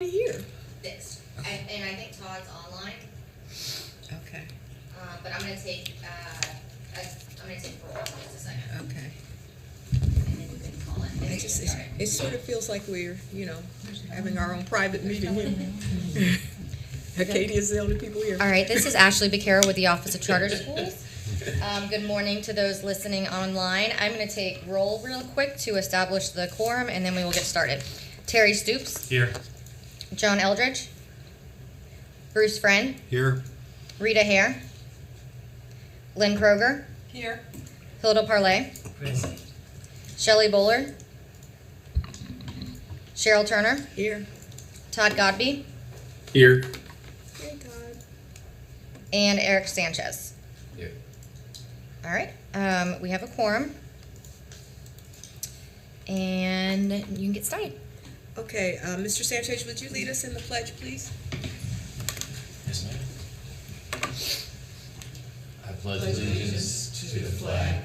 Here. Fixed. And I think Todd's online, Okay, but I'm gonna take roll in just a second, okay. and then you can call it. It sort of feels like we're, having our own private meeting here. Acadia's the only people here. All right, this is Ashley Becerra with the Office of Charter Schools. Good morning to those listening online. I'm gonna take roll real quick to establish the quorum, and then we will get started. Terry Stoops, Here. John Eldridge, Bruce Friend, Here. Rita Hare, Lynn Kroger, Here. Hilda Parlay, Present. Shelley Bullard, Cheryl Turner, Here. Todd Godby, Here. Hey, Todd. and Eric Sanchez. Here. All right, we have a quorum, and you can get started. Okay, Mr. Sanchez, would you lead us in the pledge, please? Yes, ma'am. I pledge allegiance to the flag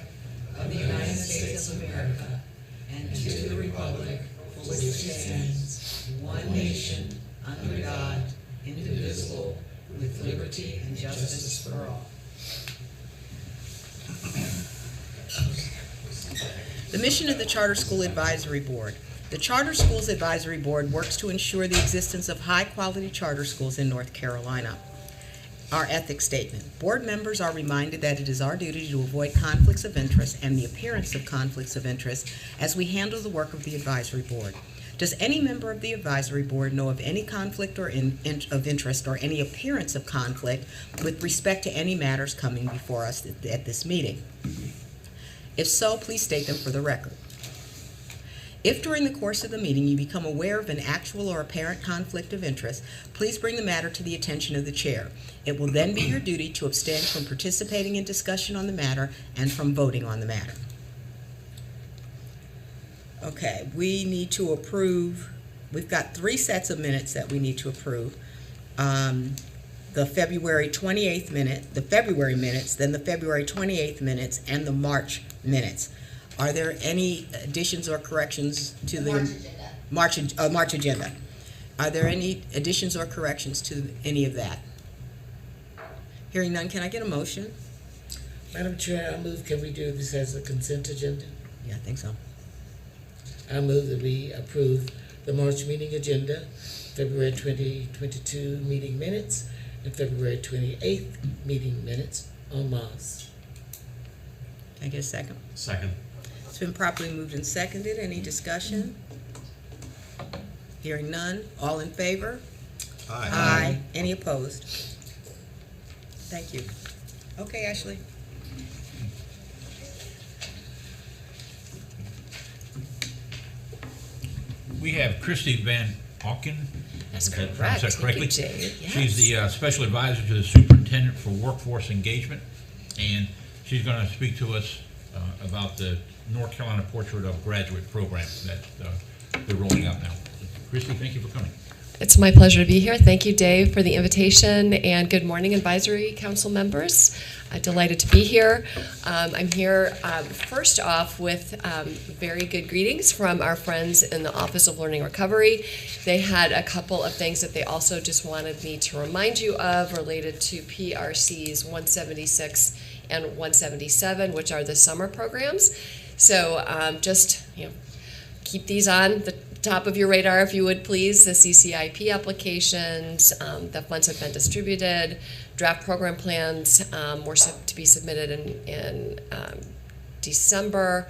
of the United States of America and to the republic for which it stands, one nation, under God, indivisible, with liberty and justice for all. The mission of the Charter School Advisory Board. The Charter Schools Advisory Board works to ensure the existence of high-quality charter schools in North Carolina. Our ethics statement. Board members are reminded that it is our duty to avoid conflicts of interest and the appearance of conflicts of interest as we handle the work of the Advisory Board. Does any member of the Advisory Board know of any conflict or of interest or any appearance of conflict with respect to any matters coming before us at this meeting? If so, please state them for the record. If during the course of the meeting you become aware of an actual or apparent conflict of interest, please bring the matter to the attention of the chair. It will then be your duty to abstain from participating in discussion on the matter and from voting on the matter. Okay, we need to approve, we've got 3 sets of minutes that we need to approve. The February 28th minute, the February minutes, then the February 28th minutes, and the March minutes. Are there any additions or corrections to the March agenda? Are there any additions or corrections to any of that? Hearing none, can I get a motion? Madam Chair, I move, can we do this as a consent agenda? Yeah, I think so. I move that we approve the March meeting agenda, February 2022 meeting minutes, and February 28th meeting minutes en masse. Can I get a second? Second. It's been properly moved and seconded. Any discussion? Hearing none. All in favor? Aye. Any opposed? Thank you. Okay, Ashley. We have Christy Van Auken. That's Did I pronounce correct. that correctly? Thank you, Jay. She's the special advisor to the superintendent for workforce engagement, and she's going to speak to us about the North Carolina Portrait of Graduate program that they're rolling out now. Christy, thank you for coming. It's my pleasure to be here. Thank you, Dave, for the invitation, and good morning, Advisory Council members. Delighted to be here. I'm here first off with very good greetings from our friends in the Office of Learning Recovery. They had a couple of things that they also just wanted me to remind you of related to PRCs 176 and 177, which are the summer programs. So just keep these on the top of your radar, if you would please. The CCIP applications, the funds have been distributed. Draft program plans were to be submitted in December,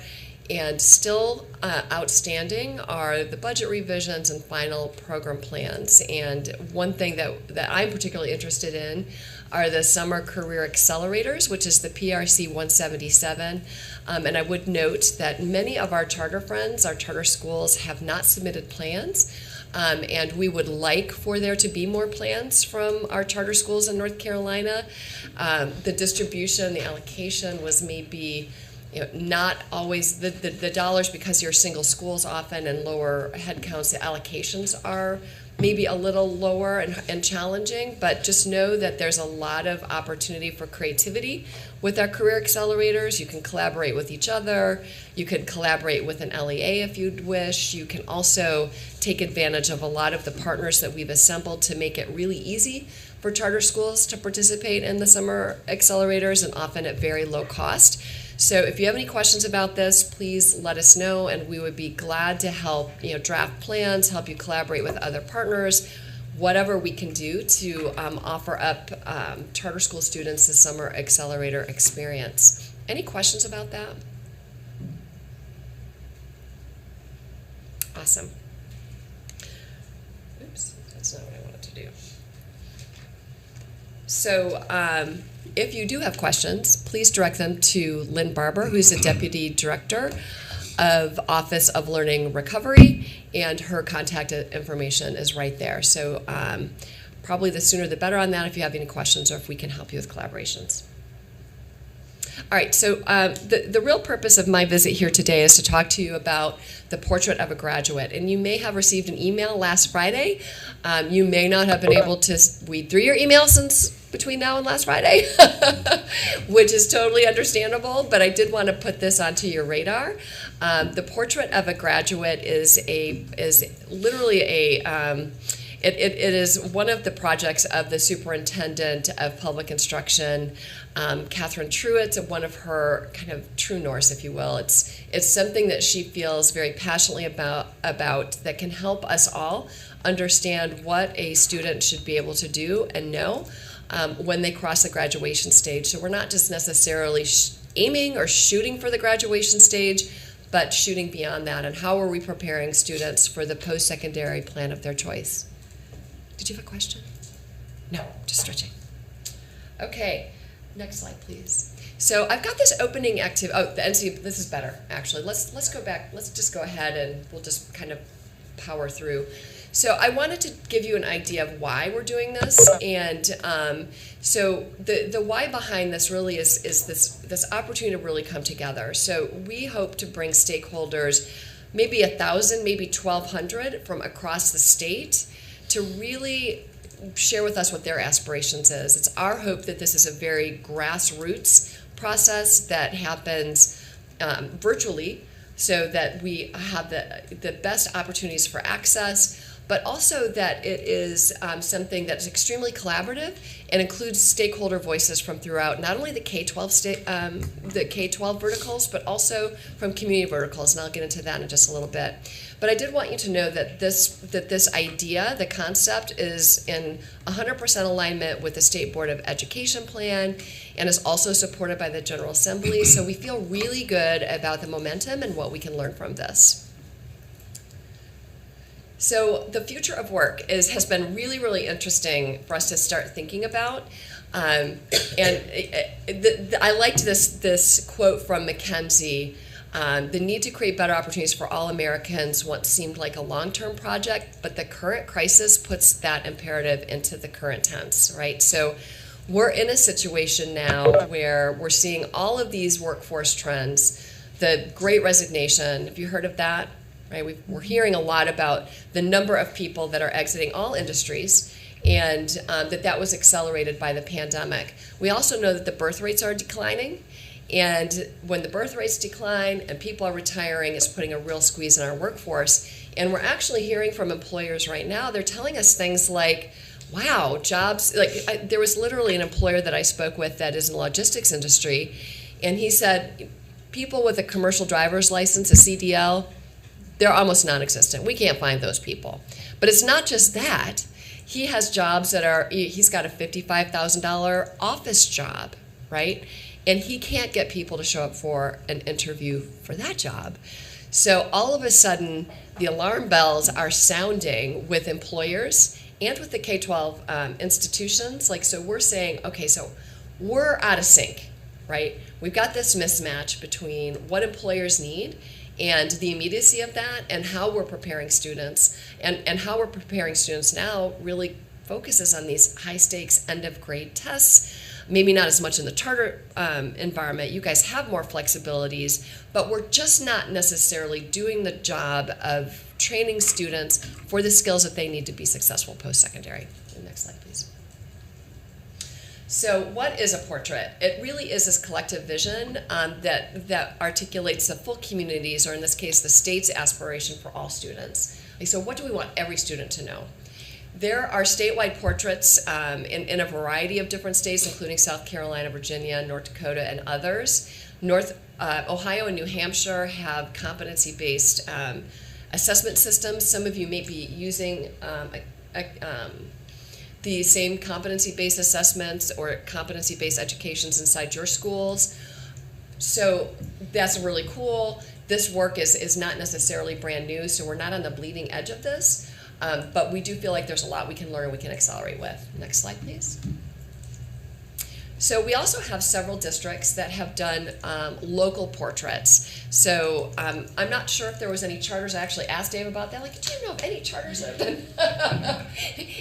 and still outstanding are the budget revisions and final program plans. And one thing that I'm particularly interested in are the summer career accelerators, which is the PRC 177. And I would note that many of our charter friends, our charter schools, have not submitted plans. And we would like for there to be more plans from our charter schools in North Carolina. The distribution, the allocation was maybe not always the dollars, because you're single schools often and lower head counts, the allocations are maybe a little lower and challenging, but just know that there's a lot of opportunity for creativity with our career accelerators. You can collaborate with each other. You could collaborate with an LEA if you'd wish. You can also take advantage of a lot of the partners that we've assembled to make it really easy for charter schools to participate in the summer accelerators, and often at very low cost. So if you have any questions about this, please let us know, and we would be glad to help, draft plans, help you collaborate with other partners, whatever we can do to offer up charter school students the summer accelerator experience. Any questions about that? Awesome. Oops, that's not what I wanted to do. So if you do have questions, please direct them to Lynn Barber, who's the Deputy Director of Office of Learning Recovery, and her contact information is right there. So probably the sooner the better on that if you have any questions or if we can help you with collaborations. All right, so the real purpose of my visit here today is to talk to you about the Portrait of a Graduate. And you may have received an email last Friday. You may not have been able to weed through your email since between now and last Friday, which is totally understandable, but I did want to put this onto your radar. The Portrait of a Graduate is literally it is one of the projects of the Superintendent of Public Instruction, Catherine Truitt, one of her kind of true norths, if you will. It's something that she feels very passionately about that can help us all understand what a student should be able to do and know when they cross the graduation stage. So we're not just necessarily aiming or shooting for the graduation stage, but shooting beyond that. And how are we preparing students for the post-secondary plan of their choice? Did you have a question? No, just stretching. Okay, next slide, please. So I've got this opening activity. Oh, the NC, this is better, actually. Let's go back. Let's just go ahead and we'll just kind of power through. So I wanted to give you an idea of why we're doing this, and so the why behind this really is this opportunity to really come together. So we hope to bring stakeholders, maybe 1,000, maybe 1,200 from across the state, to really share with us what their aspirations is. It's our hope that this is a very grassroots process that happens virtually, so that we have the best opportunities for access, but also that it is something that's extremely collaborative and includes stakeholder voices from throughout not only the K-12 verticals, but also from community verticals, and I'll get into that in just a little bit. But I did want you to know that this idea, the concept, is in 100% alignment with the State Board of Education plan and is also supported by the General Assembly. So we feel really good about the momentum and what we can learn from this. So the future of work has been really, really interesting for us to start thinking about. I liked this quote from Mackenzie. The need to create better opportunities for all Americans once seemed like a long-term project, but the current crisis puts that imperative into the current tense, right? So we're in a situation now where we're seeing all of these workforce trends, the Great Resignation. Have you heard of that? Right? We're hearing a lot about the number of people that are exiting all industries, and that was accelerated by the pandemic. We also know that the birth rates are declining, and when the birth rates decline and people are retiring, it's putting a real squeeze on our workforce. And we're actually hearing from employers right now, they're telling us things like, wow, jobs, there was literally an employer that I spoke with that is in the logistics industry, and he said, people with a commercial driver's license, a CDL, they're almost non-existent. We can't find those people. But it's not just that. He has jobs he's got a $55,000 office job, right? And he can't get people to show up for an interview for that job. So all of a sudden, the alarm bells are sounding with employers and with the K-12 institutions. So we're saying, okay, so we're out of sync, right? We've got this mismatch between what employers need and the immediacy of that, and how we're preparing students. And how we're preparing students now really focuses on these high-stakes end-of-grade tests maybe not as much in the charter environment. You guys have more flexibilities, but we're just not necessarily doing the job of training students for the skills that they need to be successful post-secondary. Next slide, please. So what is a portrait? It really is this collective vision that articulates the full community's, or in this case, the state's aspiration for all students. So what do we want every student to know? There are statewide portraits in a variety of different states, including South Carolina, Virginia, North Dakota, and others. Ohio and New Hampshire have competency-based assessment systems. Some of you may be using the same competency-based assessments or competency-based educations inside your schools. So that's really cool. This work is not necessarily brand new, so we're not on the bleeding edge of this, but we do feel like there's a lot we can learn, we can accelerate with. Next slide, please. So we also have several districts that have done local portraits. So I'm not sure if there was any charters. I actually asked Dave about that. Like, do you know of any charters that have done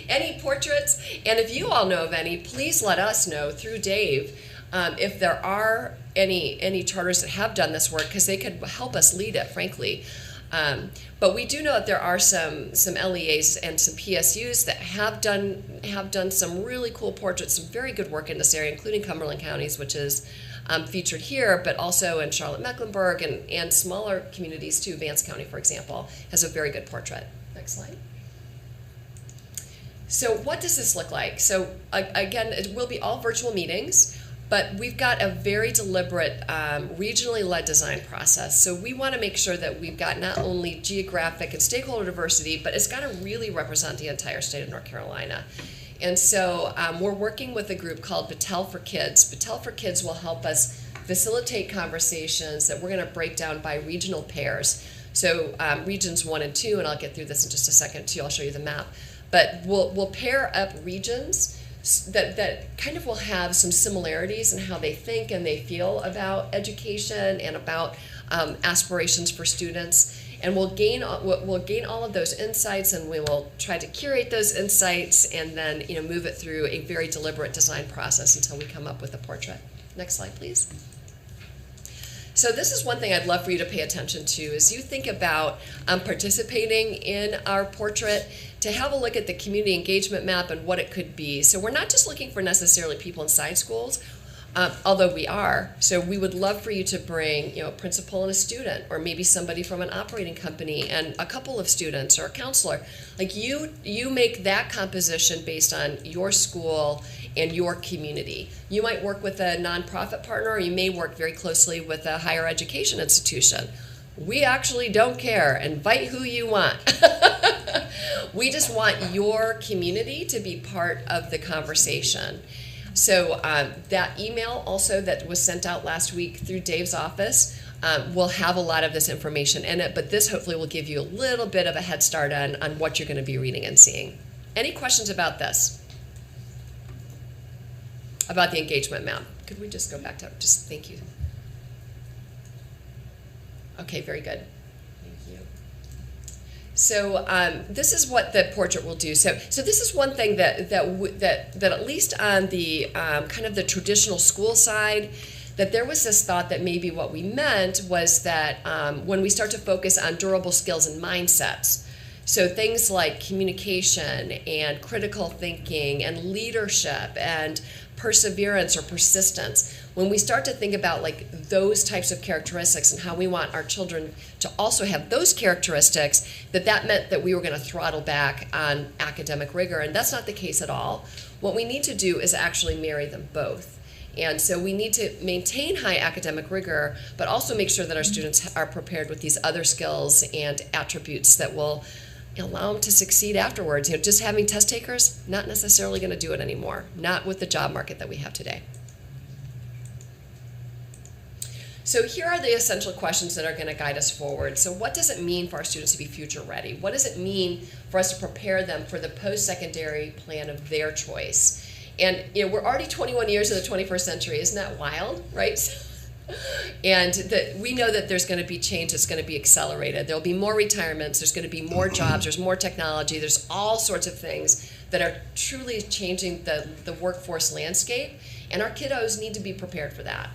any portraits? And if you all know of any, please let us know through Dave if there are any charters that have done this work, because they could help us lead it, frankly. But we do know that there are some LEAs and some PSUs that have done some really cool portraits, some very good work in this area, including Cumberland counties, which is featured here, but also in Charlotte-Mecklenburg and smaller communities too. Vance County, for example, has a very good portrait. Next slide. So what does this look like? So again, it will be all virtual meetings. But we've got a very deliberate, regionally led design process. So we want to make sure that we've got not only geographic and stakeholder diversity, but it's got to really represent the entire state of North Carolina. And so we're working with a group called Battelle for Kids. Battelle for Kids will help us facilitate conversations that we're going to break down by regional pairs. So regions 1 and 2, and I'll get through this in just a second too, I'll show you the map. But we'll pair up regions that kind of will have some similarities in how they think and they feel about education and about aspirations for students. And we'll gain all of those insights, and we will try to curate those insights and then move it through a very deliberate design process until we come up with a portrait. Next slide, please. So this is one thing I'd love for you to pay attention to as you think about participating in our portrait, to have a look at the community engagement map and what it could be. So we're not just looking for necessarily people inside schools, although we are. So we would love for you to bring a principal and a student, or maybe somebody from an operating company and a couple of students, or a counselor. Like you make that composition based on your school and your community. You might work with a nonprofit partner, or you may work very closely with a higher education institution. We actually don't care. Invite who you want. We just want your community to be part of the conversation. So that email also that was sent out last week through Dave's office will have a lot of this information in it, but this hopefully will give you a little bit of a head start on what you're going to be reading and seeing. Any questions about this? About the engagement map? Could we just go back to just thank you. Okay, very good. Thank you. So this is what the portrait will do. So this is one thing that at least on the kind of the traditional school side, that there was this thought that maybe what we meant was that when we start to focus on durable skills and mindsets, so things like communication and critical thinking and leadership and perseverance or persistence, when we start to think about like those types of characteristics and how we want our children to also have those characteristics, that meant that we were going to throttle back on academic rigor, and that's not the case at all. What we need to do is actually marry them both. And so we need to maintain high academic rigor, but also make sure that our students are prepared with these other skills and attributes that will allow them to succeed afterwards. Just having test takers, not necessarily going to do it anymore, not with the job market that we have today. So here are the essential questions that are going to guide us forward. So what does it mean for our students to be future ready? What does it mean for us to prepare them for the post-secondary plan of their choice? And we're already 21 years in the 21st century. Isn't that wild, right? And we know that there's going to be change that's going to be accelerated. There'll be more retirements, there's going to be more jobs, there's more technology, there's all sorts of things that are truly changing the workforce landscape, and our kiddos need to be prepared for that.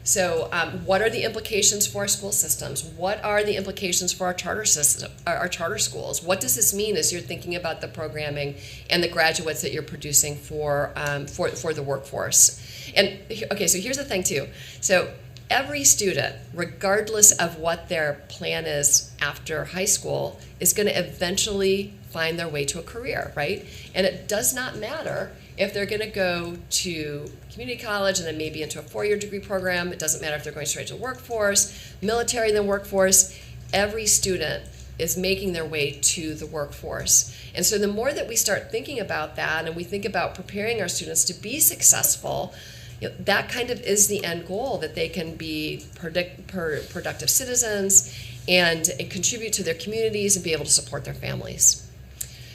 So what are the implications for our school systems? What are the implications for our charter system, our charter schools? What does this mean as you're thinking about the programming and the graduates that you're producing for the workforce? And okay, so here's the thing too. So every student, regardless of what their plan is after high school, is going to eventually find their way to a career, right? And it does not matter if they're going to go to community college and then maybe into a 4-year degree program. It doesn't matter if they're going straight to the workforce, military, then workforce. Every student is making their way to the workforce. And so the more that we start thinking about that and we think about preparing our students to be successful, that kind of is the end goal, that they can be productive citizens and contribute to their communities and be able to support their families.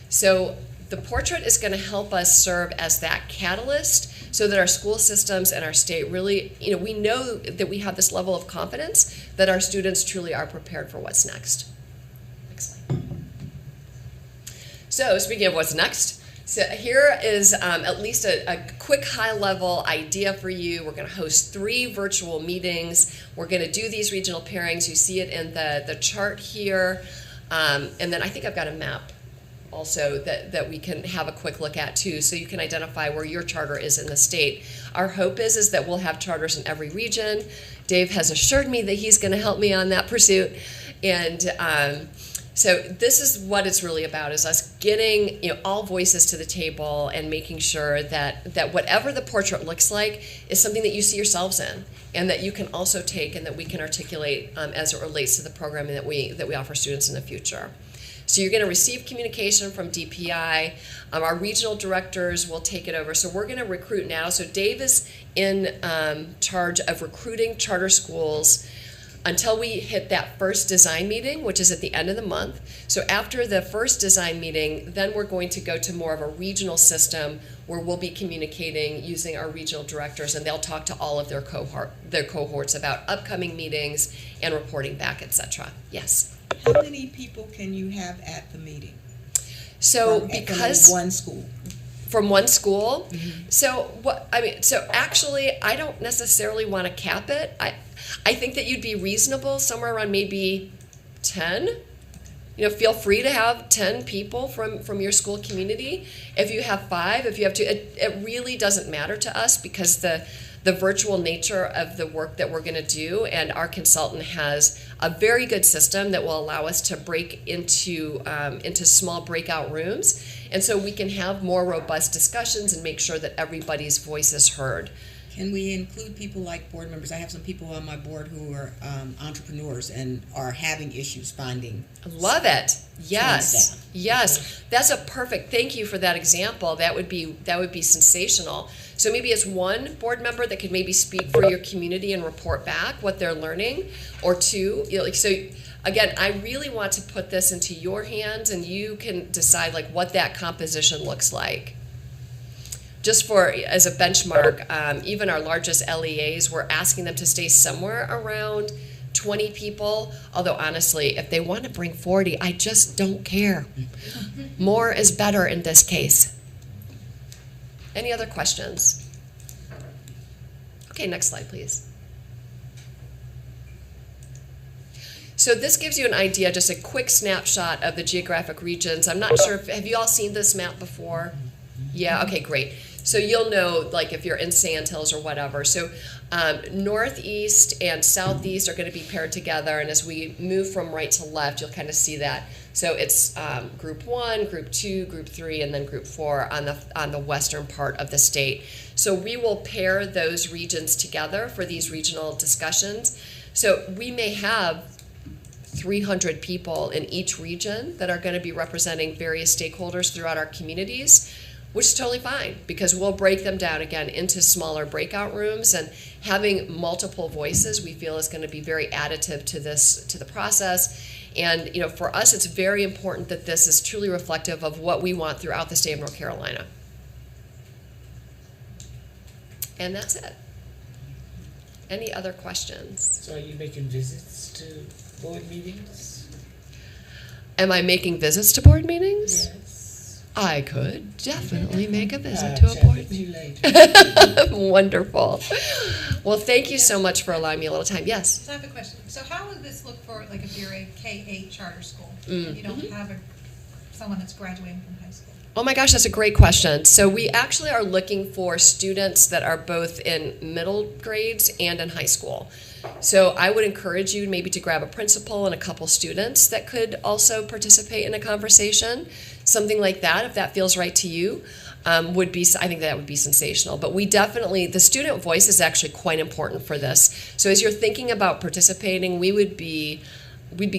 So the portrait is going to help us serve as that catalyst so that our school systems and our state really, we know that we have this level of confidence that our students truly are prepared for what's next. Next slide. So speaking of what's next, so here is at least a quick high-level idea for you. We're going to host 3 virtual meetings. We're going to do these regional pairings. You see it in the chart here. And then I think I've got a map also that we can have a quick look at too, so you can identify where your charter is in the state. Our hope is that we'll have charters in every region. Dave has assured me that he's going to help me on that pursuit. And so this is what it's really about, is us getting all voices to the table and making sure that whatever the portrait looks like is something that you see yourselves in and that you can also take and that we can articulate as it relates to the programming that we offer students in the future. So you're going to receive communication from DPI. Our regional directors will take it over. So we're going to recruit now. So Dave is in charge of recruiting charter schools until we hit that first design meeting, which is at the end of the month. So after the first design meeting, then we're going to go to more of a regional system where we'll be communicating using our regional directors, and they'll talk to all of their cohorts about upcoming meetings and reporting back, etc. Yes. How many people can you have at the meeting? So From one school. From one school. Mm-hmm. So actually, I don't necessarily want to cap it. I think that you'd be reasonable somewhere around maybe 10. Feel free to have 10 people from your school community. If you have 5, if you have 2, it really doesn't matter to us, because the virtual nature of the work that we're going to do, and our consultant has a very good system that will allow us to break into small breakout rooms, and so we can have more robust discussions and make sure that everybody's voice is heard. Can we include people like board members? I have some people on my board who are entrepreneurs and are having issues finding. Love it. Yes. staff. Yes. That's a perfect, thank you for that example. That would be sensational. So maybe it's one board member that could maybe speak for your community and report back what they're learning, or 2. So again, I really want to put this into your hands, and you can decide what that composition looks like. Just as a benchmark, even our largest LEAs, we're asking them to stay somewhere around 20 people. Although honestly, if they want to bring 40, I just don't care. More is better in this case. Any other questions? Okay, next slide, please. So this gives you an idea, just a quick snapshot of the geographic regions. I'm not sure, have you all seen this map before? Yeah, okay, great. So you'll know, if you're in Sandhills or whatever. So northeast and southeast are going to be paired together, and as we move from right to left, you'll kind of see that. So it's group 1, group 2, group 3, and then group 4 on the western part of the state. So we will pair those regions together for these regional discussions. So we may have 300 people in each region that are going to be representing various stakeholders throughout our communities, which is totally fine, because we'll break them down again into smaller breakout rooms, and having multiple voices we feel is going to be very additive to the process. And for us, it's very important that this is truly reflective of what we want throughout the state of North Carolina. And that's it. Any other questions? So are you making visits to board meetings? Am I making visits to board meetings? Yes. I could definitely make a I'll visit to a chat board with meeting. you later. Wonderful. Well, thank you so much for allowing me a little time. Yes. So I have a question. So how would this look for, like, if you're a K-8 charter school? Mm. You don't have someone that's graduating from high school? Oh my gosh, that's a great question. So we actually are looking for students that are both in middle grades and in high school. So I would encourage you maybe to grab a principal and a couple students that could also participate in a conversation. Something like that, if that feels right to you, would be, I think that would be sensational. But we definitely, the student voice is actually quite important for this. So as you're thinking about participating, we'd be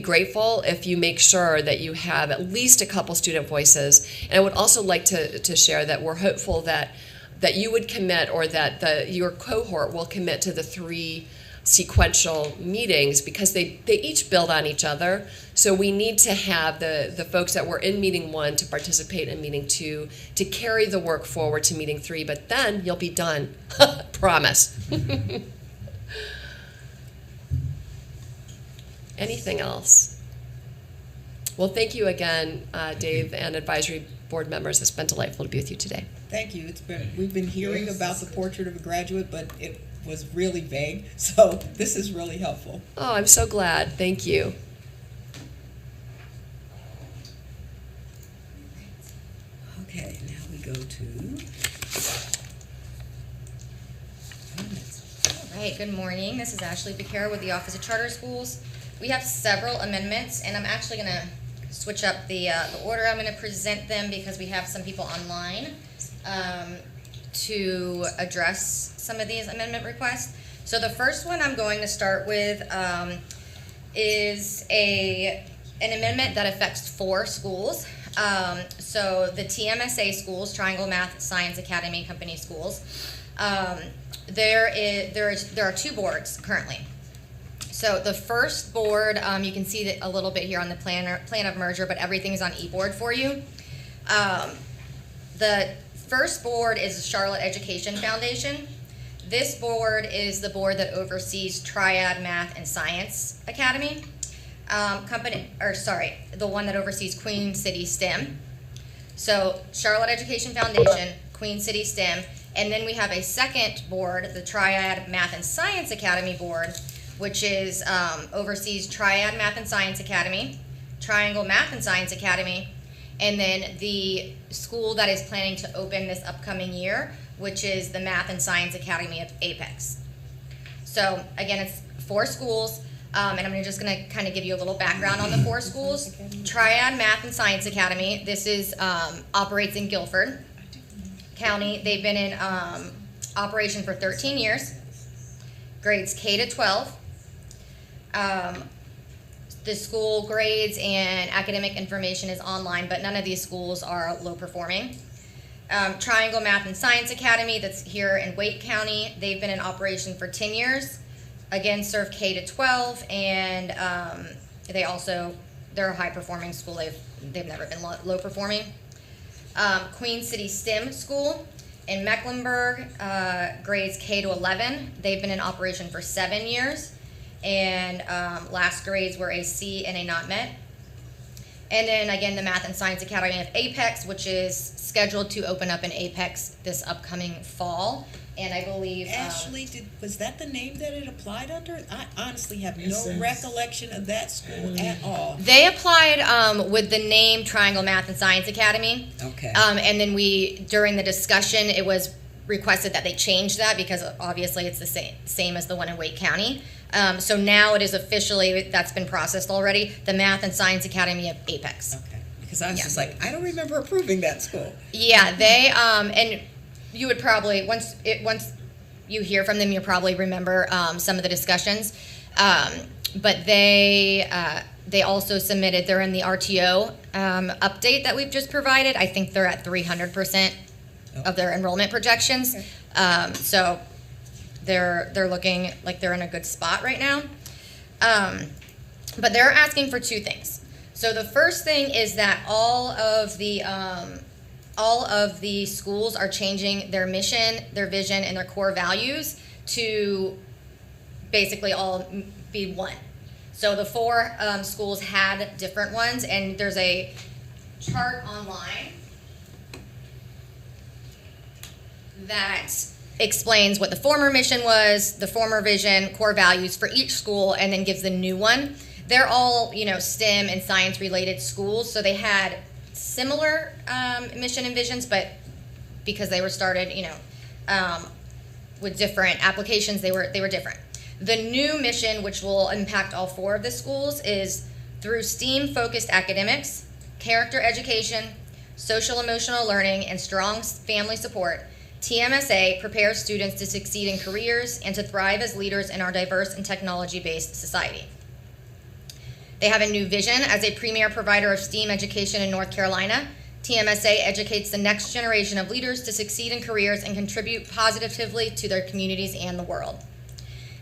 grateful if you make sure that you have at least a couple student voices. And I would also like to share that we're hopeful that you would commit, or that your cohort will commit to the 3 sequential meetings, because they each build on each other. So we need to have the folks that were in meeting 1 to participate in meeting 2 to carry the work forward to meeting 3, but then you'll be done. Promise. Anything else? Well, thank you again, Dave and advisory board members. It's been delightful to be with you today. Thank you. We've been hearing about the portrait of a graduate, but it was really vague, so this is really helpful. Oh, I'm so glad. Thank you. Okay, now we go to All right, good morning. This is Ashley Becerra with the Office of Charter Schools. We have several amendments, and I'm actually going to switch up the order I'm going to present them, because we have some people online to address some of these amendment requests. So the first one I'm going to start with is an amendment that affects 4 schools. So the TMSA schools, Triangle Math Science Academy Company schools, there are 2 boards currently. So the first board, you can see that a little bit here on the plan of merger, but everything is on eBoard for you. The first board is the Charlotte Education Foundation. This board is the board that oversees Triad Math and Science Academy. The one that oversees Queen City STEM. So Charlotte Education Foundation, Queen City STEM, and then we have a second board, the Triad Math and Science Academy board, which is oversees Triad Math and Science Academy, Triangle Math and Science Academy, and then the school that is planning to open this upcoming year, which is the Math and Science Academy of Apex. So again, it's 4 schools, and I'm just going to kind of give you a little background on the 4 schools. Triad Math and Science Academy, this is operates in Guilford County. They've been in operation for 13 years, grades K to 12. The school grades and academic information is online, but none of these schools are low performing. Triangle Math and Science Academy, that's here in Wake County, they've been in operation for 10 years. Again, serve K to 12, and they're a high performing school. They've never been low performing. Queen City STEM School in Mecklenburg, grades K to 11. They've been in operation for 7 years, and last grades were a C and a not met. And then again, the Math and Science Academy of Apex, which is scheduled to open up in Apex this upcoming fall. And I believe Ashley, was that the name that it applied under? I honestly have Yes, no sir. recollection of that school at all. they applied with the name Triangle Math and Science Academy. Okay. And then during the discussion, it was requested that they change that, because obviously it's the same as the one in Wake County. So now it is officially, that's been processed already, the Math and Science Academy of Apex. Okay. Because I was Yeah. just like, I don't remember approving that school. Yeah, they and you would probably once you hear from them, you'll probably remember some of the discussions. But they also submitted. They're in the RTO update that we've just provided. I think they're at 300% of their enrollment projections. So they're looking like they're in a good spot right now. But they're asking for 2 things. So the first thing is that all of the schools are changing their mission, their vision, and their core values to basically all be one. So the four schools had different ones, and there's a chart online that explains what the former mission was, the former vision, core values for each school, and then gives the new one. They're all, STEM and science related schools, so they had similar mission and visions, but because they were started, with different applications, they were different. The new mission, which will impact all four of the schools, is through STEAM-focused academics, character education, social emotional learning, and strong family support. TMSA prepares students to succeed in careers and to thrive as leaders in our diverse and technology-based society. They have a new vision as a premier provider of STEAM education in North Carolina. TMSA educates the next generation of leaders to succeed in careers and contribute positively to their communities and the world.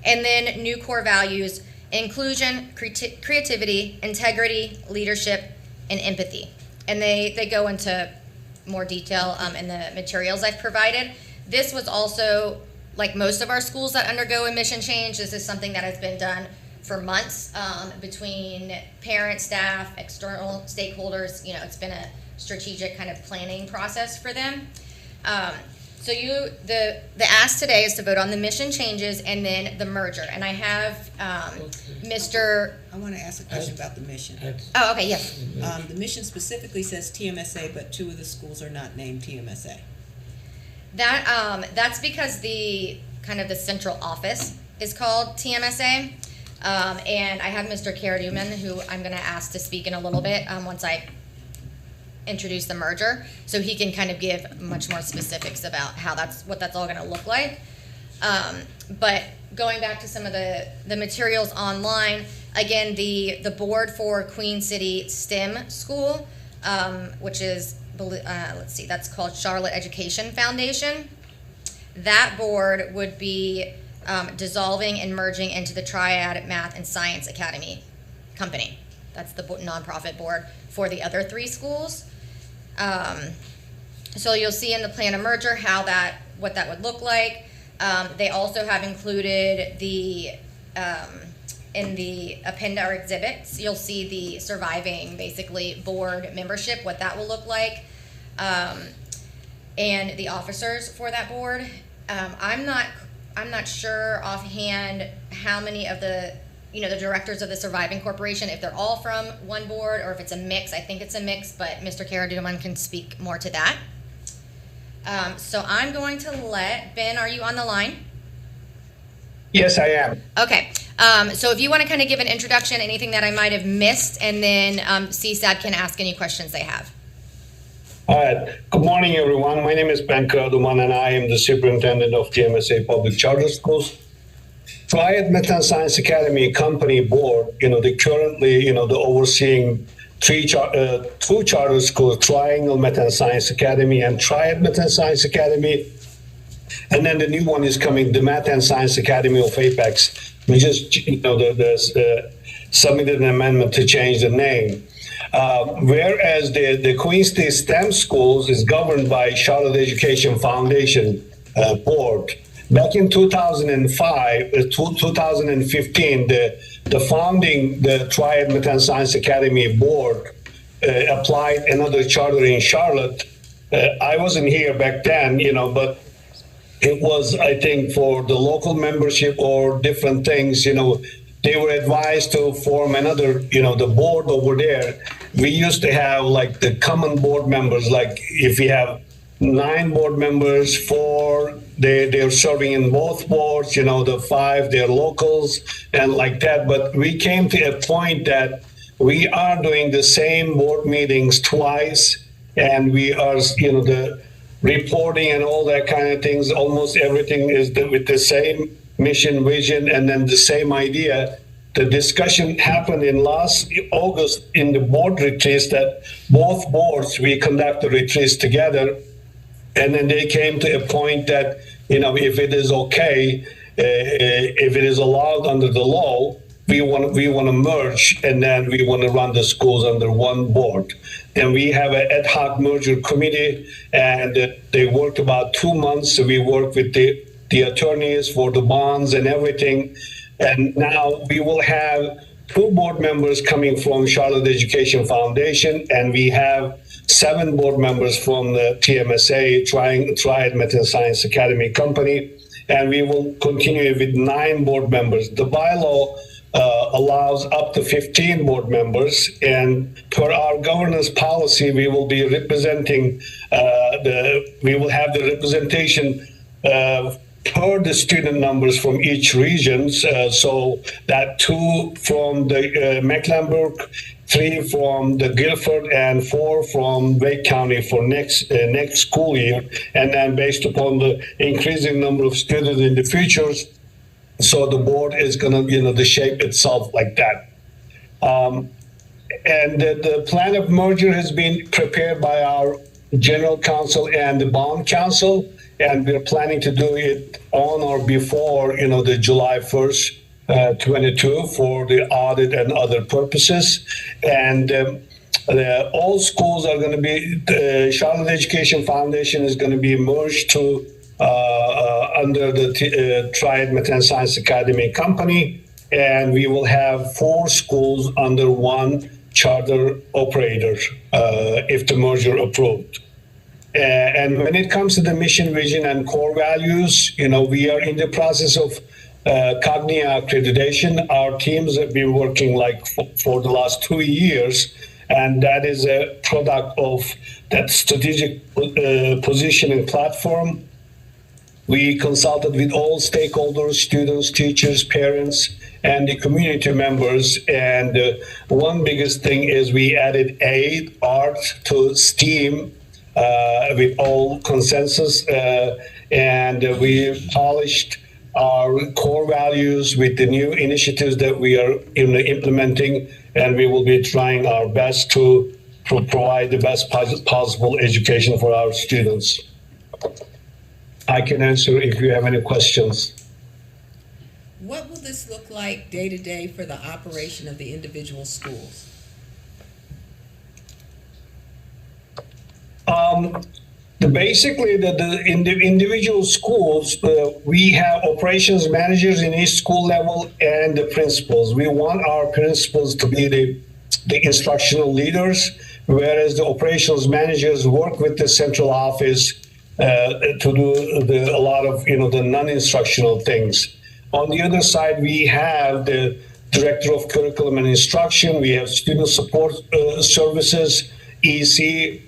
And then new core values: inclusion, creativity, integrity, leadership, and empathy. And they go into more detail in the materials I've provided. This was also, like most of our schools that undergo a mission change, this is something that has been done for months between parents, staff, external stakeholders. It's been a strategic kind of planning process for them. So the ask today is to vote on the mission changes and then the merger. And I have Mr. I want to ask a question about the mission. Oh, okay, yes. The mission specifically says TMSA, but two of the schools are not named TMSA. That's because the central office is called TMSA. And I have Mr. Karaduman, who I'm going to ask to speak in a little bit once I introduce the merger, so he can kind of give much more specifics about what that's all going to look like. But going back to some of the materials online, again, the board for Queen City STEM School, which is, that's called Charlotte Education Foundation. That board would be dissolving and merging into the Triad Math and Science Academy company. That's the nonprofit board for the other three schools. So you'll see in the plan of merger what that would look like. They also have included in the append or exhibits, you'll see the surviving basically board membership, what that will look like, and the officers for that board. I'm not sure offhand how many of the directors of the surviving corporation, if they're all from one board or if it's a mix. I think it's a mix, but Mr. Karaduman can speak more to that. So I'm going to let Ben, are you on the line? Yes, I am. Okay. So if you want to kind of give an introduction, anything that I might have missed, and then CSAB can ask any questions they have. All right. Good morning, everyone. My name is Ben Karaduman, and I am the superintendent of TMSA Public Charter Schools. Triad Math and Science Academy Company Board, they currently, the overseeing two charter schools, Triangle Math and Science Academy and Triad Math and Science Academy. And then the new one is coming, the Math and Science Academy of Apex. We just, submitted an amendment to change the name. Whereas the Queen City STEM Schools is governed by Charlotte Education Foundation Board. Back in 2015, the founding, the Triad Math and Science Academy Board applied another charter in Charlotte. I wasn't here back then, but it was, I think, for the local membership or different things, they were advised to form another, the board over there. We used to have like the common board members, like if we have 9 board members, 4, they're serving in both boards, the 5, they're locals and like that. But we came to a point that we are doing the same board meetings twice, and we are, the reporting and all that kind of things, almost everything is with the same mission, vision, and then the same idea. The discussion happened in last August in the board retreats that both boards, we conduct the retreats together. And then they came to a point that, if it is okay, if it is allowed under the law, we want to merge, and then we want to run the schools under one board. And we have an ad hoc merger committee, and they worked about 2 months. So we worked with the attorneys for the bonds and everything. And now we will have 2 board members coming from Charlotte Education Foundation, and we have 7 board members from the TMSA, Triad Math and Science Academy Company, and we will continue with 9 board members. The bylaw allows up to 15 board members, and per our governance policy, we will be representing we will have the representation per the student numbers from each region, so that 2 from the Mecklenburg, 3 from the Guilford, and 4 from Wake County for next school year, and then based upon the increasing number of students in the futures, so the board is going to, the shape itself like that. And the plan of merger has been prepared by our general counsel and the bond counsel, and we're planning to do it on or before, the July 1st, 22 for the audit and other purposes. And all schools are going to be, the Charlotte Education Foundation is going to be merged to under the Triad Math and Science Academy Company, and we will have 4 schools under 1 charter operator if the merger approved. And when it comes to the mission, vision, and core values, we are in the process of Cognia accreditation. Our teams have been working for the last 2 years, and that is a product of that strategic positioning platform. We consulted with all stakeholders, students, teachers, parents, and the community members. And one biggest thing is we added art to STEAM with all consensus, and we polished our core values with the new initiatives that we are implementing, and we will be trying our best to provide the best possible education for our students. I can answer if you have any questions. What will this look like day to day for the operation of the individual schools? Basically, in the individual schools, we have operations managers in each school level and the principals. We want our principals to be the instructional leaders, whereas the operations managers work with the central office to do a lot of the non-instructional things. On the other side, we have the director of curriculum and instruction. We have student support services, EC,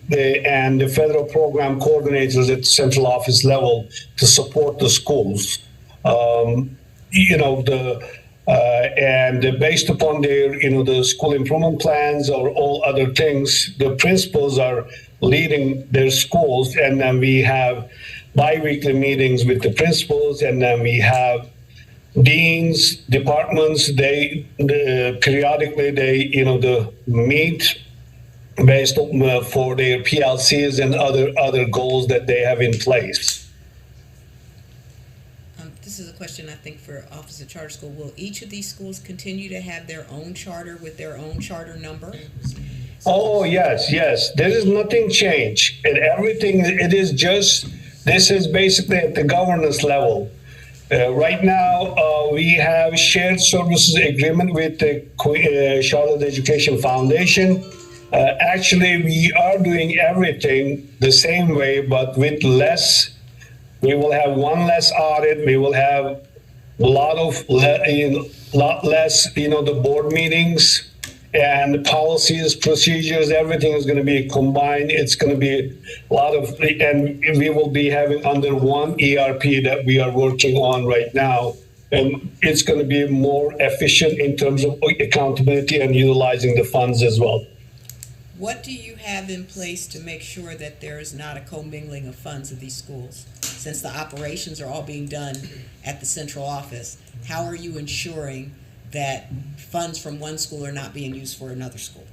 and the federal program coordinators at the central office level to support the schools. And based upon their, the school improvement plans or all other things, the principals are leading their schools, and then we have bi-weekly meetings with the principals, and then we have deans, departments. Periodically they meet based on, for their PLCs and other goals that they have in place. This is a question I think for Office of Charter School. Will each of these schools continue to have their own charter with their own charter number? Oh, yes. There is nothing changed. And everything, this is basically at the governance level. Right now, we have shared services agreement with the Charlotte Education Foundation. Actually, we are doing everything the same way, but with less. We will have one less audit. We will have a lot less, the board meetings and policies, procedures. Everything is going to be combined. It's going to be a lot of, and we will be having under one ERP that we are working on right now. And it's going to be more efficient in terms of accountability and utilizing the funds as well. What do you have in place to make sure that there is not a commingling of funds of these schools? Since the operations are all being done at the central office, how are you ensuring that funds from one school are not being used for another school?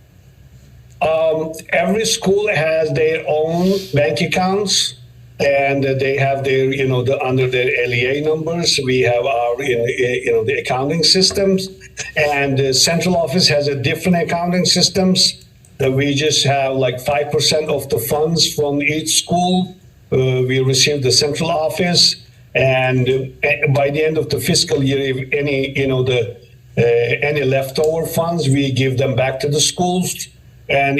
Every school has their own bank accounts, and they have their, under their LEA numbers. We have our, the accounting systems, and the central office has a different accounting systems. That we just have like 5% of the funds from each school. We receive the central office, And by the end of the fiscal year, if any, any leftover funds, we give them back to the schools. And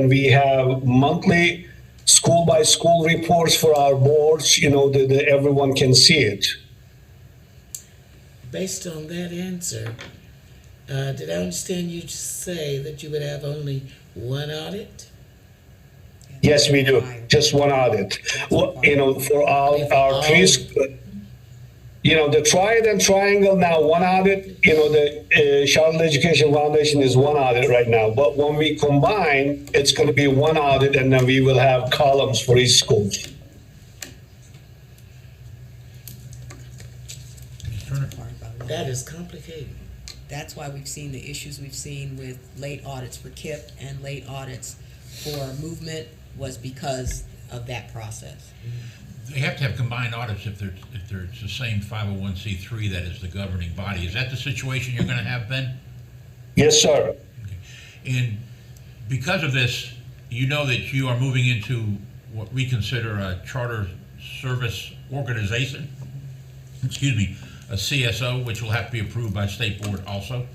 we have monthly school by school reports for our boards, that everyone can see it. Based on that answer, did I understand you to say that you would have only one audit? Yes, we do. Just one audit. Well, for our preschool, the Triad and Triangle now one audit. The Charlotte Education Foundation is one audit right now. But when we combine, it's going to be one audit, and then we will have columns for each school. That is complicated. That's why we've seen the issues we've seen with late audits for KIP and late audits for movement was because of that process. They have to have combined audits if there's the same 501c3 that is the governing body. Is that the situation you're going to have, Ben? Yes, sir. Okay. And because of this, you know that you are moving into what we consider a charter service organization, a CSO, which will have to be approved by state board also,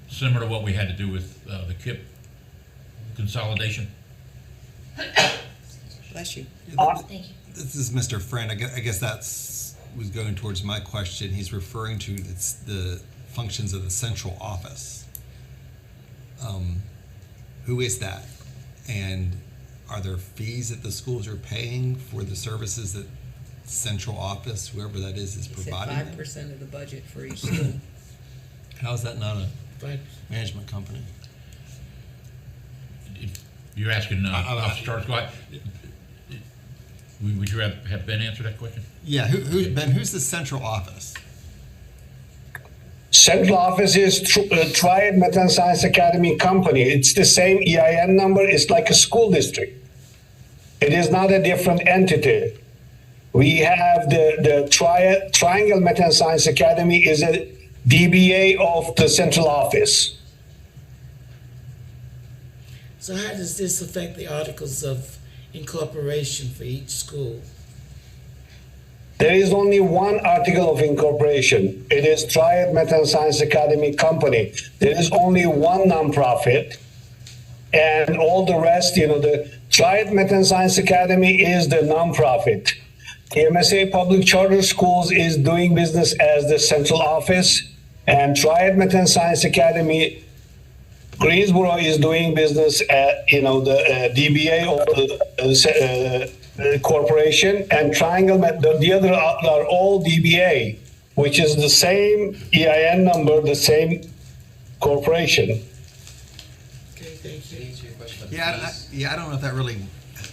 similar to what we had to do with the KIP consolidation. Bless you. Thank you. This is Mr. Friend. I guess that's was going towards my question. He's referring to the functions of the central office. Who is that? And are there fees that the schools are paying for the services that central office, whoever that is providing? 5% of the budget for each school. How is that not a Right. management company? You're asking Officer Charles, go ahead. Would you have Ben answer that question? Yeah, Ben, who's the central office? Central office is Triad Method Science Academy Company. It's the same EIN number. It's like a school district. It is not a different entity. We have the Triangle Method Science Academy is a DBA of the central office. So how does this affect the articles of incorporation for each school? There is only one article of incorporation. It is Triad Method Science Academy Company. There is only one nonprofit, and all the rest, the Triad Method Science Academy is the nonprofit. The MSA Public Charter Schools is doing business as the central office, and Triad Method Science Academy Greensboro is doing business at the DBA of the corporation, and Triangle, the other are all DBA, which is the same EIN number, the same corporation. Okay, thank you. Answer your question about the Yeah, fees? I don't know if that really.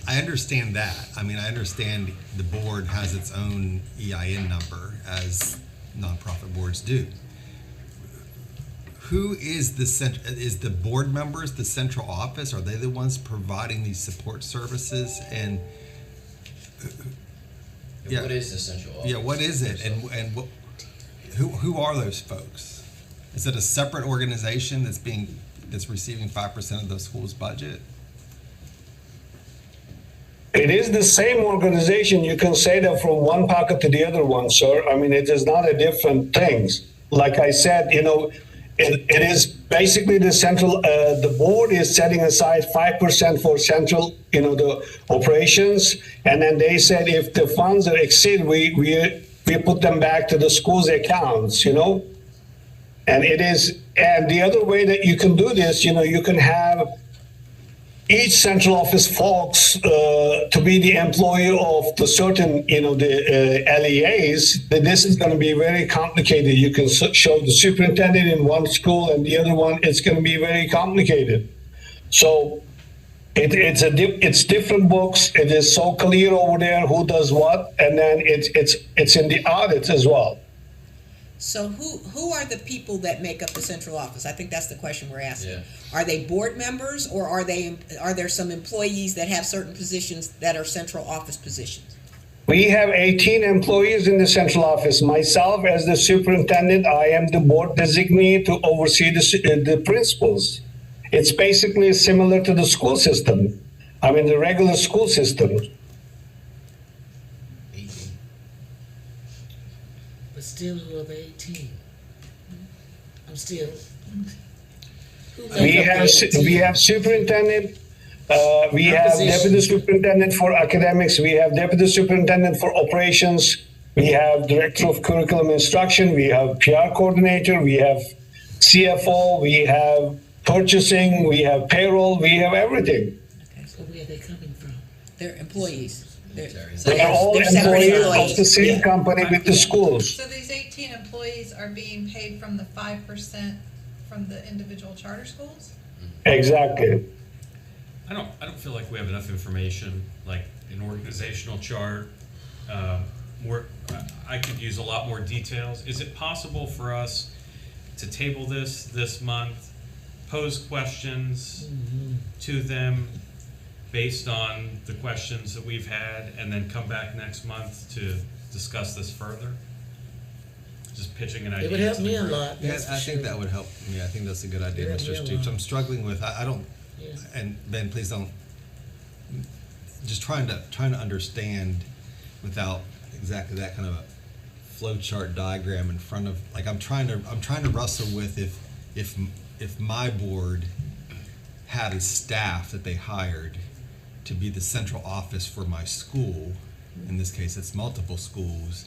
I understand that. I mean, I understand the board has its own EIN number, as nonprofit boards do. Who is the board members, the central office? Are they the ones providing these support services? And yeah, What is the central office? yeah, what is it? And what, who are those folks? Is it a separate organization that's receiving 5% of the school's budget? It is the same organization. You can say that from one pocket to the other one, sir. I mean, it is not a different things. Like I said, it is basically the central, the board is setting aside 5% for central, the operations. And then they said if the funds are exceed, we put them back to the school's accounts, And the other way that you can do this, you can have each central office folks to be the employee of the certain, the LEAs. That this is going to be very complicated. You can show the superintendent in one school and the other one. It's going to be very complicated. So it's different books. It is so clear over there who does what, and then it's in the audits as well. So who are the people that make up the central office? I think that's the question we're asking. Yeah. Are they board members, or are there some employees that have certain positions that are central office positions? We have 18 employees in the central office. Myself, as the superintendent, I am the board designee to oversee the principals. It's basically similar to the school system. I mean, the regular school system. 18. But still, who are the 18? I'm still. Who We make up have, the 18? we have superintendent, we Our have position. deputy superintendent for academics, we have deputy superintendent for operations, we have director of curriculum instruction, we have PR coordinator, we have CFO, we have purchasing, we have payroll, we have everything. So where are they coming from? They're employees. They're They are all they're separate employees of the same Yeah. company with the schools. So these 18 employees are being paid from the 5% from the individual charter schools? Exactly. I don't feel like we have enough information, like an organizational chart. I could use a lot more details. Is it possible for us to table this month, pose questions to them based on the questions that we've had, and then come back next month to discuss this further? Just pitching an idea. It would help to the me a group. lot. Yeah, that's for I think sure. that would help me. I think that's a good idea, Yeah, Mr. yeah, Stoops. well. I'm struggling with, I don't, Yeah. and Ben, please don't, just trying to understand without exactly that kind of a flow chart diagram in front of, like, I'm trying to wrestle with if my board had a staff that they hired to be the central office for my school, in this case it's multiple schools,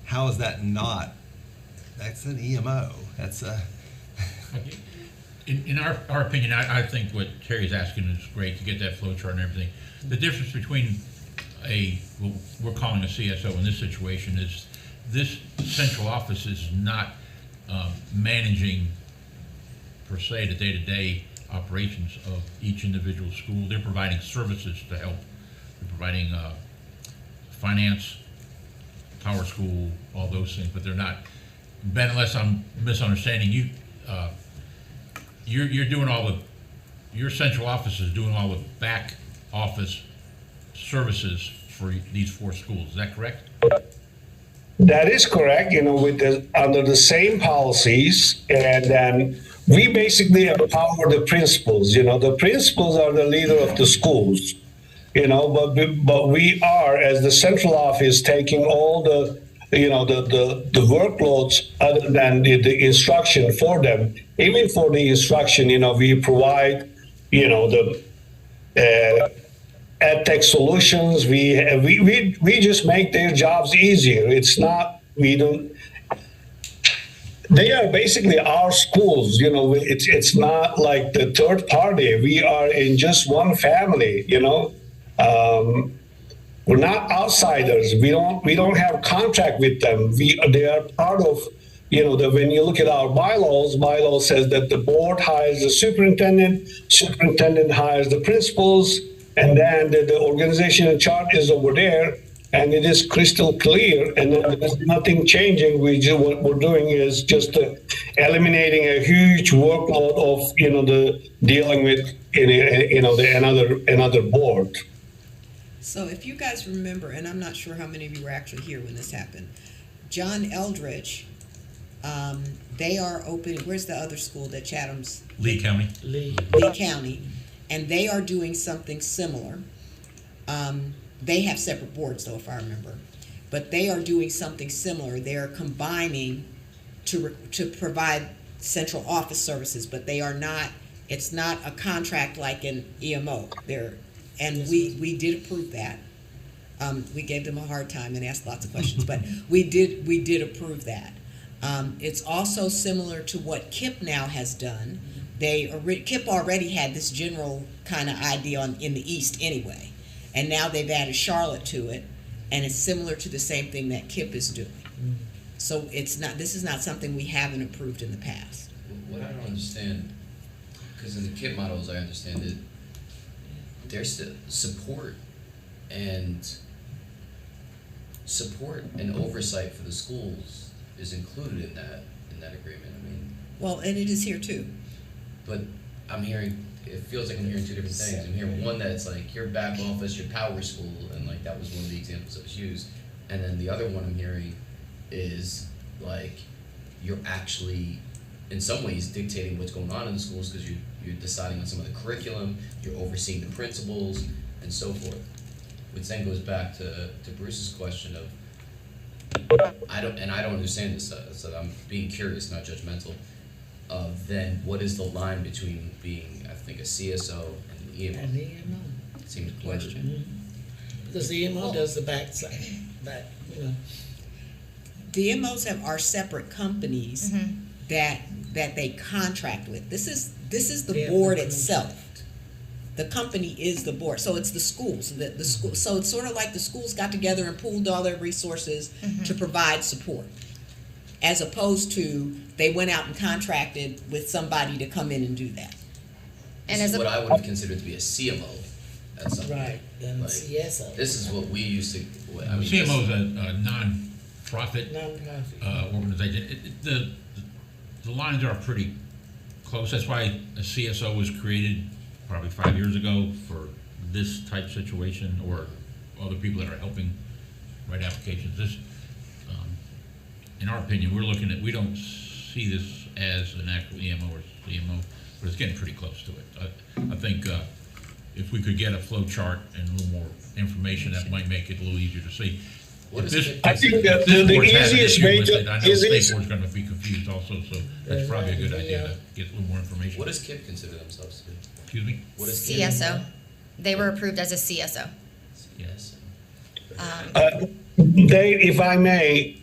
how is that not, that's an EMO, that's a, In our opinion, I think what Terry's asking is great to get that flow chart and everything. The difference between what we're calling a CSO in this situation is this central office is not managing per se the day-to-day operations of each individual school. They're providing services to help. They're providing finance, power school, all those things, but they're not. Ben, unless I'm misunderstanding you, you're doing all the, your central office is doing all the back office services for these 4 schools. Is that correct? That is correct, with under the same policies, and then we basically empower the principals. The principals are the leader of the schools, but we are, as the central office, taking all the workloads other than the instruction for them. Even for the instruction, we provide, the EdTech solutions. We just make their jobs easier. It's not, they are basically our schools, it's not like the third party. We are in just one family, we're not outsiders. We don't have contract with them. They are part of, when you look at our bylaws says that the board hires the superintendent hires the principals, and then the organization chart is over there, and it is crystal clear, and there's nothing changing. What we're doing is just eliminating a huge workload of, the dealing with, another board. So if you guys remember, and I'm not sure how many of you were actually here when this happened, John Eldridge, they are open, where's the other school that Chatham's? Lee County. Lee. Lee County, and they are doing something similar. They have separate boards though, if I remember, but they are doing something similar. They're combining to provide central office services, but they are not, it's not a contract like an EMO. And we did approve that. We gave them a hard time and asked lots of questions, but we did approve that. It's also similar to what KIP now has done. KIP already had this general kind of idea in the East anyway, and now they've added Charlotte to it, and it's similar to the same thing that KIP is doing. So this is not something we haven't approved in the past. What I don't understand, because in the KIP models, I understand that there's the support and oversight for the schools is included in that agreement. I mean, Well, and it is here too. but it feels like I'm hearing 2 different things. I'm hearing one that's like your back office, your power school, and like that was one of the examples that was used. And then the other one I'm hearing is like you're actually in some ways dictating what's going on in the schools because you're deciding on some of the curriculum, you're overseeing the principals, and so forth. Which then goes back to Bruce's question of I don't understand this, so I'm being curious, not judgmental. Then what is the line between being, I think, a CSO and an EMO? And the EMO. Seems blurred. Because the EMO does the backside, you know. The EMOs are separate companies that they contract with. This is the Yeah, board the itself. The company is the board, so it's the schools. The school, so it's sort of like the schools got together and pooled all their resources to provide support, as opposed to they went out and contracted with somebody to come in and do that. And This as is what a, I would have considered to be a CMO at some point. Right, then Like, CSO. This is what we used to, I mean. CMO is a non-profit Nonprofit. organization. The lines are pretty close. That's why a CSO was created probably 5 years ago for this type situation, or other people that are helping write applications. This, in our opinion, we don't see this as an actual EMO or CMO, but it's getting pretty close to it. I think if we could get a flow chart and a little more information, that might make it a little easier to see. What If is this- it? I think if that this the board's had an easiest issue way with to- it, I know the easiest- state board's gonna be confused also, so that's probably a good idea to get a little more information. What does KIP consider themselves to be? Excuse me? What is KIP? CSO, they were approved as a CSO. Yes. Dave, if I may,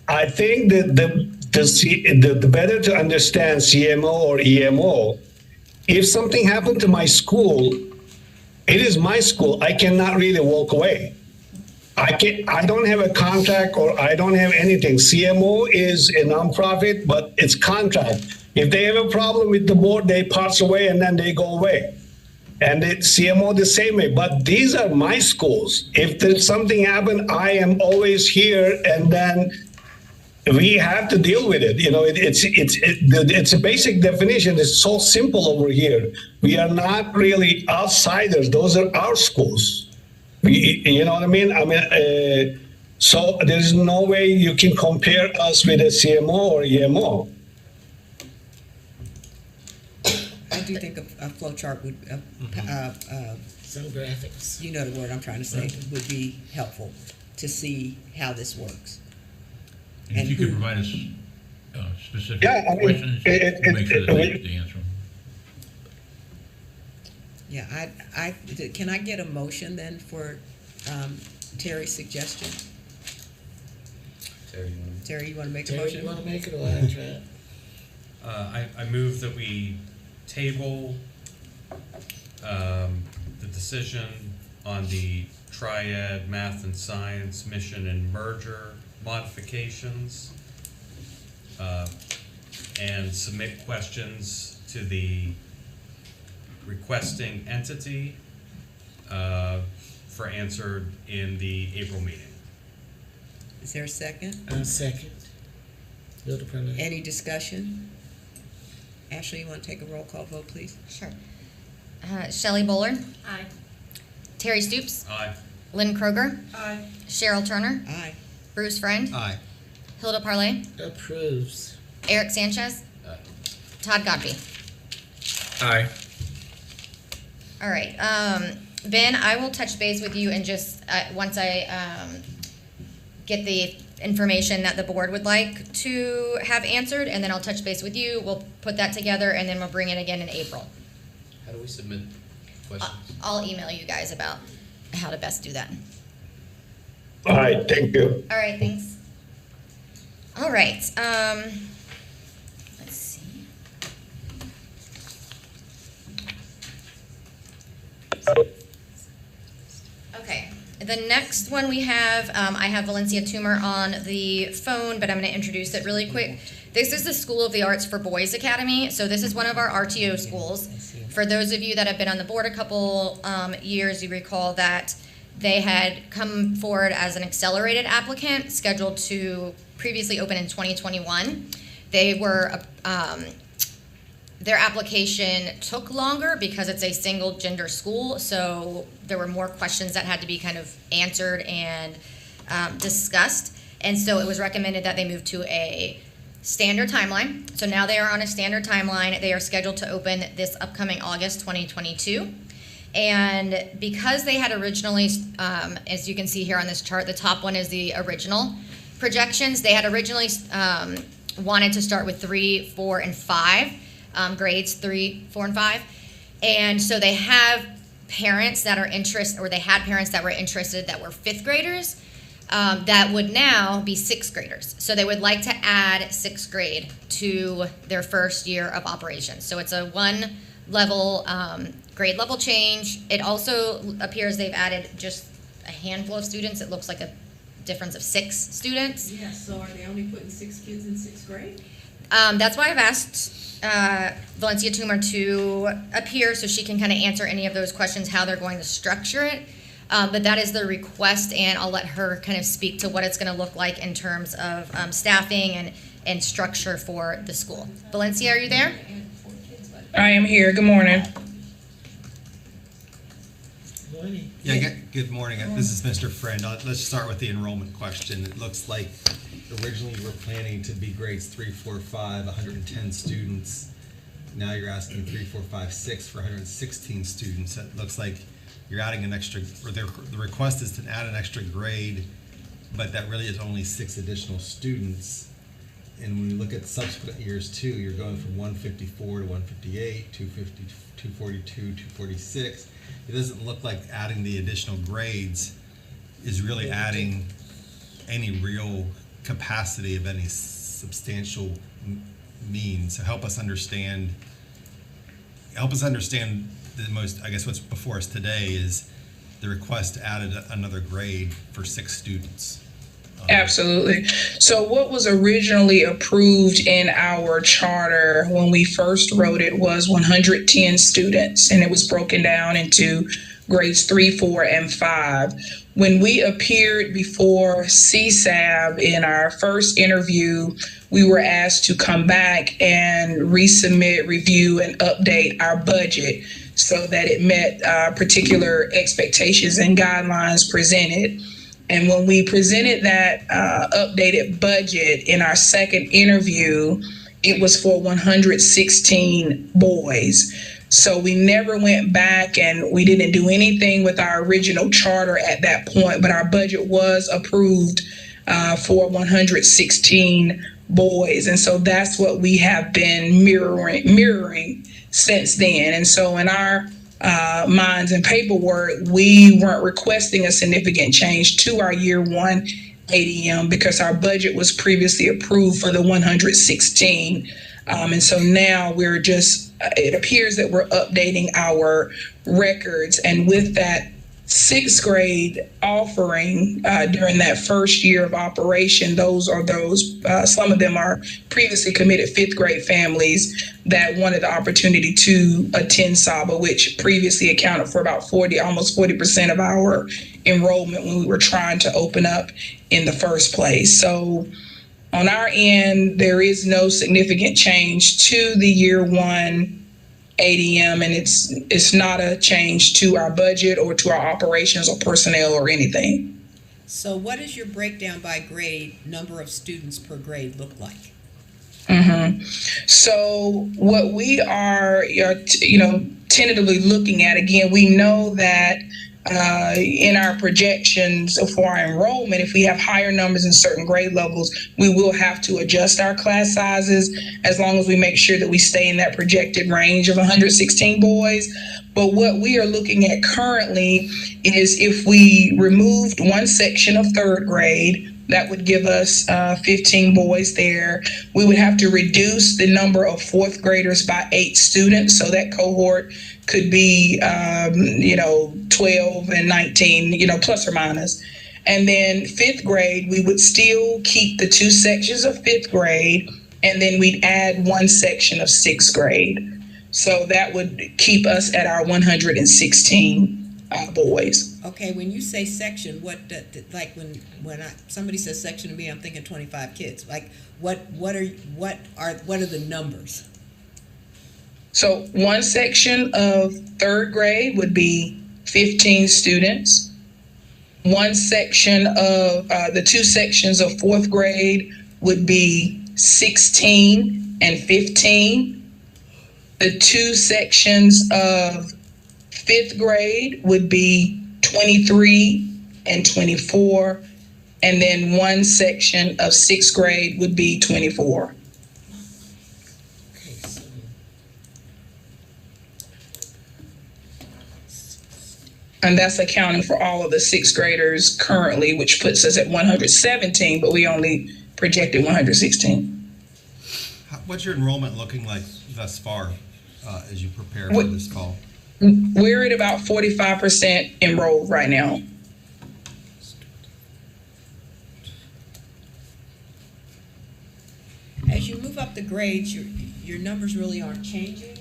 I think that the better to understand CMO or EMO, if something happened to my school, it is my school. I cannot really walk away. I don't have a contract or I don't have anything. CMO is a nonprofit, but it's contract. If they have a problem with the board, they pass away and then they go away. And CMO the same way. But these are my schools. If there's something happened, I am always here, and then we have to deal with it. You know, it's a basic definition. It's so simple over here. We are not really outsiders. Those are our schools. You know what I mean? So there's no way you can compare us with a CMO or EMO. I do think a flow chart would, Some graphics. you know the word I'm trying to say, would be helpful to see how this works. And if And you could who- provide us specific Yeah, I mean, questions, we'll make sure that they answer them. Yeah, can I get a motion then for Terry's suggestion? Terry, you want to? Terry, you want to make a Terry, motion? you wanna make it or I try? I move that we table the decision on the triad math and science mission and merger modifications, and submit questions to the requesting entity for answered in the April meeting. Is there a second? Second. Bill Department. Any discussion? Ashley, you want to take a roll call vote, please? Sure. Shelley Bullard, Aye. Terry Stoops, Aye. Lynn Kroger, Aye. Cheryl Turner, Aye. Bruce Friend, Aye. Hilda Parlay, Approves. Eric Sanchez, Todd Godby. Aye. All right, Ben, I will touch base with you and just, once I, get the information that the board would like to have answered, and then I'll touch base with you, we'll put that together, and then we'll bring it again in April. How do we submit questions? I'll email you guys about how to best do that. All right, thank you. All right, thanks. All right, let's see. Okay, the next one we have, I have Valencia Toomer on the phone, but I'm gonna introduce it really quick. This is the School of the Arts for Boys Academy, so this is one of our RTO schools. For those of you that have been on the board a couple years, you recall that they had come forward as an accelerated applicant, scheduled to previously open in 2021. They were, their application took longer because it's a single gender school, so there were more questions that had to be kind of answered and discussed. And so it was recommended that they move to a standard timeline. So now they are on a standard timeline. They are scheduled to open this upcoming August 2022. And because they had originally, as you can see here on this chart, the top one is the original. projections, they had originally wanted to start with 3, 4, and 5 grades, 3, 4, and 5. And so they have parents that are interested, or they had parents that were interested that were 5th graders that would now be 6th graders. So they would like to add 6th grade to their first year of operations. So it's a 1 level grade level change. It also appears they've added just a handful of students. It looks like a difference of 6 students. Yes, so are they only putting 6 kids in 6th grade? That's why I've asked Valencia Toomer to appear so she can kind of answer any of those questions, how they're going to structure it. But that is the request, and I'll let her kind of speak to what it's going to look like in terms of staffing and structure for the school. Valencia, are you there? I am here. Good morning. Morning. Yeah, good morning. This is Mr. Friend. Let's start with the enrollment question. It looks like originally you were planning to be grades 3, 4, 5, 110 students. Now you're asking 3, 4, 5, 6 for 116 students. It looks like you're adding an extra, or the request is to add an extra grade, but that really is only 6 additional students. And when you look at subsequent years too, you're going from 154 to 158, 250, 242, 246. It doesn't look like adding the additional grades is really adding any real capacity of any substantial means. So help us understand the most, I guess what's before us today is the request to add another grade for 6 students. Absolutely. So what was originally approved in our charter when we first wrote it was 110 students, and it was broken down into grades 3, 4, and 5. When we appeared before CSAB in our first interview, we were asked to come back and resubmit, review, and update our budget so that it met particular expectations and guidelines presented. And when we presented that updated budget in our second interview, it was for 116 boys. So we never went back and we didn't do anything with our original charter at that point, but our budget was approved for 116 boys. And so that's what we have been mirroring since then. And so in our minds and paperwork, we weren't requesting a significant change to our year 1 ADM because our budget was previously approved for the 116. And so now we're just, it appears that we're updating our records. And with that 6th grade offering during that first year of operation, some of them are previously committed 5th grade families that wanted the opportunity to attend SABA, which previously accounted for about almost 40% of our enrollment when we were trying to open up in the first place. So on our end, there is no significant change to the year 1 ADM, and it's not a change to our budget or to our operations or personnel or anything. So what does your breakdown by grade, number of students per grade look like? So what we are, tentatively looking at, again, we know that in our projections for our enrollment, if we have higher numbers in certain grade levels, we will have to adjust our class sizes as long as we make sure that we stay in that projected range of 116 boys. But what we are looking at currently is if we removed one section of 3rd grade, that would give us 15 boys there. We would have to reduce the number of 4th graders by 8 students. So that cohort could be, 12 and 19, plus or minus. And then 5th grade, we would still keep the 2 sections of 5th grade, and then we'd add 1 section of 6th grade. So that would keep us at our 116 boys. Okay, when you say section, what somebody says section to me, I'm thinking 25 kids. Like, what are the numbers? So 1 section of 3rd grade would be 15 students. 1 section of the 2 sections of 4th grade would be 16 and 15. The 2 sections of 5th grade would be 23 and 24. and then one section of sixth grade would be 24. Okay, so And that's accounting for all of the sixth graders currently, which puts us at 117, but we only projected 116. What's your enrollment looking like thus far as you prepare for this fall? We're at about 45% enrolled right now. As you move up the grades, your numbers really aren't changing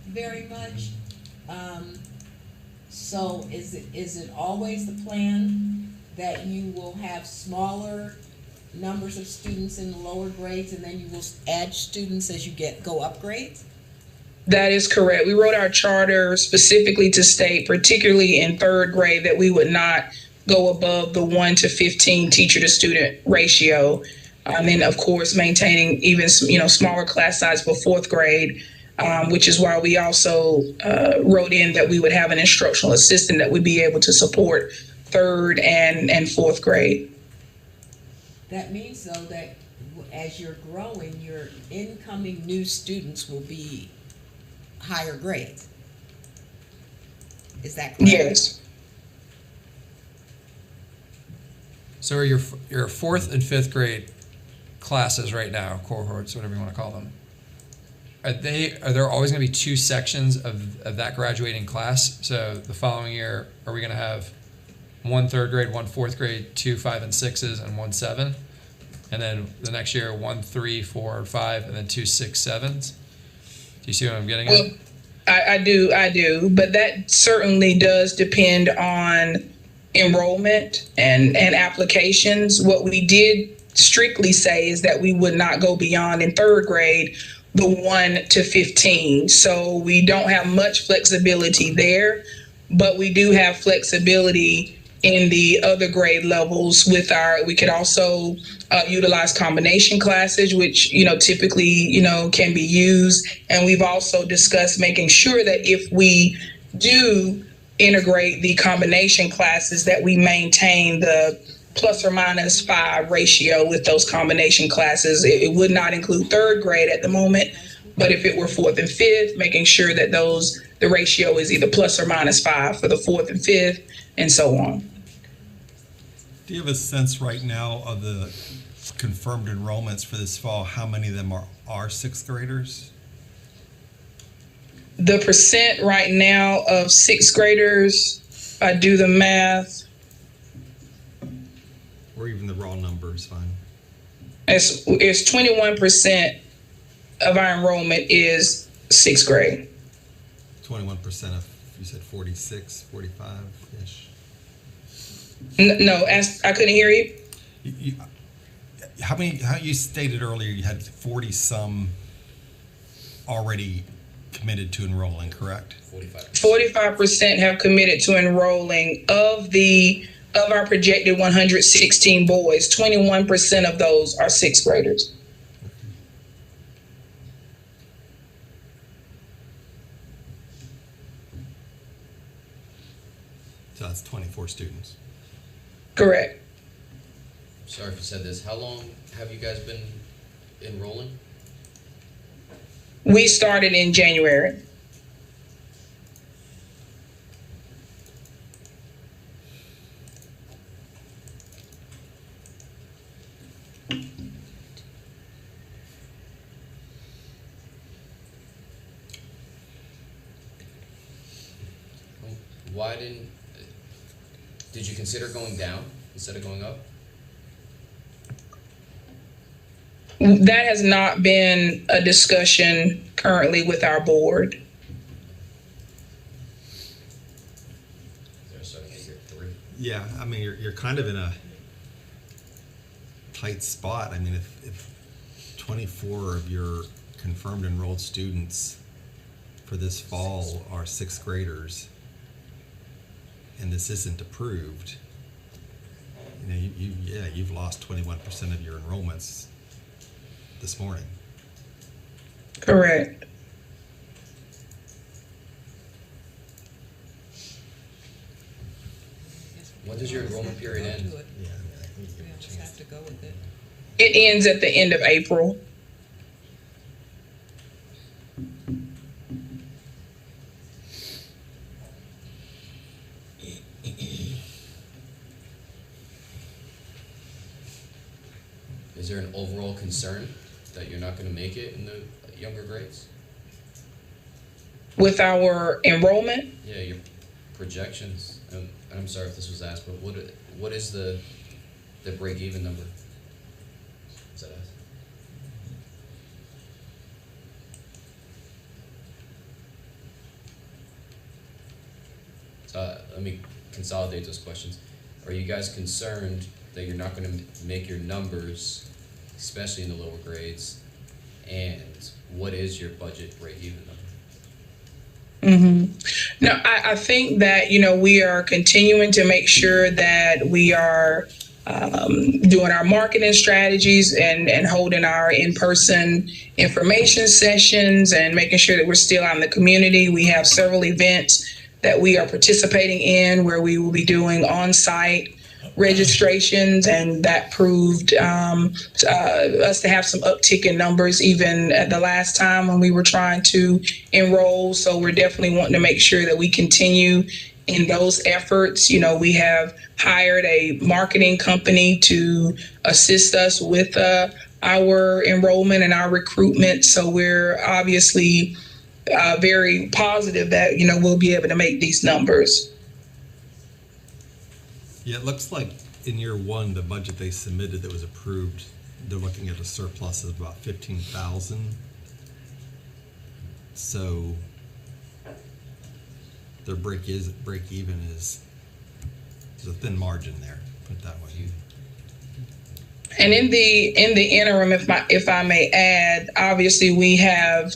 very much. So is it always the plan that you will have smaller numbers of students in the lower grades and then you will add students as you go up grades? That is correct. We wrote our charter specifically to state, particularly in third grade, that we would not go above the 1 to 15 teacher to student ratio. And then, of course, maintaining even smaller class size for fourth grade, which is why we also wrote in that we would have an instructional assistant that would be able to support third and fourth grade. That means, though, that as you're growing, your incoming new students will be higher grades. Is that correct? Yes. So are your fourth and fifth grade classes right now, cohorts, whatever you want to call them, are there always going to be two sections of that graduating class? So the following year, are we going to have one third grade, one fourth grade, 2 5 and 6s, and 1 7? And then the next year, 1 3 4 5, and then 2 6 7s? Do you see what I'm getting at? Well, I do, but that certainly does depend on enrollment and applications. What we did strictly say is that we would not go beyond in third grade the 1 to 15. So we don't have much flexibility there, but we do have flexibility in the other grade levels we could also utilize combination classes, which, typically, can be used. And we've also discussed making sure that if we do integrate the combination classes, that we maintain the ±5 ratio with those combination classes. It would not include third grade at the moment, but if it were fourth and fifth, making sure that the ratio is either ±5 for the fourth and fifth, and so on. Do you have a sense right now of the confirmed enrollments for this fall? How many of them are sixth graders? The percent right now of sixth graders, I do the math, Or even the raw number is fine. it's 21% of our enrollment is sixth grade. 21% of, you said 46, 45-ish? No, I couldn't hear you. How you stated earlier you had 40 some already committed to enrolling, correct? 45% have committed to enrolling of our projected 116 boys. 21% of those are sixth graders. So that's 24 students. Correct. Sorry if you said this. How long have you guys been enrolling? We started in January. Why did you consider going down instead of going up? That has not been a discussion currently with our board. They're starting at year 3. Yeah, I mean, you're kind of in a tight spot. I mean, if 24 of your confirmed enrolled students for this fall are sixth graders, and this isn't approved, you've lost 21% of your enrollments this morning. Correct. When does your enrollment period end? Yeah, I think you can check. to go with it? It ends at the end of April. Is there an overall concern that you're not gonna make it in the younger grades? With our enrollment, Yeah, your projections, and I'm sorry if this was asked, but what is the break-even number? Is that asked? Let me consolidate those questions. Are you guys concerned that you're not gonna make your numbers, especially in the lower grades? And what is your budget break-even number? no, I think that, we are continuing to make sure that we are doing our marketing strategies and holding our in-person information sessions and making sure that we're still out in the community. We have several events that we are participating in where we will be doing on-site registrations, and that proved us to have some uptick in numbers even at the last time when we were trying to enroll. So we're definitely wanting to make sure that we continue in those efforts. We have hired a marketing company to assist us with our enrollment and our recruitment. So we're obviously very positive that, we'll be able to make these numbers. Yeah, it looks like in year one, the budget they submitted that was approved, they're looking at a surplus of about 15,000. So their break even is, there's a thin margin there, put it that way. And in the interim, if I may add, obviously we have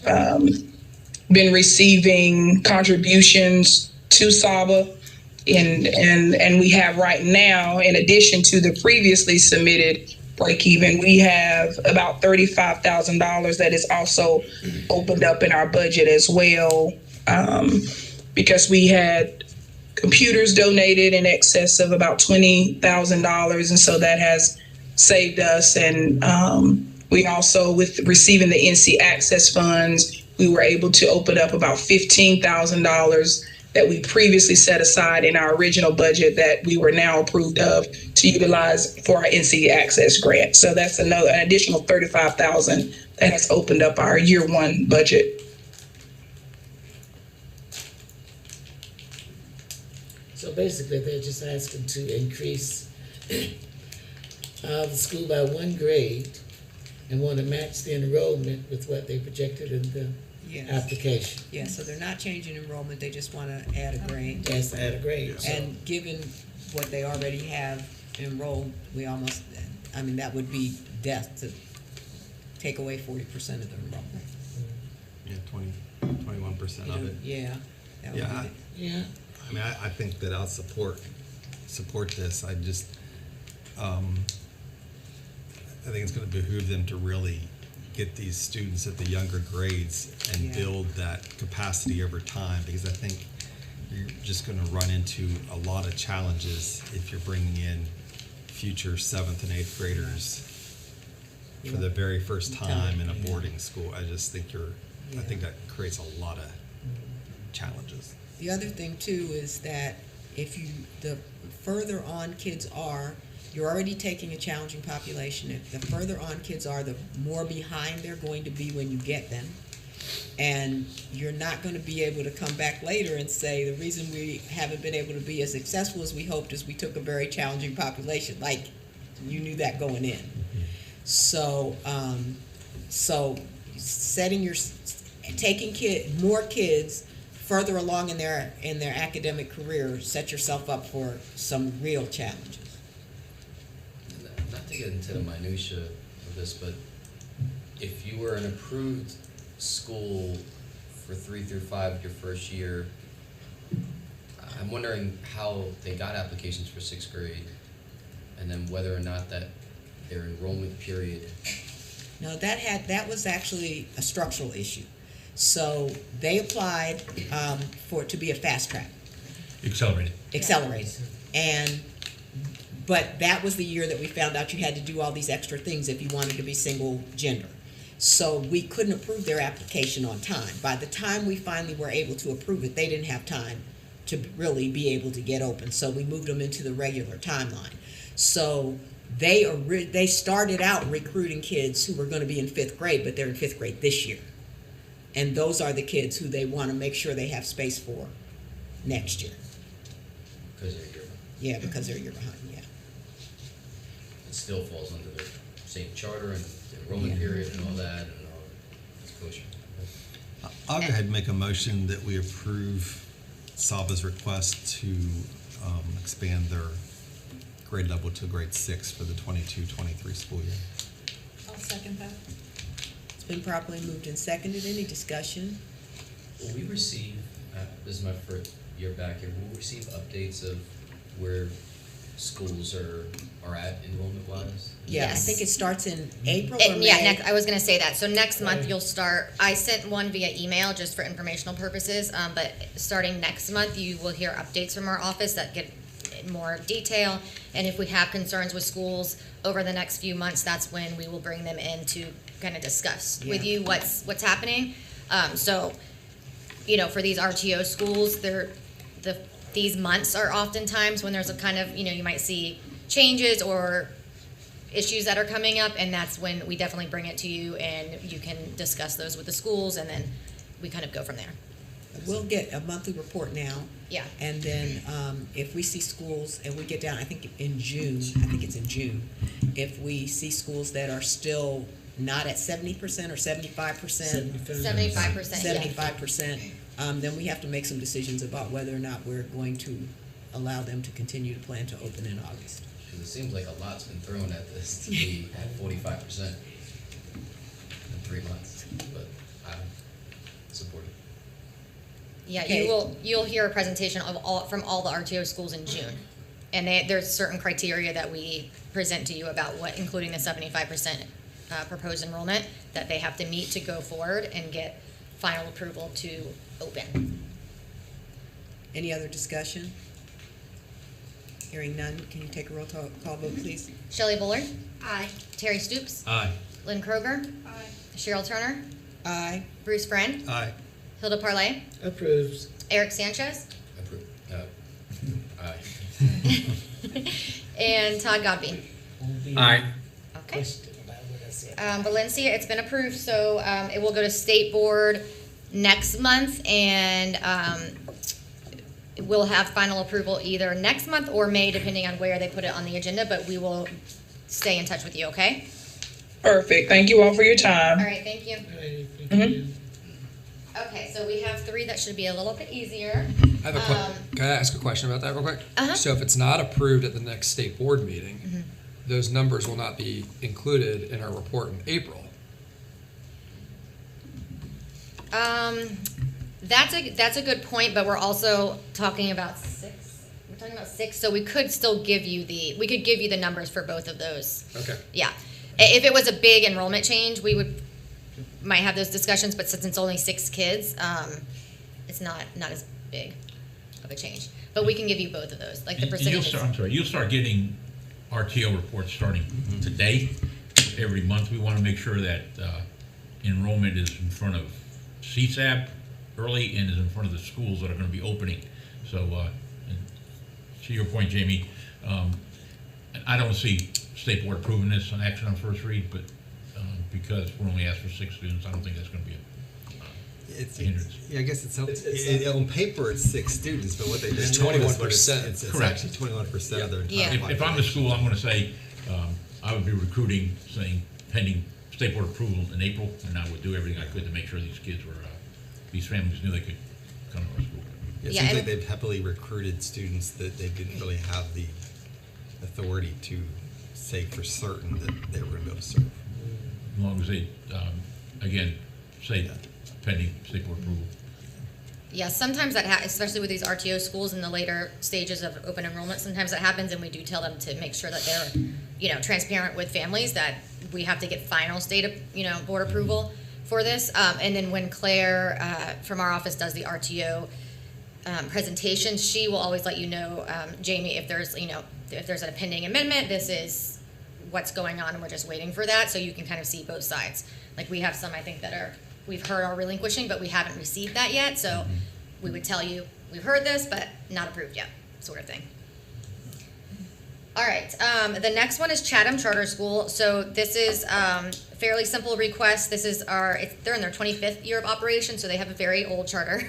been receiving contributions to SABA. And we have right now, in addition to the previously submitted break even, we have about $35,000 that is also opened up in our budget as well, because we had computers donated in excess of about $20,000, and so that has saved us. And we also, with receiving the NC Access funds, we were able to open up about $15,000 that we previously set aside in our original budget that we were now approved of to utilize for our NC Access grant. So that's an additional $35,000 that has opened up our year one budget. So basically, they're just asking to increase the school by 1 grade and want to match the enrollment with what they projected in the Yes. application. Yeah, so they're not changing enrollment, they just want to add a grade. Yes, add a grade. So And given what they already have enrolled, that would be death to take away 40% of the enrollment. Yeah, 21% of it. Yeah. that would Yeah, be yeah. I mean, I think that I'll support this. I just, I think it's gonna behoove them to really get these students at the younger grades and Yeah. build that capacity over time, because I think you're just gonna run into a lot of challenges if you're bringing in future 7th and 8th graders for the very first time in a boarding school. I just think I think that creates a lot of challenges. The other thing too is that the further on kids are, you're already taking a challenging population. If the further on kids are, the more behind they're going to be when you get them. And you're not going to be able to come back later and say, the reason we haven't been able to be as successful as we hoped is we took a very challenging population. Like, you knew that going in. So, taking more kids further along in their academic career, set yourself up for some real challenges. Not to get into the minutia of this, but if you were an approved school for 3 through 5 your first year, I'm wondering how they got applications for 6th grade, and then whether or not that their enrollment period. No, that was actually a structural issue. So they applied for it to be a fast track. Accelerated. Accelerated. And But that was the year that we found out you had to do all these extra things if you wanted to be single gender. So we couldn't approve their application on time. By the time we finally were able to approve it, they didn't have time to really be able to get open. So we moved them into the regular timeline. So they started out recruiting kids who were going to be in 5th grade, but they're in 5th grade this year. And those are the kids who they want to make sure they have space for next year. Because they're a year behind. Yeah, because they're a year behind, yeah. It still falls under the same charter and the enrollment period and all that, and all, it's kosher. I'll go ahead and make a motion that we approve Saba's request to expand their grade level to grade 6 for the 22-23 school year. I'll second that. It's been properly moved and seconded. Any discussion? Will we receive, this is my first year back here, will we receive updates of where schools are at enrollment wise? Yeah, I Yes. think it starts in April or May. Yeah, I was gonna say that. So next month you'll start, I sent one via email just for informational purposes, but starting next month, you will hear updates from our office that get more detail. And if we have concerns with schools over the next few months, that's when we will bring them in to kind of discuss with Yeah. you what's happening. So, you know, for these RTO schools, these months are oftentimes when there's a kind of, you might see changes or issues that are coming up, and that's when we definitely bring it to you and you can discuss those with the schools, and then we kind of go from there. We'll get a monthly report now. Yeah. And then if we see schools, and we get down, I think it's in June, if we see schools that are still not at 70% or 75%, 75%, yeah. 75%, then we have to make some decisions about whether or not we're going to allow them to continue to plan to open in August. Because it seems like a lot's been thrown at this to be at 45% in 3 months, but I support it. Yeah, Okay. you'll hear a presentation from all the RTO schools in June. And there's certain criteria that we present to you about what, including the 75% proposed enrollment, that they have to meet to go forward and get final approval to open. Any other discussion? Hearing none, can you take a roll call vote, please? Shelley Bullard? Aye. Terry Stoops? Aye. Lynn Kroger? Aye. Cheryl Turner? Aye. Bruce Friend? Aye. Hilda Parlay? Approves. Eric Sanchez? Approve. Aye. And Todd Godby? Aye. Okay. Question about what I said. Valencia, it's been approved, so it will go to state board next month, and we'll have final approval either next month or May, depending on where they put it on the agenda, but we will stay in touch with you, okay? Perfect. Thank you all for your time. All right, thank you. Alrighty, thank you. Okay, so we have 3 that should be a little bit easier. I have can I ask a question about that real quick? Uh-huh. So if it's not approved at the next state board meeting, those numbers will not be included in our report in April. That's a good point, but we're also talking about 6. We're talking about 6, so we could still give you the numbers for both of those. Okay. Yeah. If it was a big enrollment change, we might have those discussions, but since it's only 6 kids, it's not as big of a change. But we can give you both of those, like the percentages. You'll start getting RTO reports starting today. Every month, we want to make sure that enrollment is in front of CSAB early and is in front of the schools that are going to be opening. So, and to your point, Jamie, I don't see State Board approving this on action on first read, but because we're only asked for 6 students, I don't think that's going to be I guess on paper it's 6 students, but what they It's just told us, but 21%. it's Correct. actually 21% of their entire Yeah. population. If I'm the school, I'm going to say, I would be recruiting, saying pending State Board approval in April, and I would do everything I could to make sure these kids were, these families knew they could come to our school. It Yeah, seems and- like they've heavily recruited students that they didn't really have the authority to say for certain that they were going to be able to serve. As long as they, again, say pending State Board approval. Yeah, sometimes that especially with these RTO schools in the later stages of open enrollment, sometimes that happens, and we do tell them to make sure that they're, transparent with families, that we have to get final state, board approval for this. And then when Claire from our office does the RTO presentation, she will always let you know, Jamie, if there's, if there's a pending amendment, this is what's going on, and we're just waiting for that, so you can kind of see both sides. Like, we have some, I think, we've heard are relinquishing, but we haven't received that yet, so we would tell you, we've heard this, but not approved yet, sort of thing. All right, the next one is Chatham Charter School. So this is fairly simple request. This is they're in their 25th year of operation, so they have a very old charter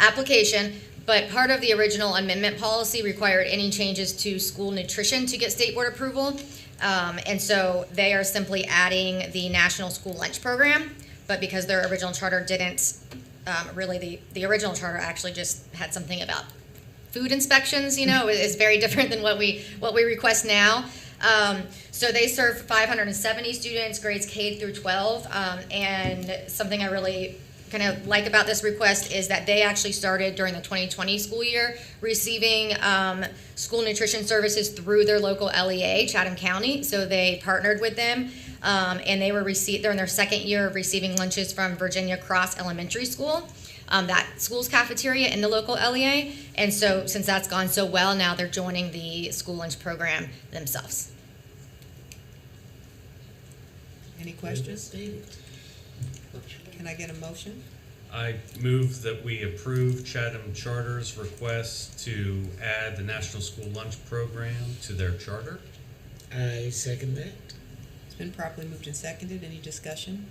application. But part of the original amendment policy required any changes to school nutrition to get state board approval. And so they are simply adding the National School Lunch Program. But because their original charter didn't, the original charter actually just had something about food inspections, is very different than what we request now. So they serve 570 students, grades K through 12. And something I really kind of like about this request is that they actually started during the 2020 school year receiving school nutrition services through their local LEA, Chatham County. So they partnered with them, and they're in their second year of receiving lunches from Virginia Cross Elementary School. That school's cafeteria in the local LEA, and so since that's gone so well, now they're joining the school lunch program themselves. Any questions? Can I get a motion? I move that we approve Chatham Charter's request to add the National School Lunch Program to their charter. I second that. It's been properly moved and seconded. Any discussion?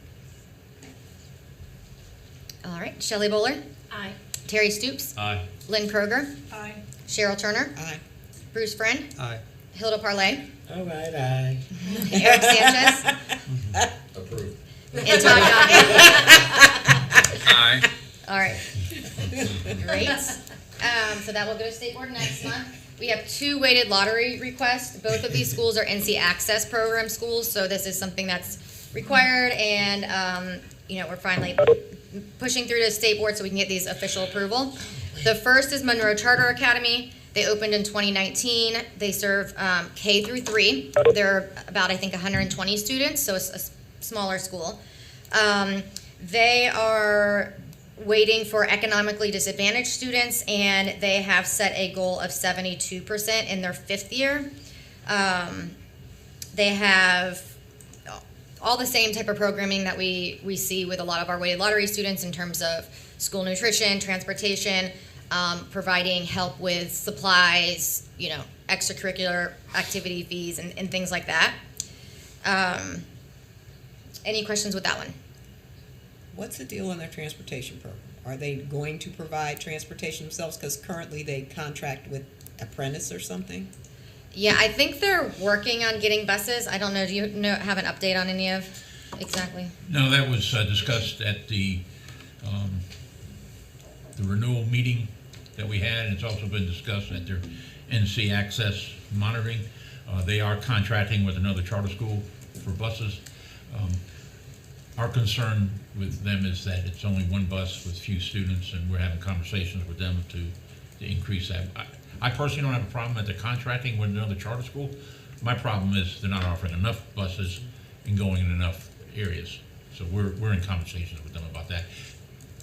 All right, Shelley Bowler. Aye. Terry Stoops. Aye. Lynn Kroger. Aye. Cheryl Turner. Aye. Bruce Friend. Aye. Hilda Parlay. All right, aye. Eric Sanchez. Approved. And Todd Godby. Aye. All right. Great. So that will go to state board next month. We have 2 weighted lottery requests. Both of these schools are NC Access Program schools, so this is something that's required, and we're finally pushing through to the state board so we can get these official approval. The first is Monroe Charter Academy. They opened in 2019. They serve K through 3. They're about, I think, 120 students, so it's a smaller school. They are waiting for economically disadvantaged students, and they have set a goal of 72% in their 5th year. They have all the same type of programming that we see with a lot of our weighted lottery students in terms of school nutrition, transportation, providing help with supplies, extracurricular activity fees and things like that. Any questions with that one? What's the deal on their transportation program? Are they going to provide transportation themselves? Because currently they contract with Apprentice or something? Yeah, I think they're working on getting buses. I don't know. Do you have an update on any of exactly? No, that was discussed at the renewal meeting that we had, and it's also been discussed at their NC Access monitoring. They are contracting with another charter school for buses. Our concern with them is that it's only one bus with few students, and we're having conversations with them to increase that. I personally don't have a problem that they're contracting with another charter school. My problem is they're not offering enough buses and going in enough areas. So we're in conversations with them about that.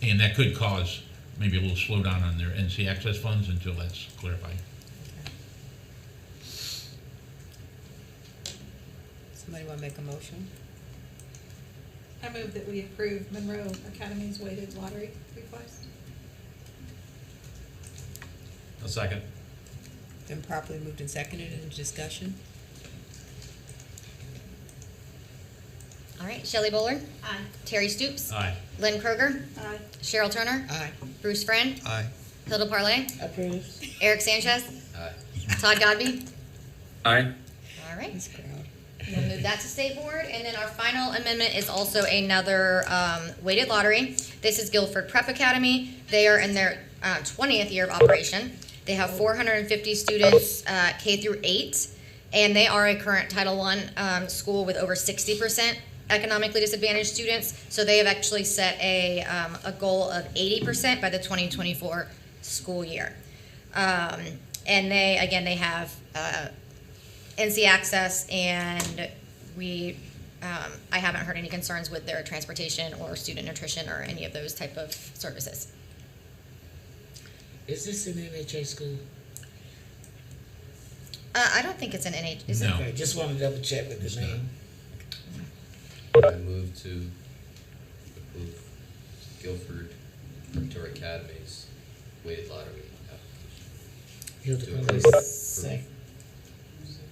And that could cause maybe a little slowdown on their NC Access funds until that's clarified. Somebody want to make a motion? I move that we approve Monroe Academy's weighted lottery request. A second. Been properly moved and seconded. Any discussion? All right, Shelley Bowler. Aye. Terry Stoops. Aye. Lynn Kroger. Aye. Cheryl Turner. Aye. Bruce Friend. Aye. Hilda Parlay. Approved. Eric Sanchez. Aye. Todd Godby. Aye. All right. This crowd. We'll move that to state board, and then our final amendment is also another weighted lottery. This is Guilford Prep Academy. They are in their 20th year of operation. They have 450 students, K through 8, and they are a current Title I school with over 60% economically disadvantaged students. So they have actually set a goal of 80% by the 2024 school year. And they have NC Access, and I haven't heard any concerns with their transportation or student nutrition or any of those type of services. Is this an NHA school? I don't think it's an NH, is it? No. Okay, just want to double check with the name. I move to approve Guilford Preparatory Academy's weighted lottery application. Hilda To Pele, approve. second.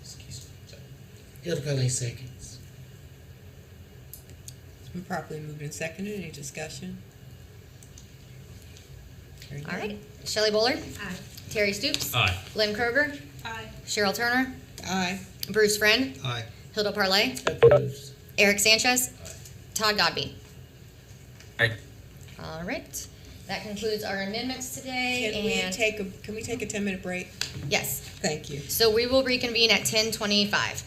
Excuse me. Hilda Pele, seconds. It's been properly moved and seconded. Any discussion? Hearing All none. right. Shelley Bullard. Aye. Terry Stoops. Aye. Lynn Kroger. Aye. Cheryl Turner. Aye. Bruce Friend. Aye. Hilda Parlay. Approved. Eric Sanchez. Todd Godby. Aye. All right. That concludes our amendments today. Can we take a 10-minute break? Yes. Thank you. So we will reconvene at 10:25.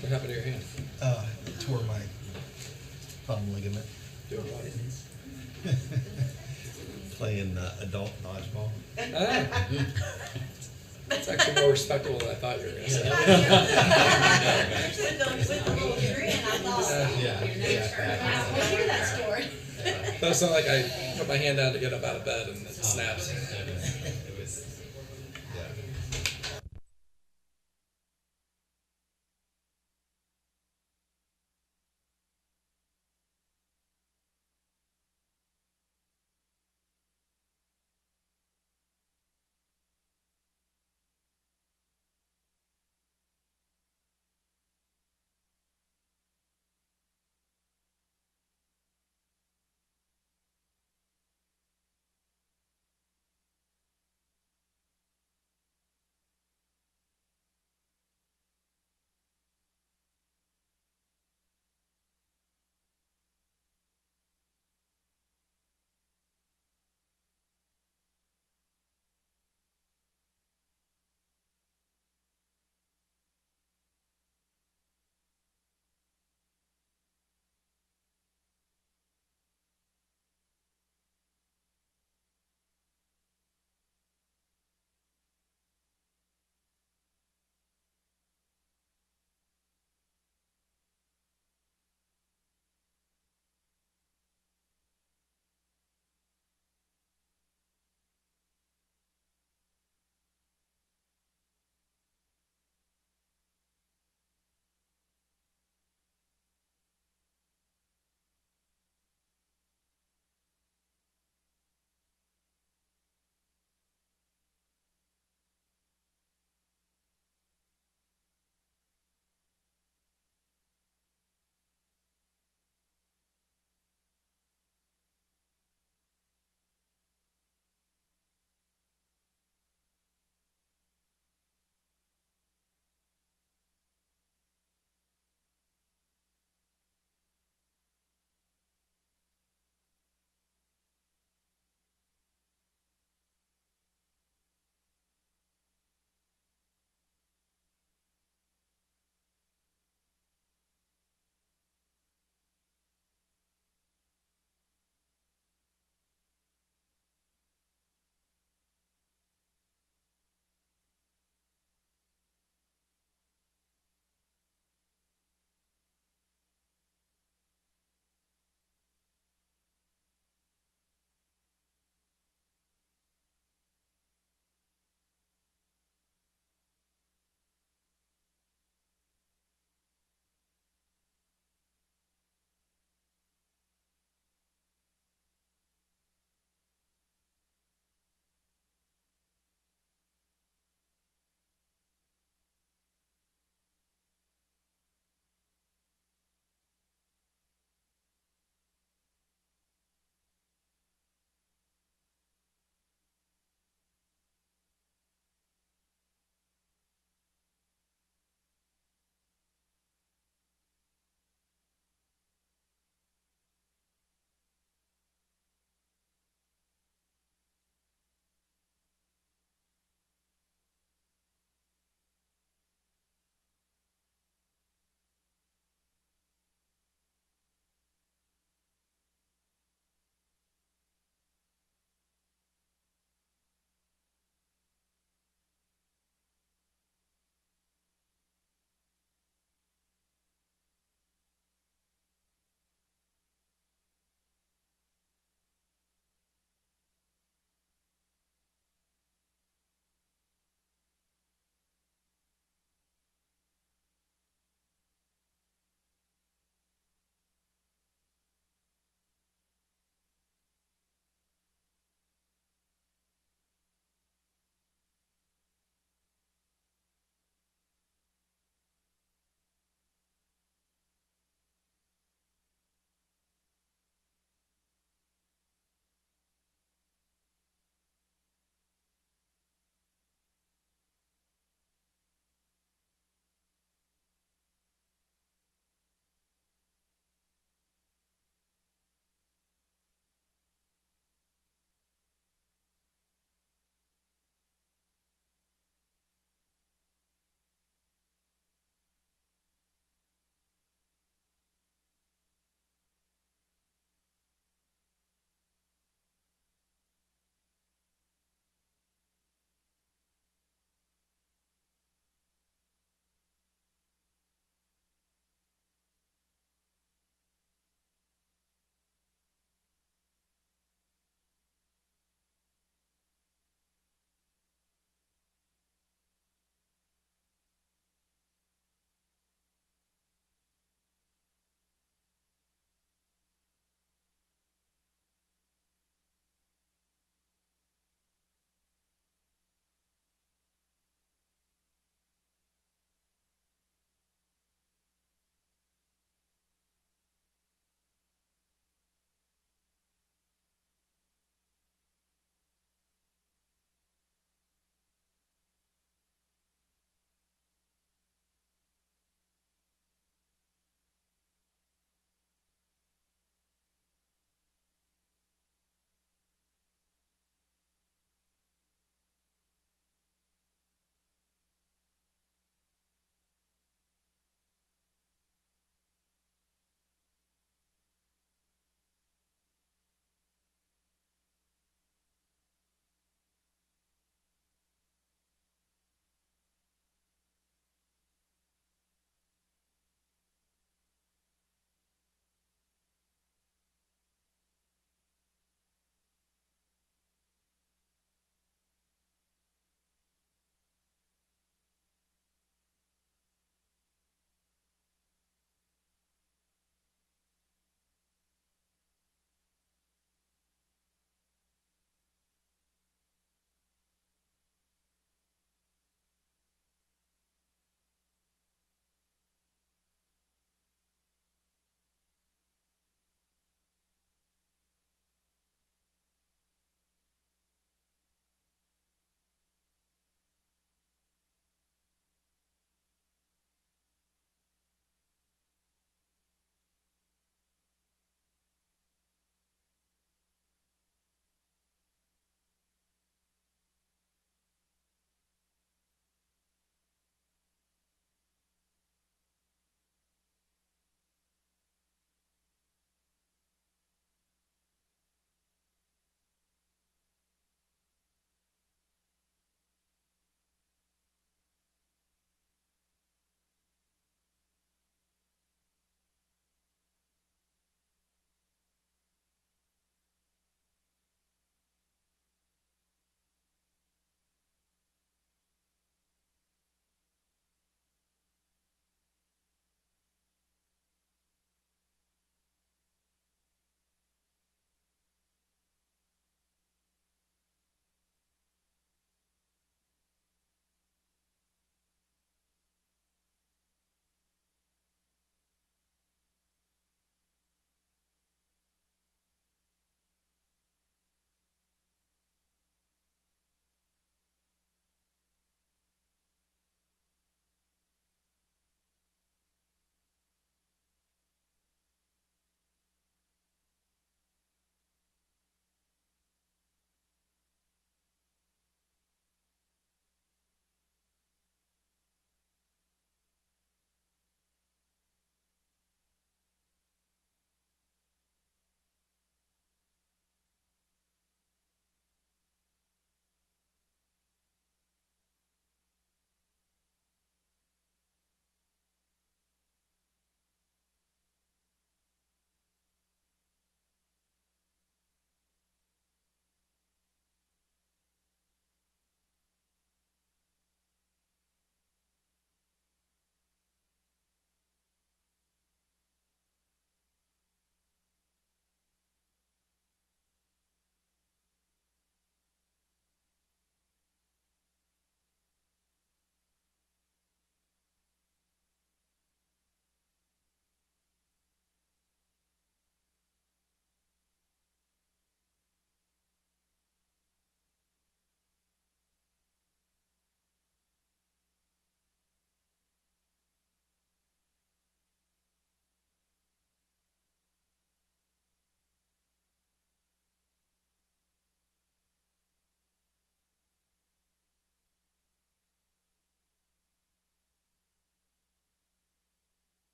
What happened to your hand? Tore my thumb ligament. Doing what? Playing adult dodgeball. Ah. It's actually more respectable than I thought you were gonna say. That's not like I put my hand down to get up out of bed and it snaps.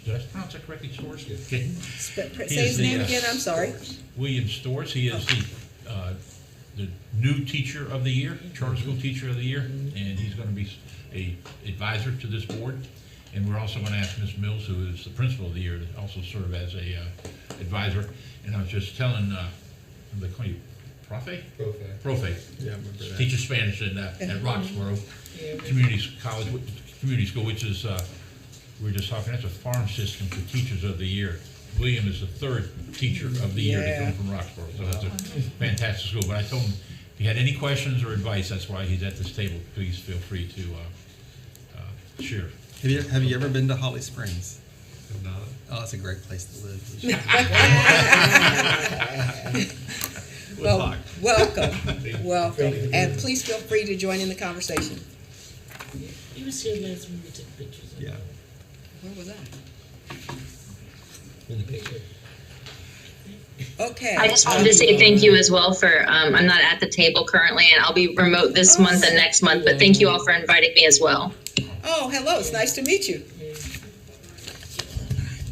Did I pronounce that correctly, Storrs? Okay. Say his name again, I'm sorry. William Storrs, he is the new teacher of the year, charter school teacher of the year, and he's gonna be a advisor to this board. And we're also gonna ask Ms. Mills, who is the principal of the year, to also serve as a advisor. And I was just telling, they call you Profe? Profe. Yeah, I remember that. Teaches Spanish at Roxborough Community College, Community School, which is, we were just talking, that's a farm system for teachers of the year. William is the third teacher of the year to come from Roxborough, so that's a fantastic school. But I told him, if he had any questions or advice, that's why he's at this table. Please feel free to share. Have you ever been to Holly Springs? If not, oh, it's a great place to live. We'll talk. Welcome, and please feel free to join in the conversation. You was here last when we took pictures of Yeah. Where was I? in the picture. Okay. I just wanted to say thank you as well for, I'm not at the table currently and I'll be remote this month and next month, but thank you all for inviting me as well. Oh, hello, it's nice to meet you.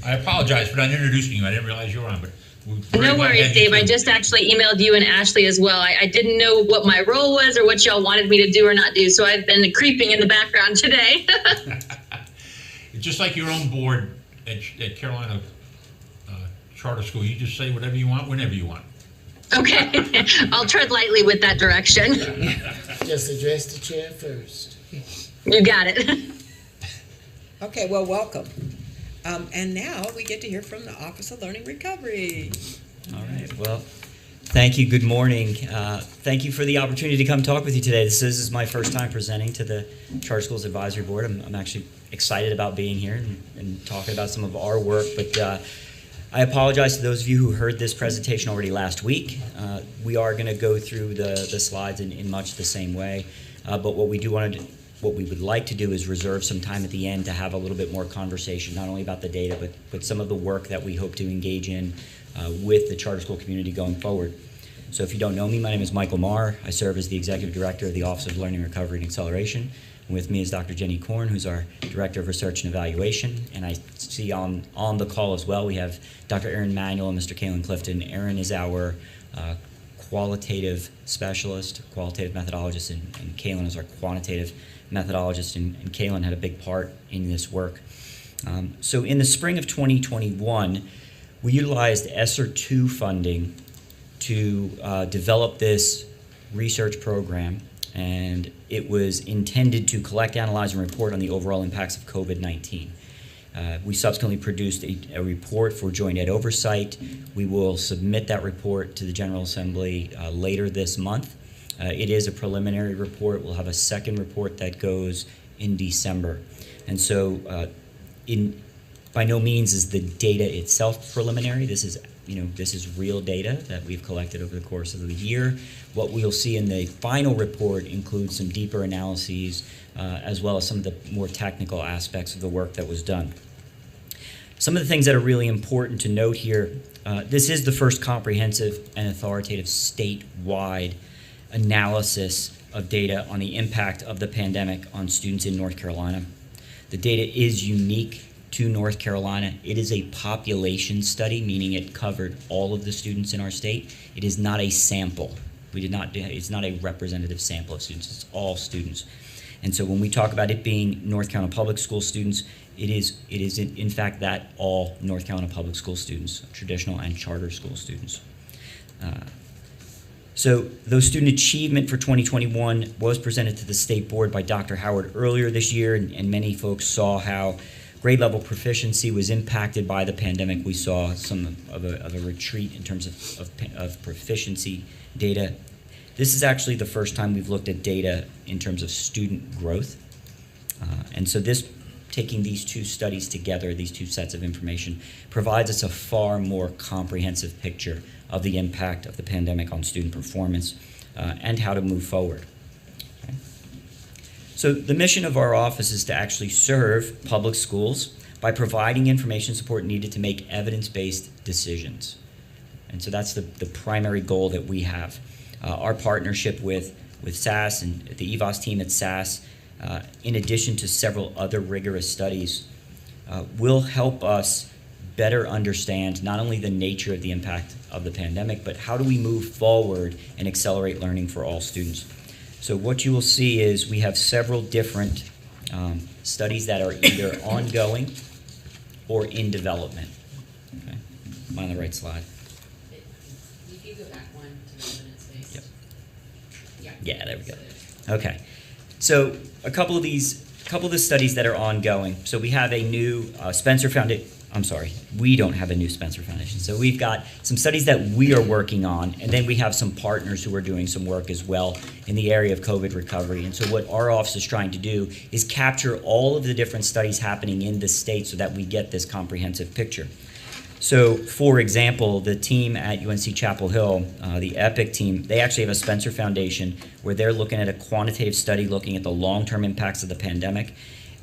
I apologize for not introducing you. I didn't realize you were on, but we're very No glad to worries, have you Dave. I too. just actually emailed you and Ashley as well. I didn't know what my role was or what y'all wanted me to do or not do, so I've been creeping in the background today. It's just like your own board at Carolina Charter School. You just say whatever you want, whenever you want. Okay, I'll tread lightly with that direction. Just address the chair first. You got it. Okay, well, welcome. And now we get to hear from the Office of Learning Recovery. All right, well, thank you, good morning. Thank you for the opportunity to come talk with you today. This is my first time presenting to the Charter Schools Advisory Board. I'm actually excited about being here and talking about some of our work, but I apologize to those of you who heard this presentation already last week. We are going to go through the slides in much the same way, but what we would like to do is reserve some time at the end to have a little bit more conversation, not only about the data, but some of the work that we hope to engage in with the charter school community going forward. So if you don't know me, my name is Michael Marr. I serve as the Executive Director of the Office of Learning, Recovery, and Acceleration. And with me is Dr. Jenny Korn, who's our Director of Research and Evaluation. And I see on the call as well, we have Dr. Aaron Manuel and Mr. Kalen Clifton. Aaron is our qualitative specialist, qualitative methodologist, and Kalen is our quantitative methodologist, and Kalen had a big part in this work. So in the spring of 2021, we utilized ESSER 2 funding to develop this research program, and it was intended to collect, analyze, and report on the overall impacts of COVID-19. We subsequently produced a report for Joint Ed Oversight. We will submit that report to the General Assembly later this month. It is a preliminary report. We'll have a second report that goes in December. And so by no means is the data itself preliminary. This is real data that we've collected over the course of the year. What we'll see in the final report includes some deeper analyses as well as some of the more technical aspects of the work that was done. Some of the things that are really important to note here, this is the first comprehensive and authoritative statewide analysis of data on the impact of the pandemic on students in North Carolina. The data is unique to North Carolina. It is a population study, meaning it covered all of the students in our state. It is not a sample. It's not a representative sample of students. It's all students. And so when we talk about it being North Carolina Public School students, it is in fact that all North Carolina Public School students, traditional and charter school students. So those student achievement for 2021 was presented to the state board by Dr. Howard earlier this year, and many folks saw how grade level proficiency was impacted by the pandemic. We saw some of a retreat in terms of proficiency data. This is actually the first time we've looked at data in terms of student growth. And so taking these two studies together, these two sets of information, provides us a far more comprehensive picture of the impact of the pandemic on student performance and how to move forward. Okay. So the mission of our office is to actually serve public schools by providing information support needed to make evidence-based decisions. And so that's the primary goal that we have. Our partnership with SAS and the EVOS team at SAS, in addition to several other rigorous studies, will help us better understand not only the nature of the impact of the pandemic, but how do we move forward and accelerate learning for all students. So what you will see is we have several different studies that are either ongoing or in development. Okay, am I on the right slide? If you go back one to the minutes, please. Yep. Yeah, there we go. Okay, so a couple of the studies that are ongoing. So we have a new Spencer Foundation. I'm sorry, we don't have a new Spencer Foundation. So we've got some studies that we are working on, and then we have some partners who are doing some work as well in the area of COVID recovery. And so what our office is trying to do is capture all of the different studies happening in the state so that we get this comprehensive picture. So, for example, the team at UNC Chapel Hill, the EPIC team, they actually have a Spencer Foundation where they're looking at a quantitative study looking at the long-term impacts of the pandemic.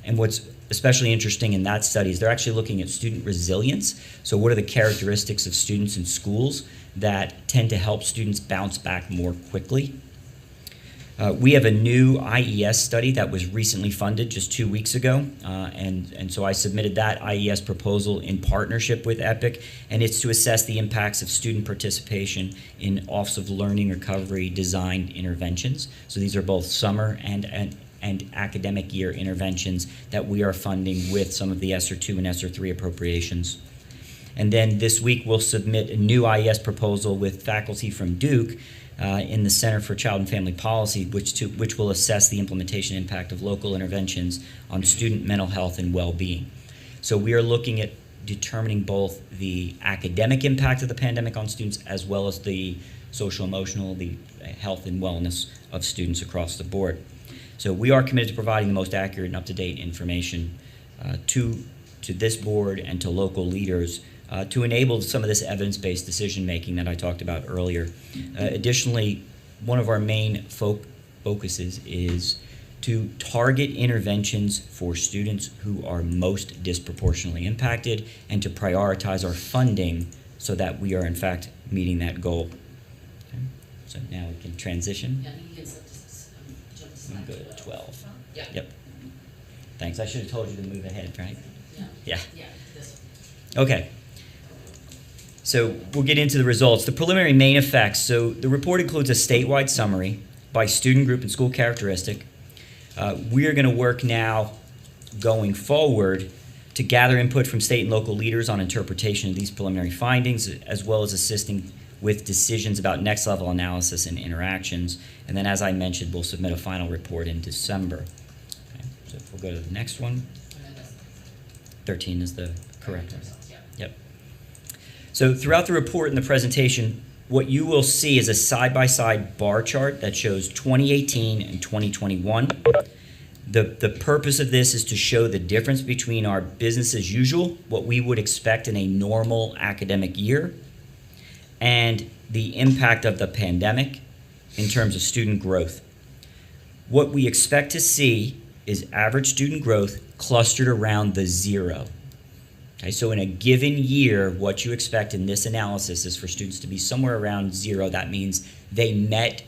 And what's especially interesting in that study is they're actually looking at student resilience. So what are the characteristics of students in schools that tend to help students bounce back more quickly? We have a new IES study that was recently funded just 2 weeks ago, and so I submitted that IES proposal in partnership with EPIC, and it's to assess the impacts of student participation in Office of Learning Recovery designed interventions. So these are both summer and academic year interventions that we are funding with some of the ESSER 2 and ESSER 3 appropriations. And then this week we'll submit a new IES proposal with faculty from Duke in the Center for Child and Family Policy, which will assess the implementation impact of local interventions on student mental health and well-being. So we are looking at determining both the academic impact of the pandemic on students as well as the social, emotional, the health and wellness of students across the board. So we are committed to providing the most accurate and up-to-date information to this board and to local leaders to enable some of this evidence-based decision-making that I talked about earlier. Additionally, one of our main focuses is to target interventions for students who are most disproportionately impacted and to prioritize our funding so that we are in fact meeting that goal. Okay. So now we can transition. Yeah, you can jump to slide Go to 12. Yeah. Yep. Thanks. I should have told you to move ahead, right? Yeah. Yeah. Yeah, this one. Okay. So we'll get into the results. The preliminary main effects. So the report includes a statewide summary by student group and school characteristic. We are going to work now going forward to gather input from state and local leaders on interpretation of these preliminary findings, as well as assisting with decisions about next level analysis and interactions. And then, as I mentioned, we'll submit a final report in December. Okay, so if we'll go to the next one. 13 is the correct one. Yep. So throughout the report and the presentation, what you will see is a side-by-side bar chart that shows 2018 and 2021. The purpose of this is to show the difference between our business as usual, what we would expect in a normal academic year, and the impact of the pandemic in terms of student growth. What we expect to see is average student growth clustered around the 0. Okay, so in a given year, what you expect in this analysis is for students to be somewhere around 0. That means they met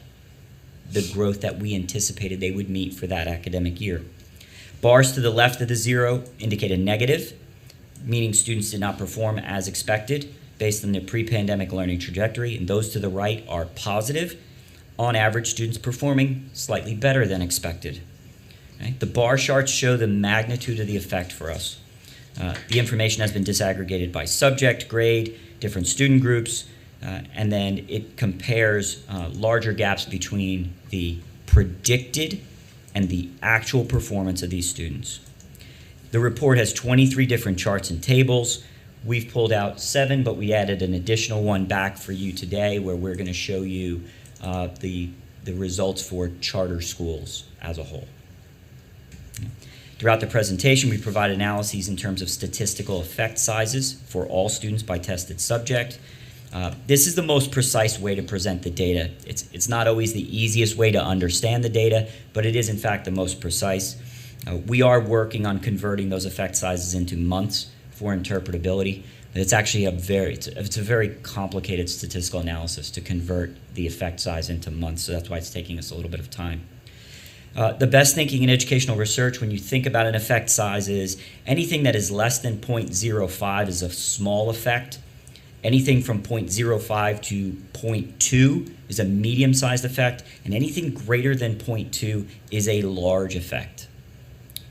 the growth that we anticipated they would meet for that academic year. Bars to the left of the 0 indicate a negative, meaning students did not perform as expected based on their pre-pandemic learning trajectory, and those to the right are positive. On average, students performing slightly better than expected. Okay? The bar charts show the magnitude of the effect for us. The information has been disaggregated by subject, grade, different student groups, and then it compares larger gaps between the predicted and the actual performance of these students. The report has 23 different charts and tables. We've pulled out 7, but we added an additional one back for you today where we're going to show you the results for charter schools as a whole. Throughout the presentation, we provide analyses in terms of statistical effect sizes for all students by tested subject. This is the most precise way to present the data. It's not always the easiest way to understand the data, but it is in fact the most precise. We are working on converting those effect sizes into months for interpretability. It's actually a very complicated statistical analysis to convert the effect size into months, so that's why it's taking us a little bit of time. The best thinking in educational research when you think about an effect size is anything that is less than 0.05 is a small effect. Anything from 0.05 to 0.2 is a medium-sized effect, and anything greater than 0.2 is a large effect.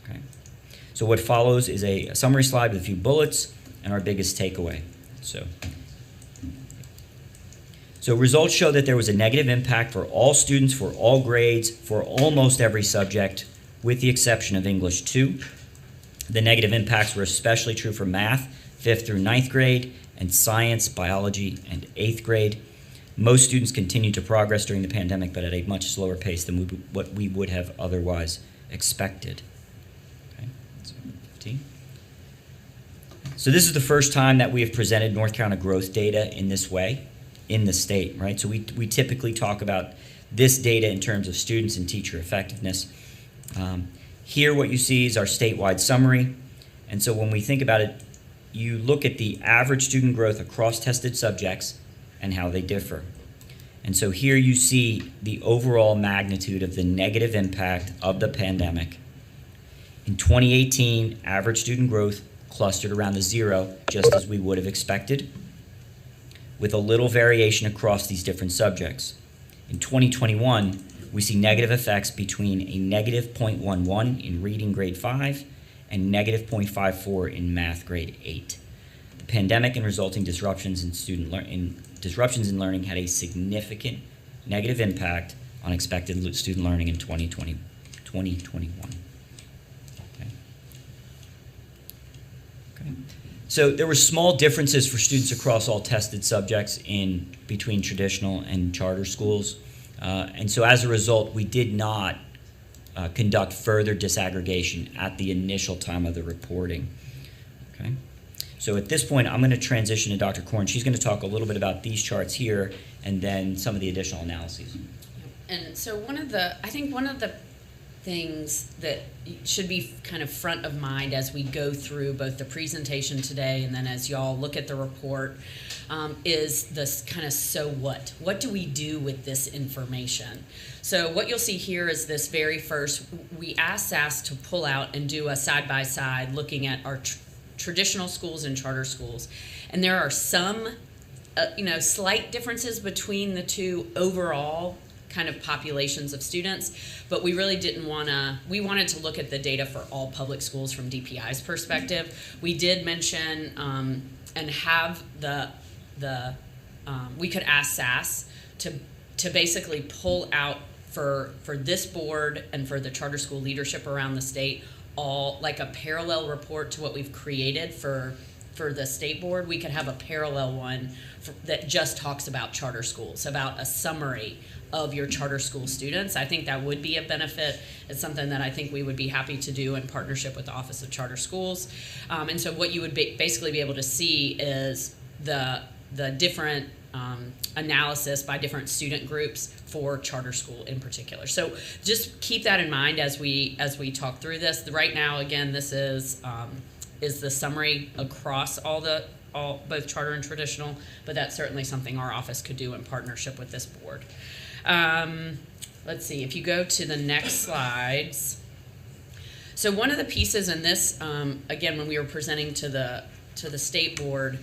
Okay. So what follows is a summary slide with a few bullets and our biggest takeaway. So results show that there was a negative impact for all students, for all grades, for almost every subject, with the exception of English 2. The negative impacts were especially true for math, 5th through 9th grade, and science, biology, and 8th grade. Most students continued to progress during the pandemic, but at a much slower pace than what we would have otherwise expected. Okay, so 15. So this is the first time that we have presented North Carolina growth data in this way in the state, right? So we typically talk about this data in terms of students and teacher effectiveness. Here what you see is our statewide summary. And so when we think about it, you look at the average student growth across tested subjects and how they differ. And so here you see the overall magnitude of the negative impact of the pandemic. In 2018, average student growth clustered around the 0, just as we would have expected, with a little variation across these different subjects. In 2021, we see negative effects between a negative 0.11 in reading grade 5 and negative 0.54 in math grade 8. The pandemic and resulting disruptions in learning had a significant negative impact on expected student learning in 2021. Okay. So there were small differences for students across all tested subjects in between traditional and charter schools. And so as a result, we did not conduct further disaggregation at the initial time of the reporting. Okay. So at this point, I'm going to transition to Dr. Korn. She's going to talk a little bit about these charts here and then some of the additional analyses. And so I think one of the things that should be kind of front of mind as we go through both the presentation today and then as y'all look at the report is this kind of so what? What do we do with this information? So what you'll see here is this very first, we asked SAS to pull out and do a side-by-side looking at our traditional schools and charter schools. And there are some slight differences between the two overall kind of populations of students, but we really we wanted to look at the data for all public schools from DPI's perspective. We did mention and have we could ask SAS to basically pull out for this board and for the charter school leadership around the state all like a parallel report to what we've created for the state board. We could have a parallel one that just talks about charter schools, about a summary of your charter school students. I think that would be a benefit. It's something that I think we would be happy to do in partnership with the Office of Charter Schools. And so what you would basically be able to see is the different analysis by different student groups for charter school in particular. So just keep that in mind as we talk through this. Right now, again, this is the summary across both charter and traditional, but that's certainly something our office could do in partnership with this board. Let's see, if you go to the next slides. So one of the pieces in this, again, when we were presenting to the state board,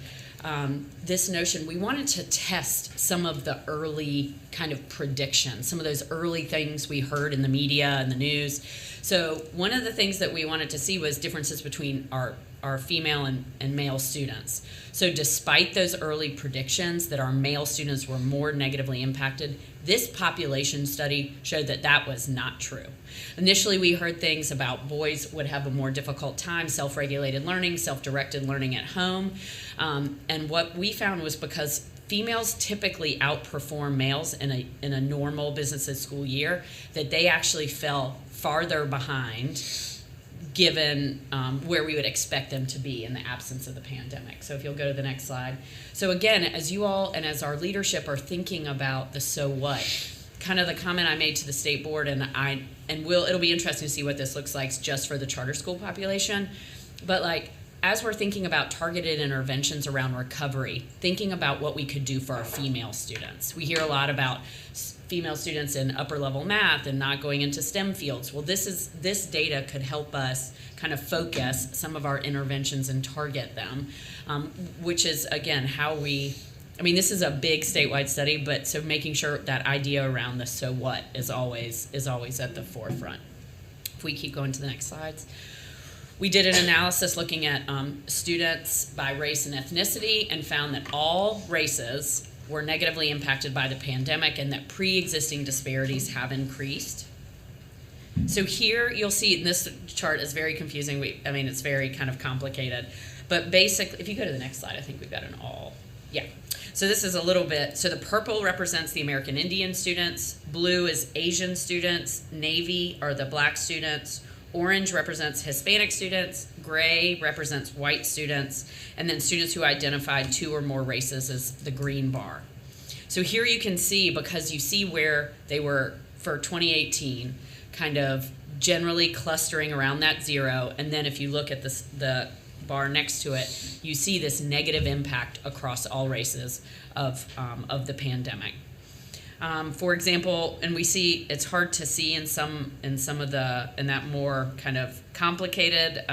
this notion, we wanted to test some of the early kind of predictions, some of those early things we heard in the media and the news. So one of the things that we wanted to see was differences between our female and male students. So despite those early predictions that our male students were more negatively impacted, this population study showed that that was not true. Initially, we heard things about boys would have a more difficult time self-regulated learning, self-directed learning at home. And what we found was because females typically outperform males in a normal business and school year, that they actually fell farther behind given where we would expect them to be in the absence of the pandemic. So if you'll go to the next slide. So again, as you all and as our leadership are thinking about the so what, kind of the comment I made to the state board, it'll be interesting to see what this looks like just for the charter school population. But like as we're thinking about targeted interventions around recovery, thinking about what we could do for our female students. We hear a lot about female students in upper level math and not going into STEM fields. Well, this data could help us kind of focus some of our interventions and target them, which is, again, how we, I mean, this is a big statewide study, but so making sure that idea around the so what is always at the forefront. If we keep going to the next slides. We did an analysis looking at students by race and ethnicity and found that all races were negatively impacted by the pandemic and that pre-existing disparities have increased. So here you'll see, and this chart is very confusing. It's very kind of complicated. But basically, if you go to the next slide, I think we've got an all. Yeah. So this is a little bit, so the purple represents the American Indian students, blue is Asian students, navy are the black students, orange represents Hispanic students, gray represents white students, and then students who identified 2 or more races is the green bar. So here you can see, because you see where they were for 2018, kind of generally clustering around that 0, and then if you look at the bar next to it, you see this negative impact across all races of the pandemic. For example, and we see it's hard to see in that more kind of complicated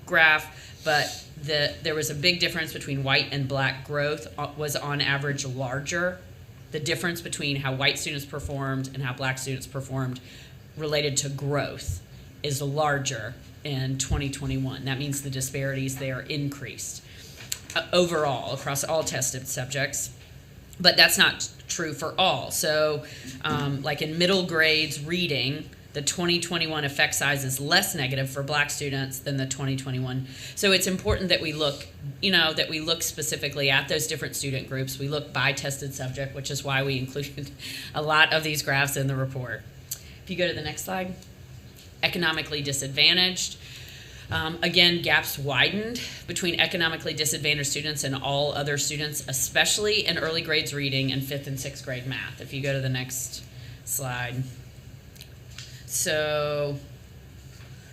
graph, but there was a big difference between white and black growth was on average larger. The difference between how white students performed and how black students performed related to growth is larger in 2021. That means the disparities there increased overall across all tested subjects. But that's not true for all. So like in middle grades reading, the 2021 effect size is less negative for black students than the 2021. So it's important that we look, specifically at those different student groups. We look by tested subject, which is why we included a lot of these graphs in the report. If you go to the next slide, economically disadvantaged. Again, gaps widened between economically disadvantaged students and all other students, especially in early grades reading and 5th and 6th grade math. If you go to the next slide. So,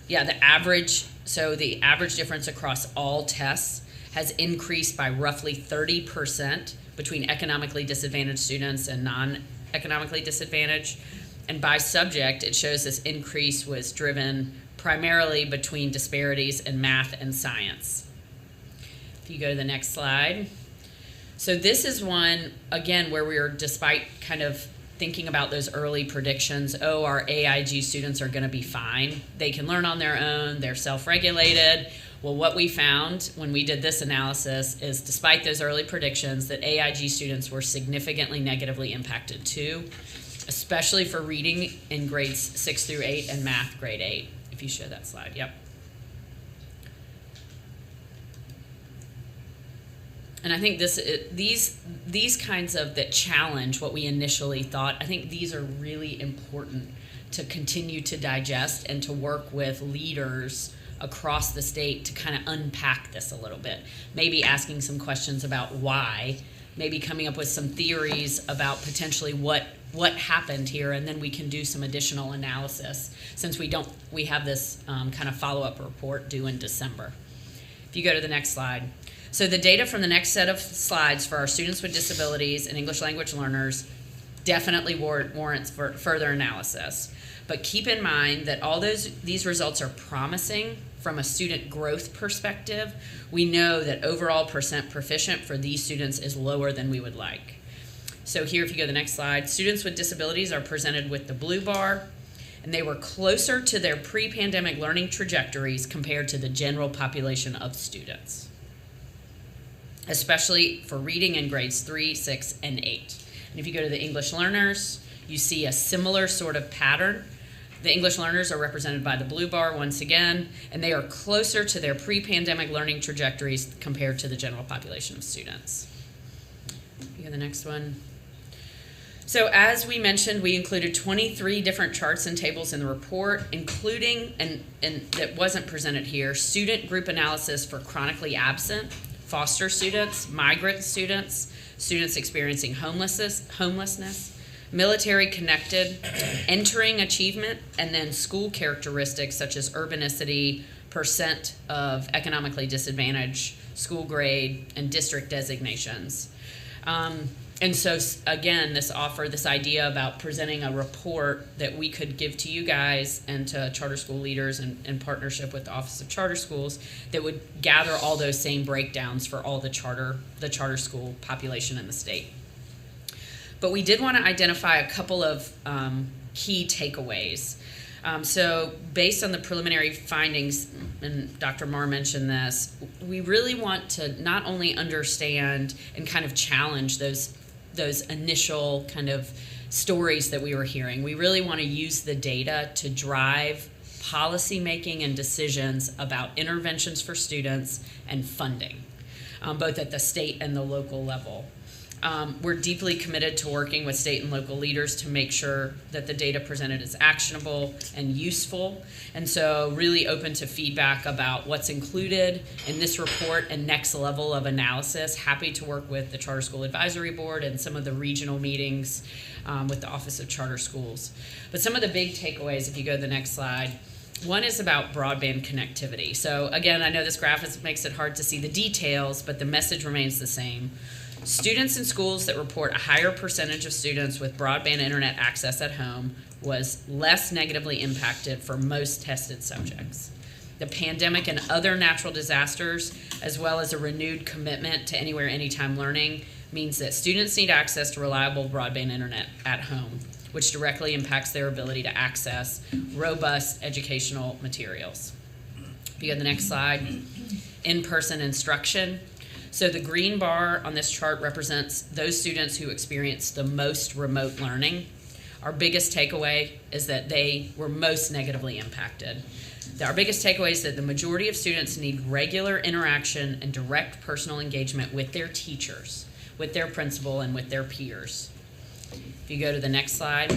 yeah, the average difference across all tests has increased by roughly 30% between economically disadvantaged students and non-economically disadvantaged. And by subject, it shows this increase was driven primarily between disparities in math and science. If you go to the next slide. So this is one, again, where we are, despite kind of thinking about those early predictions, our AIG students are gonna be fine. They can learn on their own, they're self-regulated. Well, what we found when we did this analysis is despite those early predictions that AIG students were significantly negatively impacted too, especially for reading in grades 6 through 8 and math grade 8. If you show that slide, yep. And I think these kinds of that challenge what we initially thought, I think these are really important to continue to digest and to work with leaders across the state to kind of unpack this a little bit. Maybe asking some questions about why, maybe coming up with some theories about potentially what happened here, and then we can do some additional analysis since we have this kind of follow-up report due in December. If you go to the next slide. So the data from the next set of slides for our students with disabilities and English language learners definitely warrants for further analysis. But keep in mind that all these results are promising from a student growth perspective. We know that overall percent proficient for these students is lower than we would like. So here, if you go to the next slide, students with disabilities are presented with the blue bar, and they were closer to their pre-pandemic learning trajectories compared to the general population of students, especially for reading in grades 3, 6, and 8. And if you go to the English learners, you see a similar sort of pattern. The English learners are represented by the blue bar once again, and they are closer to their pre-pandemic learning trajectories compared to the general population of students. You go to the next one. So as we mentioned, we included 23 different charts and tables in the report, including, and that wasn't presented here, student group analysis for chronically absent, foster students, migrant students, students experiencing homelessness, military connected, entering achievement, and then school characteristics such as urbanicity, percent of economically disadvantaged, school grade, and district designations. And so, again, this idea about presenting a report that we could give to you guys and to charter school leaders in partnership with the Office of Charter Schools that would gather all those same breakdowns for all the charter school population in the state. But we did want to identify a couple of key takeaways. So based on the preliminary findings, and Dr. Marr mentioned this, we really want to not only understand and kind of challenge those initial kind of stories that we were hearing. We really want to use the data to drive policy making and decisions about interventions for students and funding, both at the state and the local level. We're deeply committed to working with state and local leaders to make sure that the data presented is actionable and useful. And so really open to feedback about what's included in this report and next level of analysis. Happy to work with the Charter School Advisory Board and some of the regional meetings with the Office of Charter Schools. But some of the big takeaways, if you go to the next slide, one is about broadband connectivity. So again, I know this graphic makes it hard to see the details, but the message remains the same. Students in schools that report a higher percentage of students with broadband internet access at home was less negatively impacted for most tested subjects. The pandemic and other natural disasters, as well as a renewed commitment to anywhere, anytime learning, means that students need access to reliable broadband internet at home, which directly impacts their ability to access robust educational materials. If you go to the next slide, in-person instruction. So the green bar on this chart represents those students who experience the most remote learning. Our biggest takeaway is that they were most negatively impacted. Our biggest takeaway is that the majority of students need regular interaction and direct personal engagement with their teachers, with their principal, and with their peers. If you go to the next slide.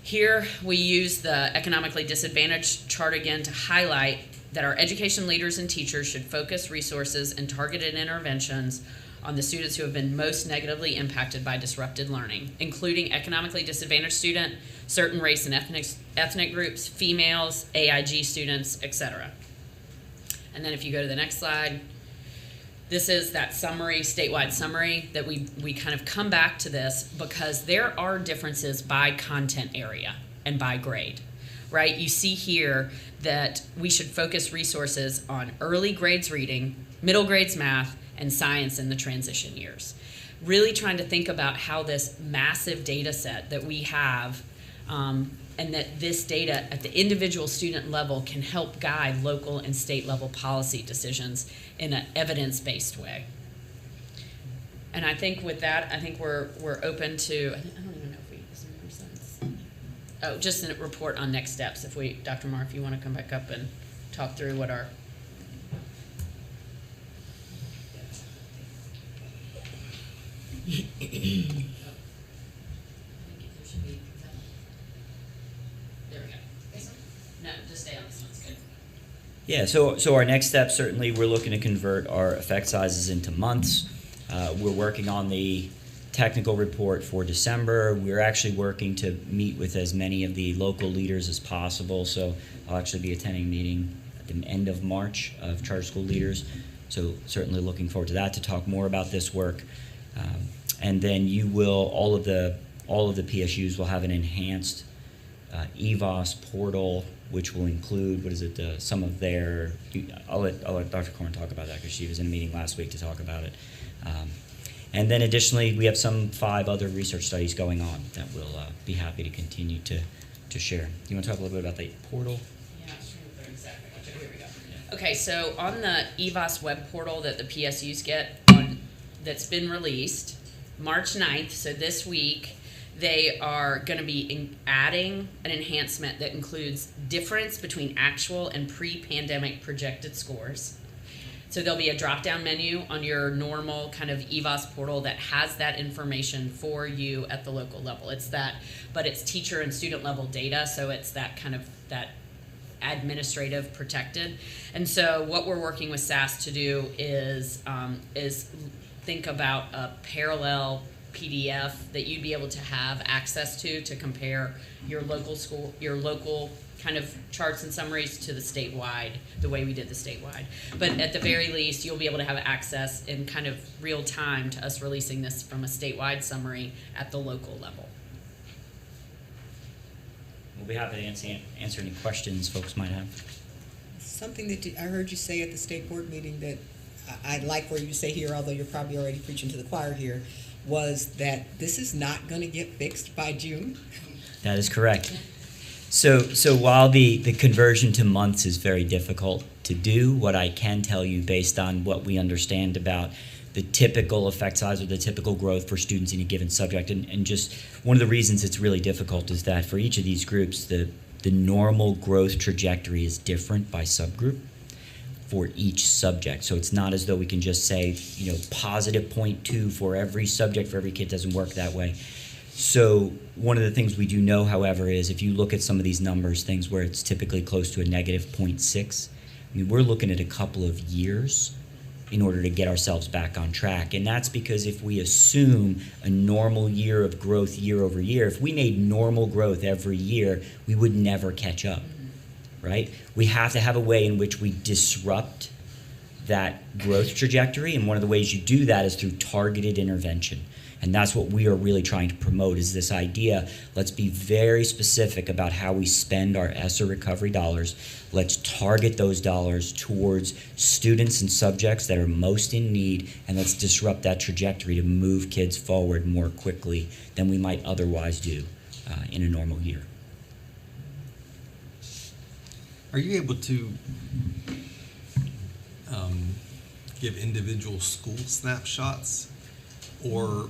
Here we use the economically disadvantaged chart again to highlight that our education leaders and teachers should focus resources and targeted interventions on the students who have been most negatively impacted by disrupted learning, including economically disadvantaged students, certain race and ethnic groups, females, AIG students, etc. And then if you go to the next slide, this is that summary, statewide summary, that we kind of come back to this because there are differences by content area and by grade, right? You see here that we should focus resources on early grades reading, middle grades math, and science in the transition years. Really trying to think about how this massive data set that we have and that this data at the individual student level can help guide local and state level policy decisions in an evidence-based way. And I think with that, I think we're open to, I don't even know if we, is there more sense? Oh, just a report on next steps. If we, Dr. Marr, if you want to come back up and talk through what our No, just stay on this one. It's good. Yeah, so our next step, certainly we're looking to convert our effect sizes into months. We're working on the technical report for December. We're actually working to meet with as many of the local leaders as possible. So I'll actually be attending a meeting at the end of March of charter school leaders. So certainly looking forward to that to talk more about this work. And then you will, all of the PSUs will have an enhanced EVOS portal, which will include, some of their, I'll let Dr. Korn talk about that because she was in a meeting last week to talk about it. And then additionally, we have 5 other research studies going on that we'll be happy to continue to share. You want to talk a little bit about the portal? Yeah, sure. 30 seconds. Okay, here we go. Okay, so on the EVOS web portal that the PSUs get that's been released, March 9th, so this week, they are going to be adding an enhancement that includes difference between actual and pre-pandemic projected scores. So there'll be a drop-down menu on your normal kind of EVOS portal that has that information for you at the local level. But it's teacher and student level data, so it's that kind of that administrative protected. And so what we're working with SAS to do is think about a parallel PDF that you'd be able to have access to compare your local school, your local kind of charts and summaries to the statewide, the way we did the statewide. But at the very least, you'll be able to have access in kind of real time to us releasing this from a statewide summary at the local level. We'll be happy to answer any questions folks might have. Something that I heard you say at the state board meeting that I like where you say here, although you're probably already preaching to the choir here, was that this is not going to get fixed by June. That is correct. So while the conversion to months is very difficult to do, what I can tell you based on what we understand about the typical effect size or the typical growth for students in a given subject, and just one of the reasons it's really difficult is that for each of these groups, the normal growth trajectory is different by subgroup for each subject. So it's not as though we can just say, positive 0.2 for every subject, for every kid. It doesn't work that way. So one of the things we do know, however, is if you look at some of these numbers, things where it's typically close to a negative 0.6, we're looking at a couple of years in order to get ourselves back on track. And that's because if we assume a normal year of growth year over year, if we made normal growth every year, we would never catch up, right? We have to have a way in which we disrupt that growth trajectory, and one of the ways you do that is through targeted intervention. And that's what we are really trying to promote, is this idea, let's be very specific about how we spend our ESSER recovery dollars. Let's target those dollars towards students and subjects that are most in need, and let's disrupt that trajectory to move kids forward more quickly than we might otherwise do in a normal year. Are you able to give individual school snapshots, or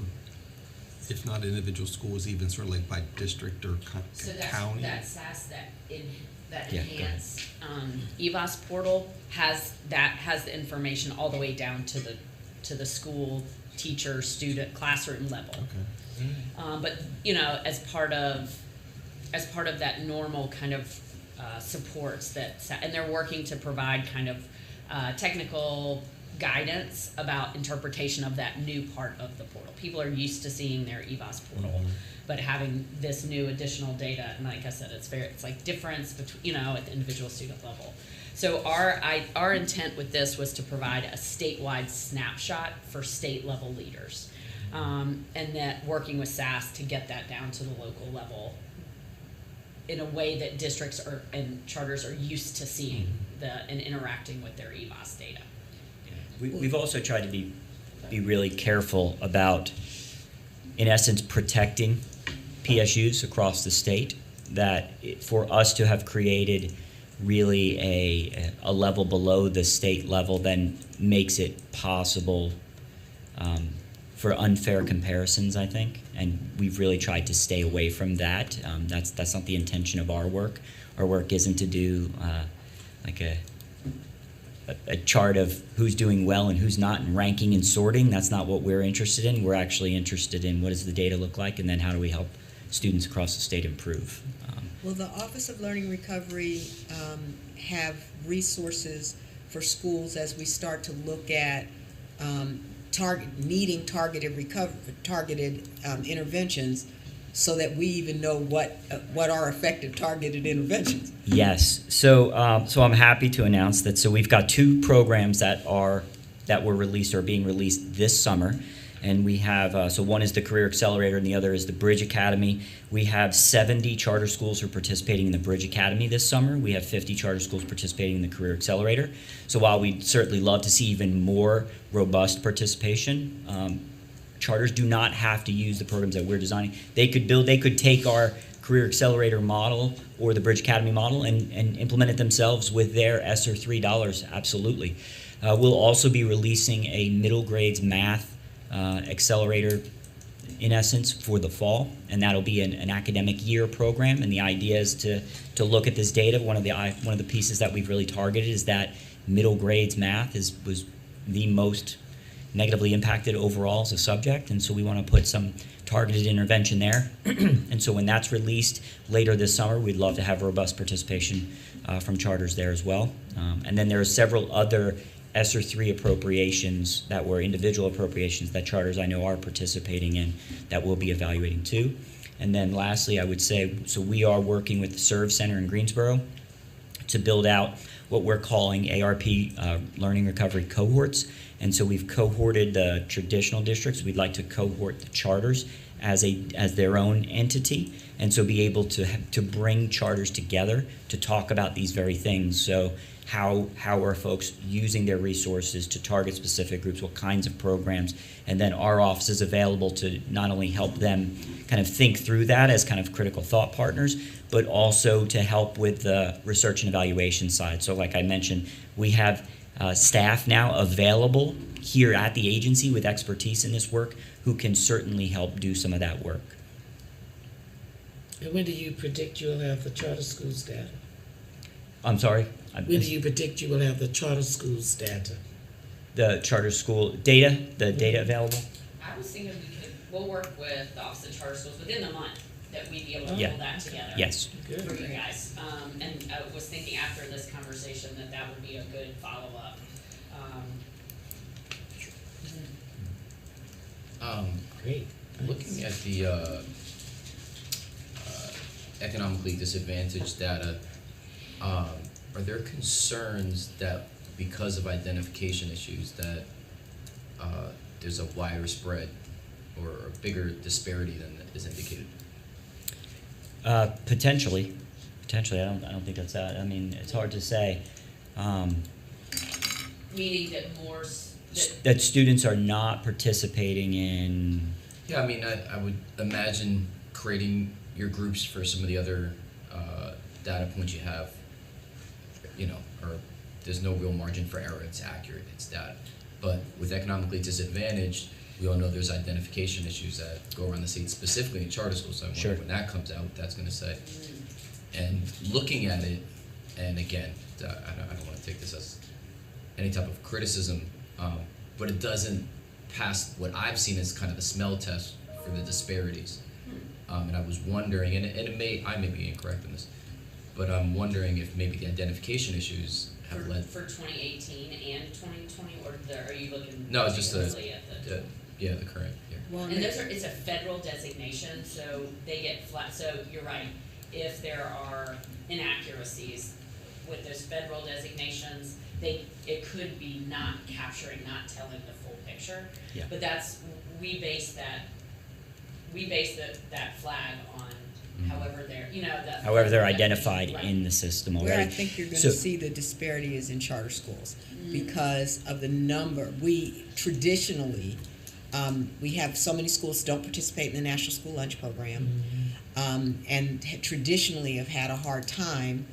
if not individual schools, even sort of like by district or county? That SAS that Yeah, enhanced EVOS portal has the information all the way down to the school, teacher, student, classroom level. Okay. But as part of that normal kind of supports and they're working to provide kind of technical guidance about interpretation of that new part of the portal. People are used to seeing their EVOS portal, but having this new additional data, and like I said, it's like difference between, at the individual student level. So our intent with this was to provide a statewide snapshot for state level leaders, and that working with SAS to get that down to the local level in a way that districts and charters are used to seeing and interacting with their EVOS data. We've also tried to be really careful about, in essence, protecting PSUs across the state, that for us to have created really a level below the state level then makes it possible for unfair comparisons, I think, and we've really tried to stay away from that. That's not the intention of our work. Our work isn't to do like a chart of who's doing well and who's not and ranking and sorting. That's not what we're interested in. We're actually interested in what does the data look like, and then how do we help students across the state improve. Will the Office of Learning Recovery have resources for schools as we start to look at targeted interventions, so that we even know what are effective targeted interventions? Yes. So I'm happy to announce that. So we've got two programs that were released or being released this summer, and we have so one is the Career Accelerator and the other is the Bridge Academy. We have 70 charter schools who are participating in the Bridge Academy this summer. We have 50 charter schools participating in the Career Accelerator. So while we'd certainly love to see even more robust participation, charters do not have to use the programs that we're designing. They could take our Career Accelerator model or the Bridge Academy model and implement it themselves with their ESSER $3, absolutely. We'll also be releasing a middle grades math accelerator, in essence, for the fall, and that'll be an academic year program, and the idea is to look at this data. One of the pieces that we've really targeted is that middle grades math was the most negatively impacted overall as a subject, and so we want to put some targeted intervention there. And so when that's released later this summer, we'd love to have robust participation from charters there as well. And then there are several other ESSER 3 appropriations that were individual appropriations that charters I know are participating in that we'll be evaluating too. And then lastly, I would say, so we are working with the Serve Center in Greensboro to build out what we're calling ARP learning recovery cohorts. And so we've cohorted the traditional districts. We'd like to cohort the charters as their own entity, and so be able to bring charters together to talk about these very things. So how are folks using their resources to target specific groups, what kinds of programs, and then our office is available to not only help them kind of think through that as kind of critical thought partners, but also to help with the research and evaluation side. So like I mentioned, we have staff now available here at the agency with expertise in this work who can certainly help do some of that work. And when do you predict you'll have the charter schools data? I'm sorry? When do you predict you will have the charter schools data? The charter school data, the data available? I was thinking we'll work with the Office of Charter Schools within the month that we'd be able to Yeah. pull that together. Yes. For you guys. And I was thinking after this conversation that would be a good follow-up. Great. Looking at the economically disadvantaged data, are there concerns that because of identification issues that there's a wider spread or a bigger disparity than is indicated? Potentially. I don't think that's that. I mean, it's hard to say. Meaning that more, That students are not participating in. Yeah, I mean, I would imagine creating your groups for some of the other data points you have, or there's no real margin for error, it's accurate, it's data. But with economically disadvantaged, we all know there's identification issues that go around the state, specifically in charter schools, so I wonder when that comes out, what that's gonna say. And looking at it, and again, I don't wanna take this as any type of criticism, but it doesn't pass what I've seen as kind of the smell test for the disparities. And I was wondering, and I may be incorrect in this, but I'm wondering if maybe the identification issues have led. For 2018 and 2020, or are you looking? No, it's just particularly at the current year. Well, And it's a federal designation, so they get flat, so you're right, if there are inaccuracies with those federal designations, it could be not telling the full picture. Yeah. But we base that flag on however they're identified in the system already. Where I think you're gonna see the disparity is in charter schools because of the number. We traditionally, we have so many schools don't participate in the National School Lunch Program, and traditionally have had a hard time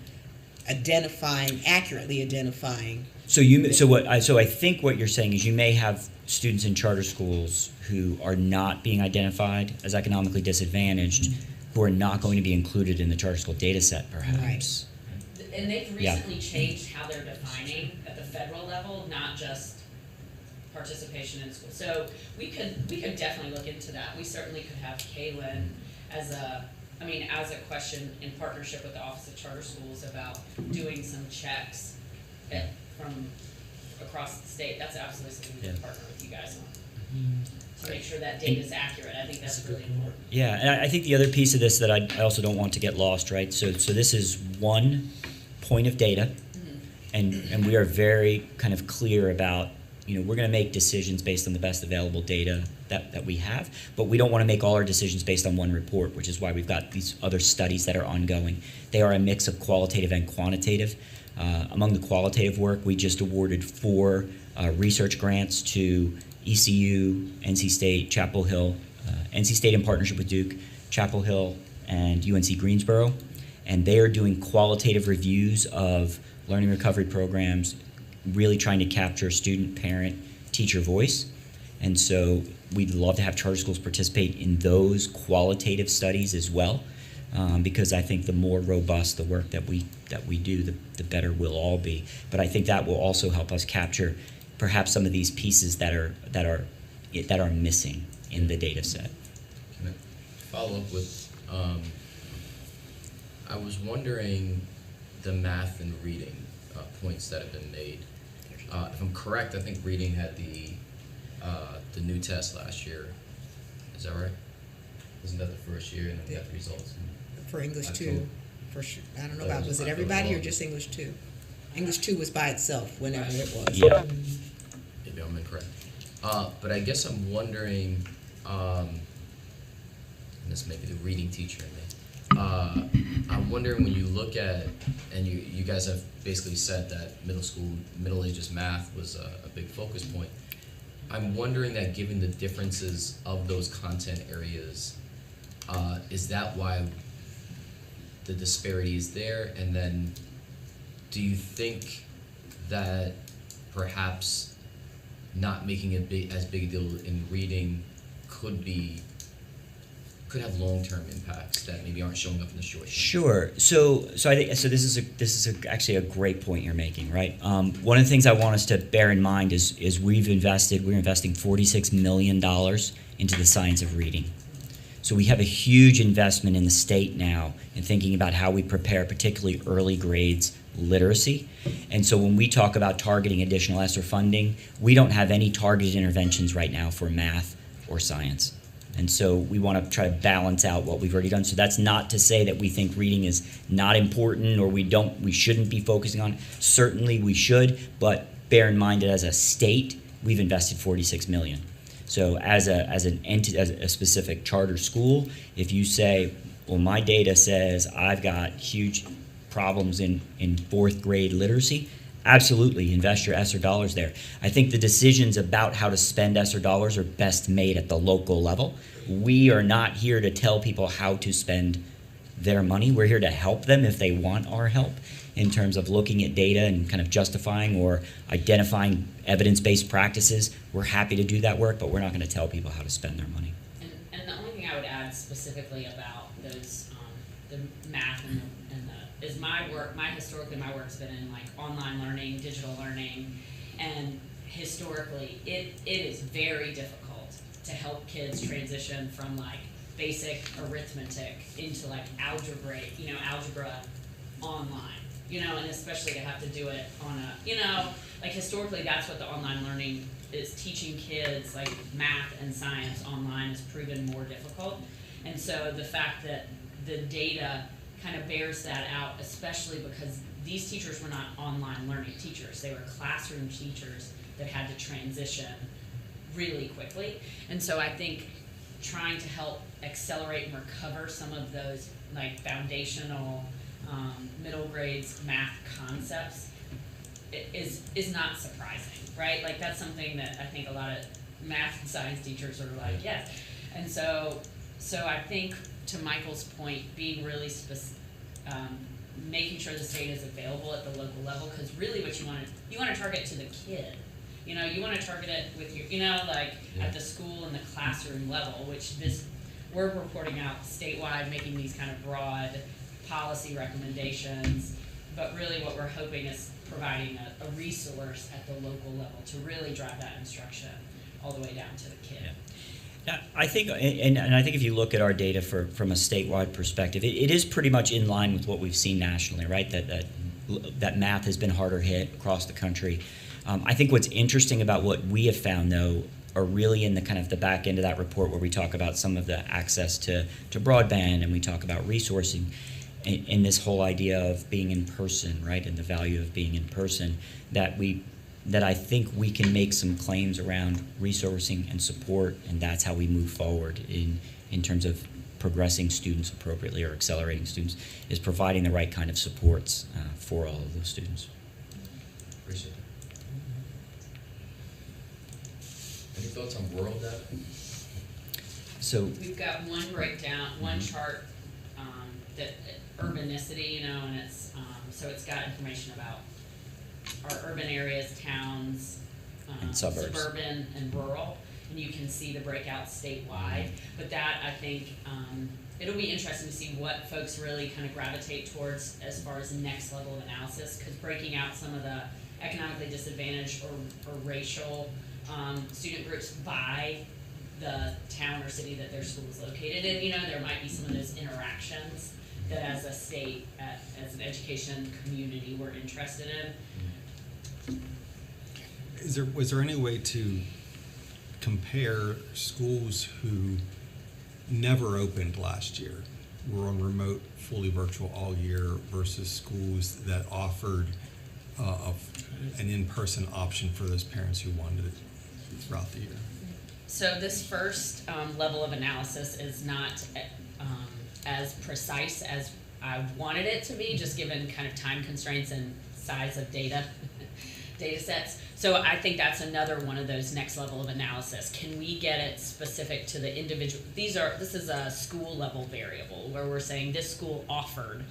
accurately identifying. So I think what you're saying is you may have students in charter schools who are not being identified as economically disadvantaged, who are not going to be included in the charter school data set, perhaps. Right. And they've recently changed how they're defining at the federal level, not just participation in school. So we could definitely look into that. We certainly could have Kaylin as a question in partnership with the Office of Charter Schools about doing some checks from across the state. That's absolutely something we can partner with you guys on. To make sure that data is accurate. I think that's really important. Yeah, and I think the other piece of this that I also don't want to get lost, right? So this is one point of data, and we are very kind of clear about, we're going to make decisions based on the best available data that we have, but we don't want to make all our decisions based on one report, which is why we've got these other studies that are ongoing. They are a mix of qualitative and quantitative. Among the qualitative work, we just awarded 4 research grants to ECU, NC State, Chapel Hill, NC State in partnership with Duke, Chapel Hill, and UNC Greensboro. And they are doing qualitative reviews of learning recovery programs, really trying to capture student, parent, teacher voice. And so we'd love to have charter schools participate in those qualitative studies as well, because I think the more robust the work that we do, the better we'll all be. But I think that will also help us capture perhaps some of these pieces that are missing in the data set. Can I follow up with, I was wondering the math and reading points that have been made. if I'm correct, I think reading had the new test last year. Is that right? Wasn't that the first year, and then we got the results? For English October. 2, for sure. I don't know Oh, about, was it October. everybody or just English 2? English 2 was by itself, whenever it was. Yeah. Maybe I'm incorrect. But I guess I'm wondering, and this may be the reading teacher in me. I'm wondering when you look at, and you guys have basically said that Middle Ages math was a big focus point. I'm wondering that given the differences of those content areas, is that why the disparity is there? And then do you think that perhaps not making as big a deal in reading could have long-term impacts that maybe aren't showing up in the short term? Sure. So I think this is actually a great point you're making, right? One of the things I want us to bear in mind is we're investing $46 million into the science of reading. So we have a huge investment in the state now in thinking about how we prepare particularly early grades literacy. And so when we talk about targeting additional ESSER funding, we don't have any targeted interventions right now for math or science. And so we want to try to balance out what we've already done. So that's not to say that we think reading is not important or we shouldn't be focusing on it. Certainly we should, but bear in mind that as a state, we've invested $46 million. So as a specific charter school, if you say, well, my data says I've got huge problems in fourth grade literacy, absolutely invest your ESSER dollars there. I think the decisions about how to spend ESSER dollars are best made at the local level. We are not here to tell people how to spend their money. We're here to help them if they want our help in terms of looking at data and kind of justifying or identifying evidence-based practices. We're happy to do that work, but we're not going to tell people how to spend their money. And the only thing I would add specifically about those, the math and the is my work's been in like online learning, digital learning, and historically it is very difficult to help kids transition from like basic arithmetic into like algebra online, and especially to have to do it on like historically that's what the online learning is teaching kids, like math and science online has proven more difficult. And so the fact that the data kind of bears that out, especially because these teachers were not online learning teachers. They were classroom teachers that had to transition really quickly. And so I think trying to help accelerate and recover some of those like foundational middle grades math concepts is not surprising, right? Like that's something that I think a lot of math and science teachers are like, yes. And so I think to Michael's point, being really making sure this data is available at the local level, because really what you want to target to the kid. You want to target it with your, at the school and the classroom level, which we're reporting out statewide, making these kind of broad policy recommendations. But really what we're hoping is providing a resource at the local level to really drive that instruction all the way down to the kid. Yeah. Yeah, I think, and I think if you look at our data from a statewide perspective, it is pretty much in line with what we've seen nationally, right? That math has been harder hit across the country. I think what's interesting about what we have found, though, are really in the kind of the back end of that report where we talk about some of the access to broadband and we talk about resourcing and this whole idea of being in person, right? And the value of being in person, that I think we can make some claims around resourcing and support, and that's how we move forward in terms of progressing students appropriately or accelerating students, is providing the right kind of supports for all of those students. Appreciate it. Any thoughts on rural data? So we've got one breakdown, one chart that urbanicity, and it's so it's got information about our urban areas, towns, and suburbs, suburban and rural, and you can see the breakout statewide. But that, I think, it'll be interesting to see what folks really kind of gravitate towards as far as the next level of analysis, because breaking out some of the economically disadvantaged or racial student groups by the town or city that their school is located in, there might be some of those interactions that as a state, as an education community, we're interested in. was there any way to compare schools who never opened last year, were on remote, fully virtual all year, versus schools that offered an in-person option for those parents who wanted it throughout the year? So this first level of analysis is not as precise as I wanted it to be, just given kind of time constraints and size of data sets. So I think that's another one of those next level of analysis. Can we get it specific to the individual? This is a school level variable where we're saying this school offered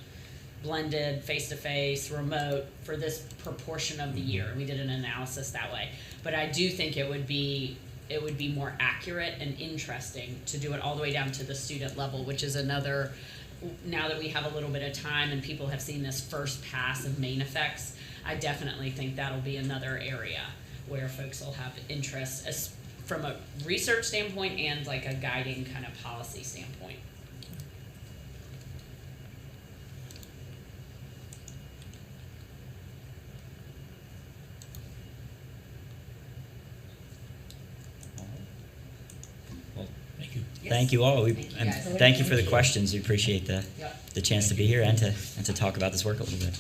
blended, face-to-face, remote for this proportion of the year. We did an analysis that way. But I do think it would be more accurate and interesting to do it all the way down to the student level, which is another, now that we have a little bit of time and people have seen this first pass of main effects, I definitely think that'll be another area where folks will have interest as from a research standpoint and like a guiding kind of policy standpoint. Thank you. Thank you all. Thank you, And guys. thank you for the questions. We appreciate the Yep. chance to be here and to talk about this work a little bit.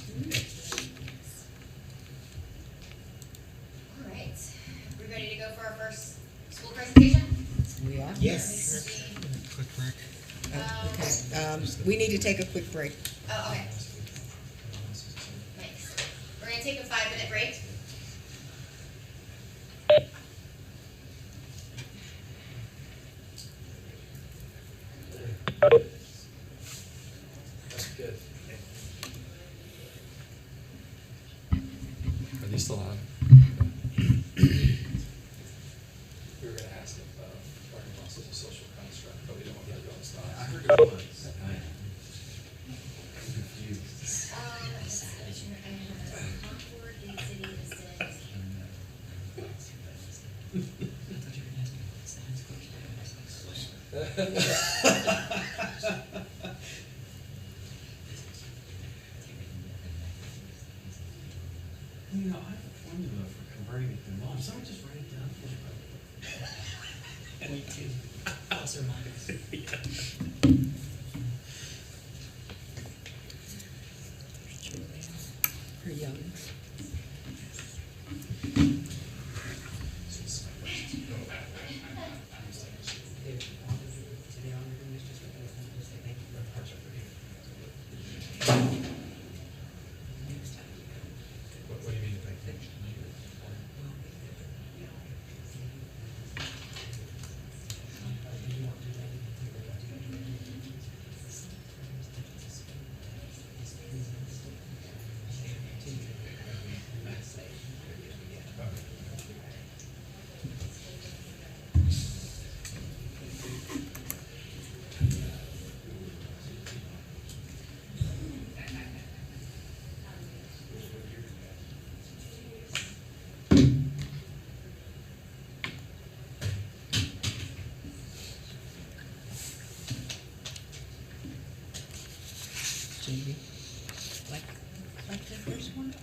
All right, we ready to go for our first school presentation? We are? Yes. Quick break. Okay, we need to take a quick break. Oh, okay. Thanks. We're gonna take a 5-minute break. Are these still on? We were gonna ask if learning loss is a social construct, but we don't want that to go on stop. I heard it once. I'm confused. You know, I have a formula for converting it to mom. Someone just write it down. Me too. Plus or minus. Her young. What do you mean? Jamie, like that first one?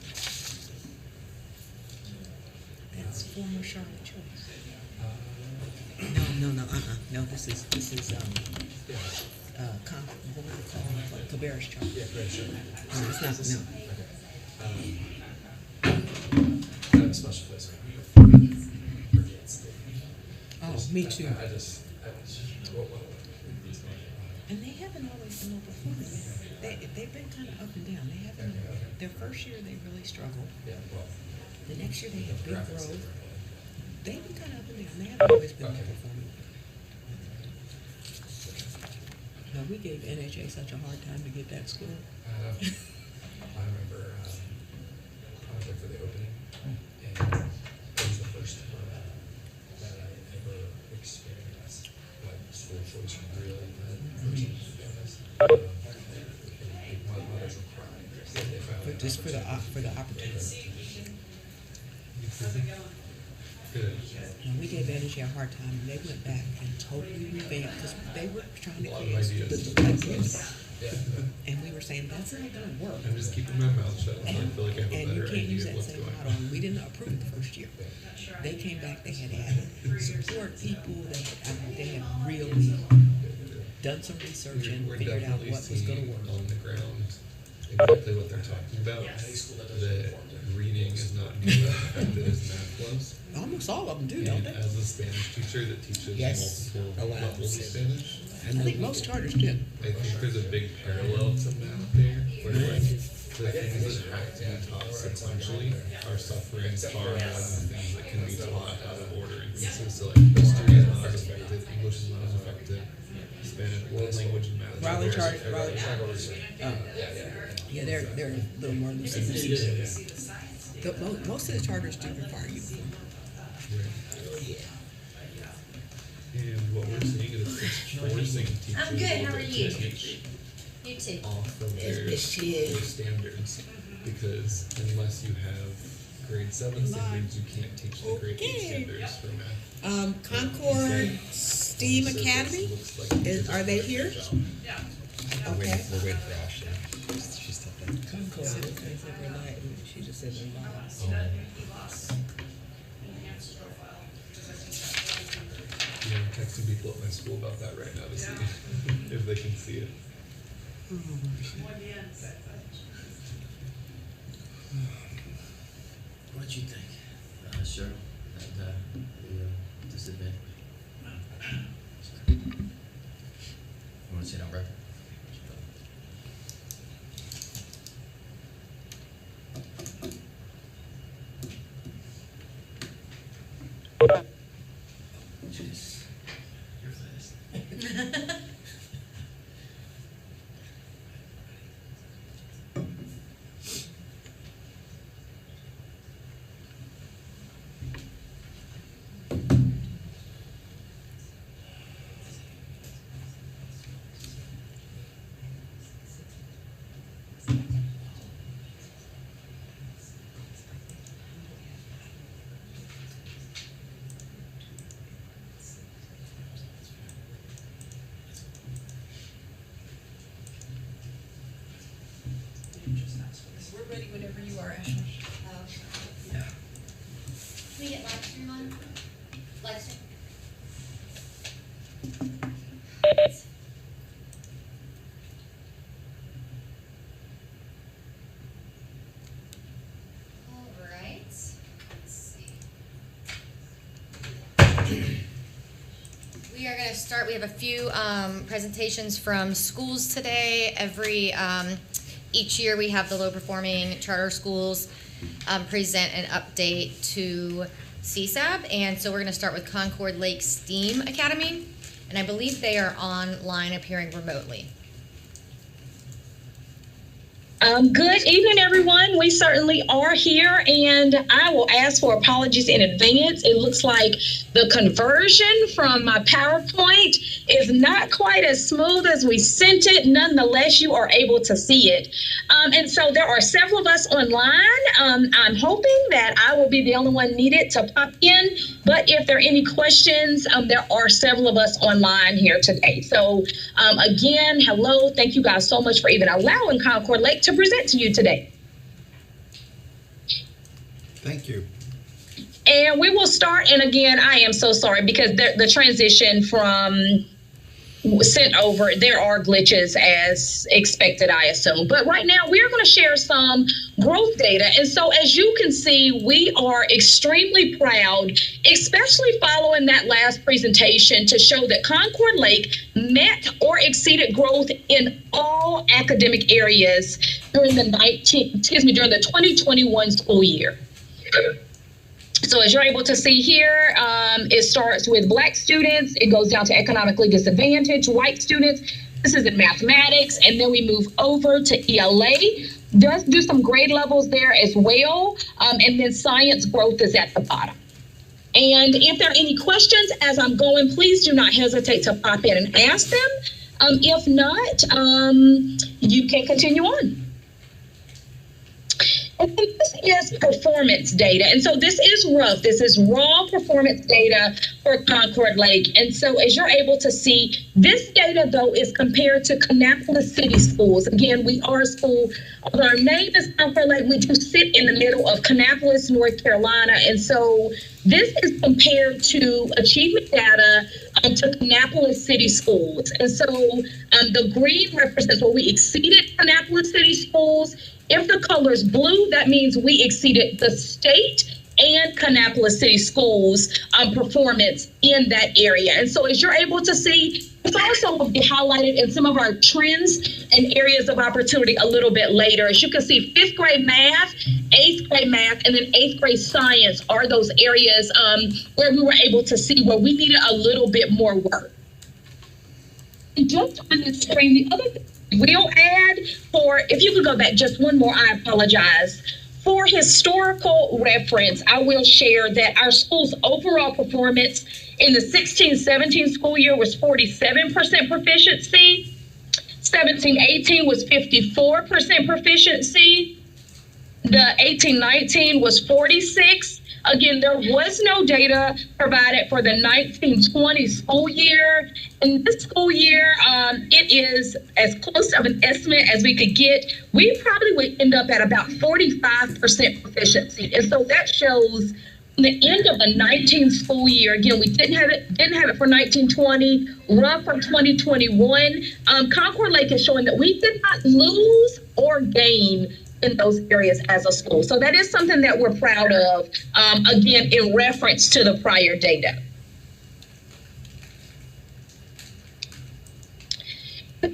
That's former Charlotte Choice. No, this is, what do we call it, Cabarrus chart. Yeah, great, sure. No, it's not, no. I have a special place for Oh, me too. What? And they haven't always been overperforming. They've been kind of up and down. They haven't, their first year, they really struggled. Yeah, well. The next year, they had big growth. They've been kind of up and down. They haven't always been overperforming. No, we gave NHA such a hard time to get that school. I remember, I was there for the opening, and it was the first time that I ever experienced like school choice really versus my mothers were crying. They found But just for the opportunity. Good. And we gave NHA a hard time, and they went back and totally revamped, because they were trying to A lot of create ideas. the And we were saying, that's not gonna work. I'm just keeping my mouth shut until I feel like I have a And you better can't use idea that of what's same going model. on. And we didn't approve it the first year. They came back, they had added support people, they had really done some research and We're figured out definitely what was gonna seeing work. on the ground exactly what they're talking about. That reading is not nearly as effective as math was. Almost all of them do, don't And they? as a Spanish teacher that teaches Yes. multiple levels of Spanish, I think most charters do. I think there's a big parallel to math there, where like the things that have to be taught sequentially are suffering far more than the things that can be taught out of order and pieces. So like history is not as effective, English is not as effective, Spanish, world language and math. Raleigh charter, Raleigh. Yeah, they're a little more loose. Most of the charters do require uniform. And what we're seeing is it's forcing teachers I'm good, how are to you? teach You too. off of their standards, because unless you have grade 7 standards, you can't teach the grade 8 standards for math. Concord STEAM Academy, are they here? Yeah. Okay. We're waiting for Ashley. She stepped in. Concord, she just said they're live. Yeah, I'm texting people at my school about that right now to see if they can see it. What did you think, Cheryl, that the disadvantage? You want to say it on record? Jeez, you're fast. We're ready whenever you are, Ashley. Can we get live stream on? Live stream? All right, let's see. We are gonna start, we have a few presentations from schools today. Each year we have the low-performing charter schools present an update to CSAB, and so we're going to start with Concord Lake STEAM Academy, and I believe they are online appearing remotely. Good evening, everyone. We certainly are here, and I will ask for apologies in advance. It looks like the conversion from my PowerPoint is not quite as smooth as we sent it. Nonetheless, you are able to see it. And so there are several of us online. I'm hoping that I will be the only one needed to pop in. But if there are any questions, there are several of us online here today. So again, hello. Thank you guys so much for even allowing Concord Lake to present to you today. Thank you. And we will start, and again, I am so sorry because the transition from sent over, there are glitches as expected, I assume. But right now, we're going to share some growth data. And so as you can see, we are extremely proud, especially following that last presentation, to show that Concord Lake met or exceeded growth in all academic areas during the 2021 school year. So as you're able to see here, it starts with Black students, it goes down to economically disadvantaged white students. This is in mathematics, and then we move over to ELA. Does do some grade levels there as well, and then science growth is at the bottom. And if there are any questions as I'm going, please do not hesitate to pop in and ask them. If not, you can continue on. And then this is performance data. And so this is rough. This is raw performance data for Concord Lake. And so as you're able to see, this data, though, is compared to Kannapolis City Schools. Again, we are a school. Although our name is Concord Lake, we do sit in the middle of Kannapolis, North Carolina. And so this is compared to achievement data to Kannapolis City Schools. And so the green represents where we exceeded Kannapolis City Schools. If the color is blue, that means we exceeded the state and Kannapolis City Schools performance in that area. And so as you're able to see, it's also will be highlighted in some of our trends and areas of opportunity a little bit later. As you can see, 5th grade math, 8th grade math, and then 8th grade science are those areas where we were able to see where we needed a little bit more work. And just on the screen, the other thing we'll add for, if you could go back just one more, I apologize. For historical reference, I will share that our school's overall performance in the 16-17 school year was 47% proficiency. 17-18 was 54% proficiency. The 18-19 was 46. Again, there was no data provided for the 19-20 school year. In this school year, it is as close of an estimate as we could get. We probably would end up at about 45% proficiency. And so that shows the end of the 19 school year. Again, we didn't have it for 19-20, rough for 2021. Concord Lake is showing that we did not lose or gain in those areas as a school. So that is something that we're proud of, again, in reference to the prior data.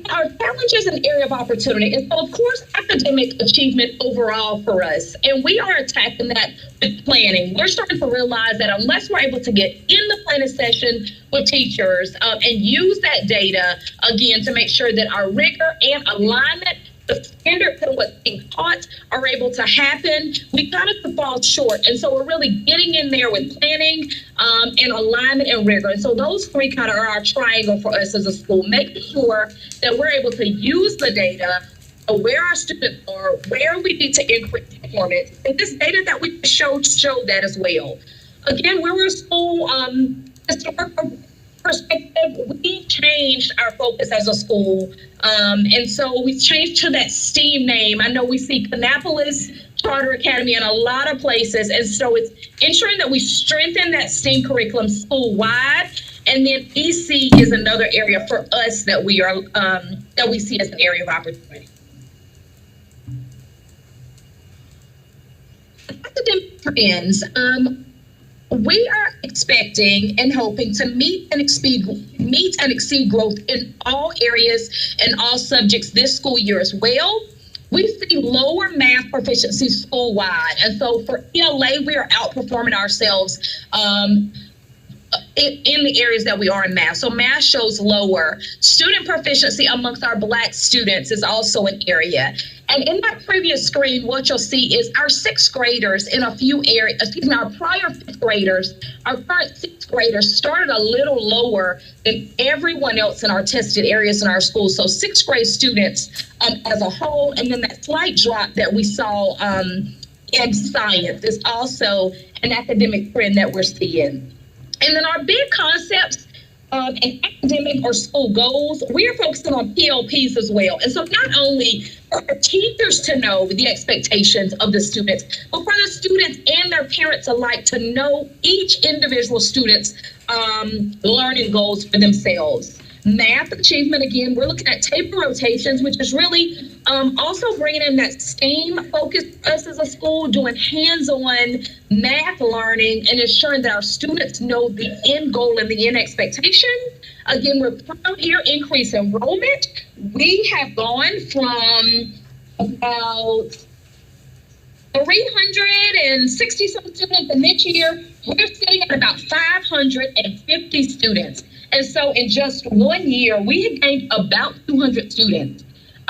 Our challenges and area of opportunity is, of course, academic achievement overall for us. And we are attacking that with planning. We're starting to realize that unless we're able to get in the planning session with teachers and use that data, again, to make sure that our rigor and alignment, the standards and what's being taught are able to happen, we kind of fall short. And so we're really getting in there with planning and alignment and rigor. And so those three kind of are our triangle for us as a school, making sure that we're able to use the data, where our students are, where we need to increase performance. And this data that we showed that as well. Again, we were a school, historical perspective, we changed our focus as a school. And so we changed to that STEAM name. I know we see Kannapolis Charter Academy in a lot of places. And so it's ensuring that we strengthen that STEAM curriculum school-wide. And then EC is another area for us that we are that we see as an area of opportunity. Academic trends. We are expecting and hoping to meet and exceed growth in all areas and all subjects this school year as well. We see lower math proficiency school-wide. And so for ELA, we are outperforming ourselves in the areas that we are in math. So math shows lower. Student proficiency amongst our Black students is also an area. And in that previous screen, what you'll see is our 6th graders in a few areas, our prior 5th graders, our current 6th graders started a little lower than everyone else in our tested areas in our school. So 6th grade students as a whole, and then that slight drop that we saw in science is also an academic trend that we're seeing. And then our big concepts and academic or school goals, we are focusing on PLPs as well. And so not only for our teachers to know the expectations of the students, but for the students and their parents alike to know each individual student's learning goals for themselves. Math achievement, again, we're looking at table rotations, which is really also bringing in that STEAM focus for us as a school, doing hands-on math learning and ensuring that our students know the end goal and the end expectation. Again, we're proud here, increase enrollment. We have gone from about 360 some students, and this year we're sitting at about 550 students. And so in just 1 year, we had gained about 200 students.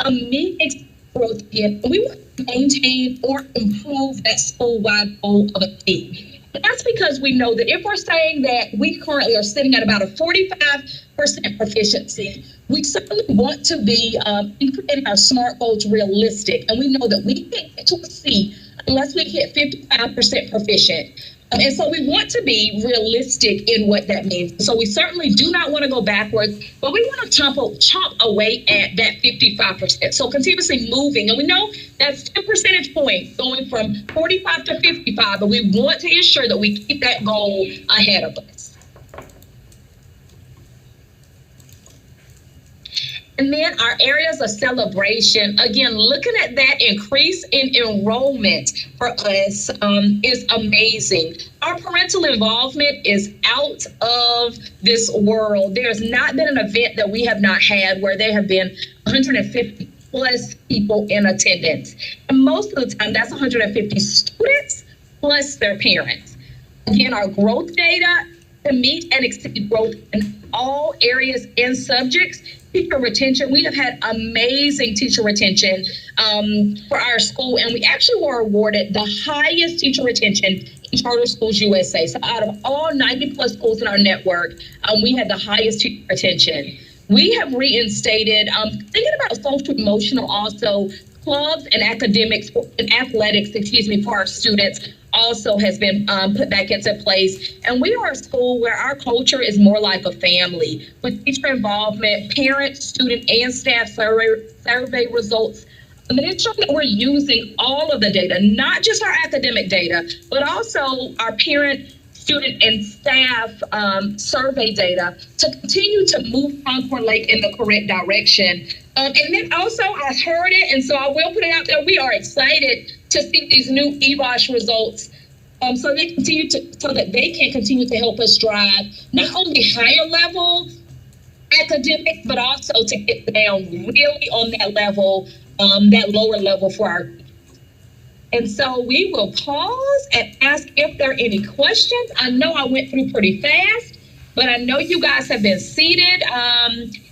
Meet growth again. We want to maintain or improve that school-wide goal of a peak. And that's because we know that if we're saying that we currently are sitting at about a 45% proficiency, we certainly want to be creating our SMART goals realistic. And we know that we can get to a C unless we hit 55% proficient. And so we want to be realistic in what that means. So we certainly do not want to go backwards, but we want to chomp away at that 55%. So continuously moving. And we know that's 10 percentage points going from 45 to 55, but we want to ensure that we keep that goal ahead of us. And then our areas of celebration, again, looking at that increase in enrollment for us is amazing. Our parental involvement is out of this world. There's not been an event that we have not had where there have been 150 plus people in attendance. And most of the time, that's 150 students plus their parents. Again, our growth data to meet and exceed growth in all areas and subjects. Teacher retention, we have had amazing teacher retention for our school, and we actually were awarded the highest teacher retention in Charter Schools USA. So out of all 90 plus schools in our network, we had the highest teacher retention. We have reinstated, thinking about social emotional also, clubs and academics and athletics, for our students also has been put back into place. And we are a school where our culture is more like a family with teacher involvement, parent, student, and staff survey results. And ensuring that we're using all of the data, not just our academic data, but also our parent, student, and staff survey data to continue to move Concord Lake in the correct direction. And then also I heard it, and so I will put it out there. We are excited to see these new EVOSH results so that they can continue to help us drive not only higher level academics, but also to get down really on that level, that lower level for our. And so we will pause and ask if there are any questions. I know I went through pretty fast, but I know you guys have been seated.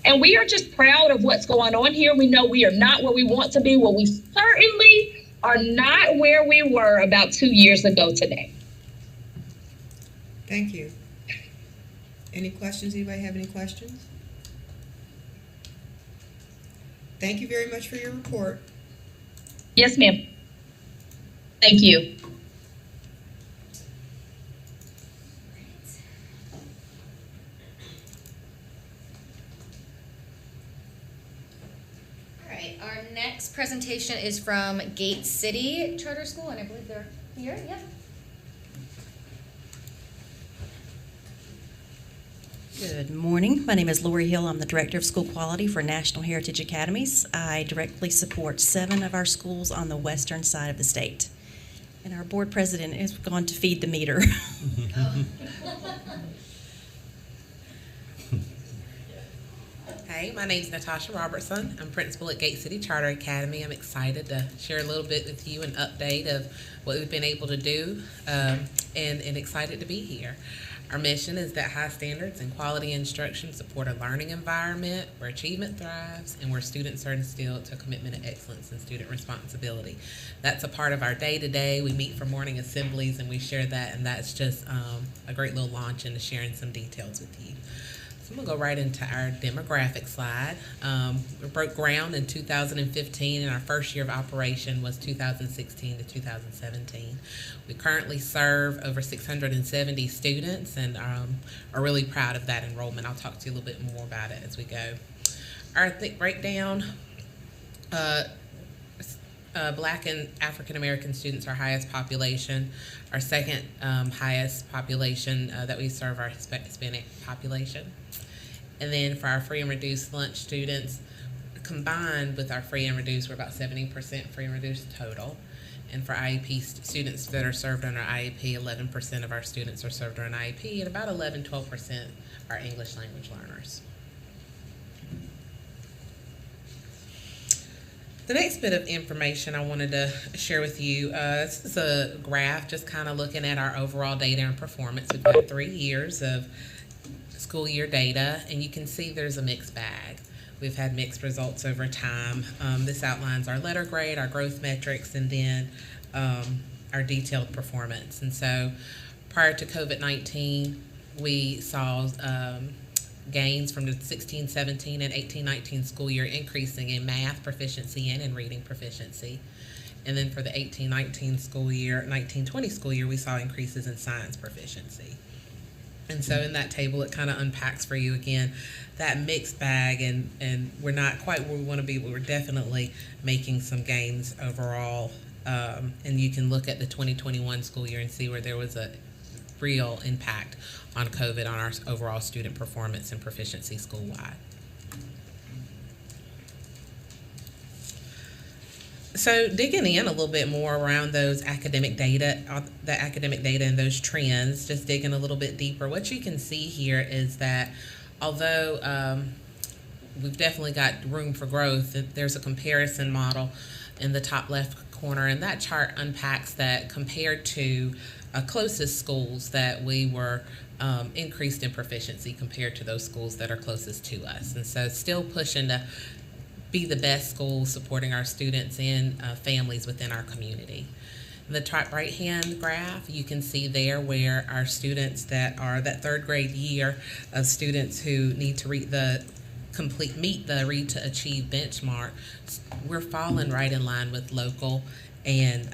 And we are just proud of what's going on here. We know we are not where we want to be. Well, we certainly are not where we were about 2 years ago today. Thank you. Any questions? Anybody have any questions? Thank you very much for your report. Yes, ma'am. Thank you. All right, our next presentation is from Gate City Charter School, and I believe they're here, yeah. Good morning. My name is Lori Hill. I'm the Director of School Quality for National Heritage Academies. I directly support 7 of our schools on the western side of the state. And our board president has gone to feed the meter. Hey, my name is Natasha Robertson. I'm principal at Gate City Charter Academy. I'm excited to share a little bit with you an update of what we've been able to do and excited to be here. Our mission is that high standards and quality instruction support a learning environment where achievement thrives and where students are instilled to a commitment to excellence and student responsibility. That's a part of our day-to-day. We meet for morning assemblies and we share that, and that's just a great little launch into sharing some details with you. So I'm going to go right into our demographic slide. We broke ground in 2015, and our first year of operation was 2016 to 2017. We currently serve over 670 students and are really proud of that enrollment. I'll talk to you a little bit more about it as we go. Our ethnic breakdown, Black and African American students are our highest population. Our second highest population that we serve our Hispanic population. And then for our free and reduced lunch students, combined with our free and reduced, we're about 70% free and reduced total. And for IEP students that are served under IEP, 11% of our students are served under an IEP, and about 11-12% are English language learners. The next bit of information I wanted to share with you, this is a graph just kind of looking at our overall data and performance. We've got 3 years of school year data, and you can see there's a mixed bag. We've had mixed results over time. This outlines our letter grade, our growth metrics, and then our detailed performance. And so prior to COVID-19, we saw gains from the 16-17 and 18-19 school year increasing in math proficiency and in reading proficiency. And then for the 18-19 school year, 19-20 school year, we saw increases in science proficiency. And so in that table, it kind of unpacks for you again that mixed bag, and we're not quite where we want to be, but we're definitely making some gains overall. And you can look at the 2021 school year and see where there was a real impact on COVID on our overall student performance and proficiency school-wide. So digging in a little bit more around those academic data, and those trends, just digging a little bit deeper, what you can see here is that although we've definitely got room for growth, there's a comparison model in the top left corner, and that chart unpacks that compared to closest schools that we were increased in proficiency compared to those schools that are closest to us. And so still pushing to be the best school supporting our students and families within our community. In the top right hand graph, you can see there where our students that are that third grade year of students who need to meet the read to achieve benchmark, we're falling right in line with local and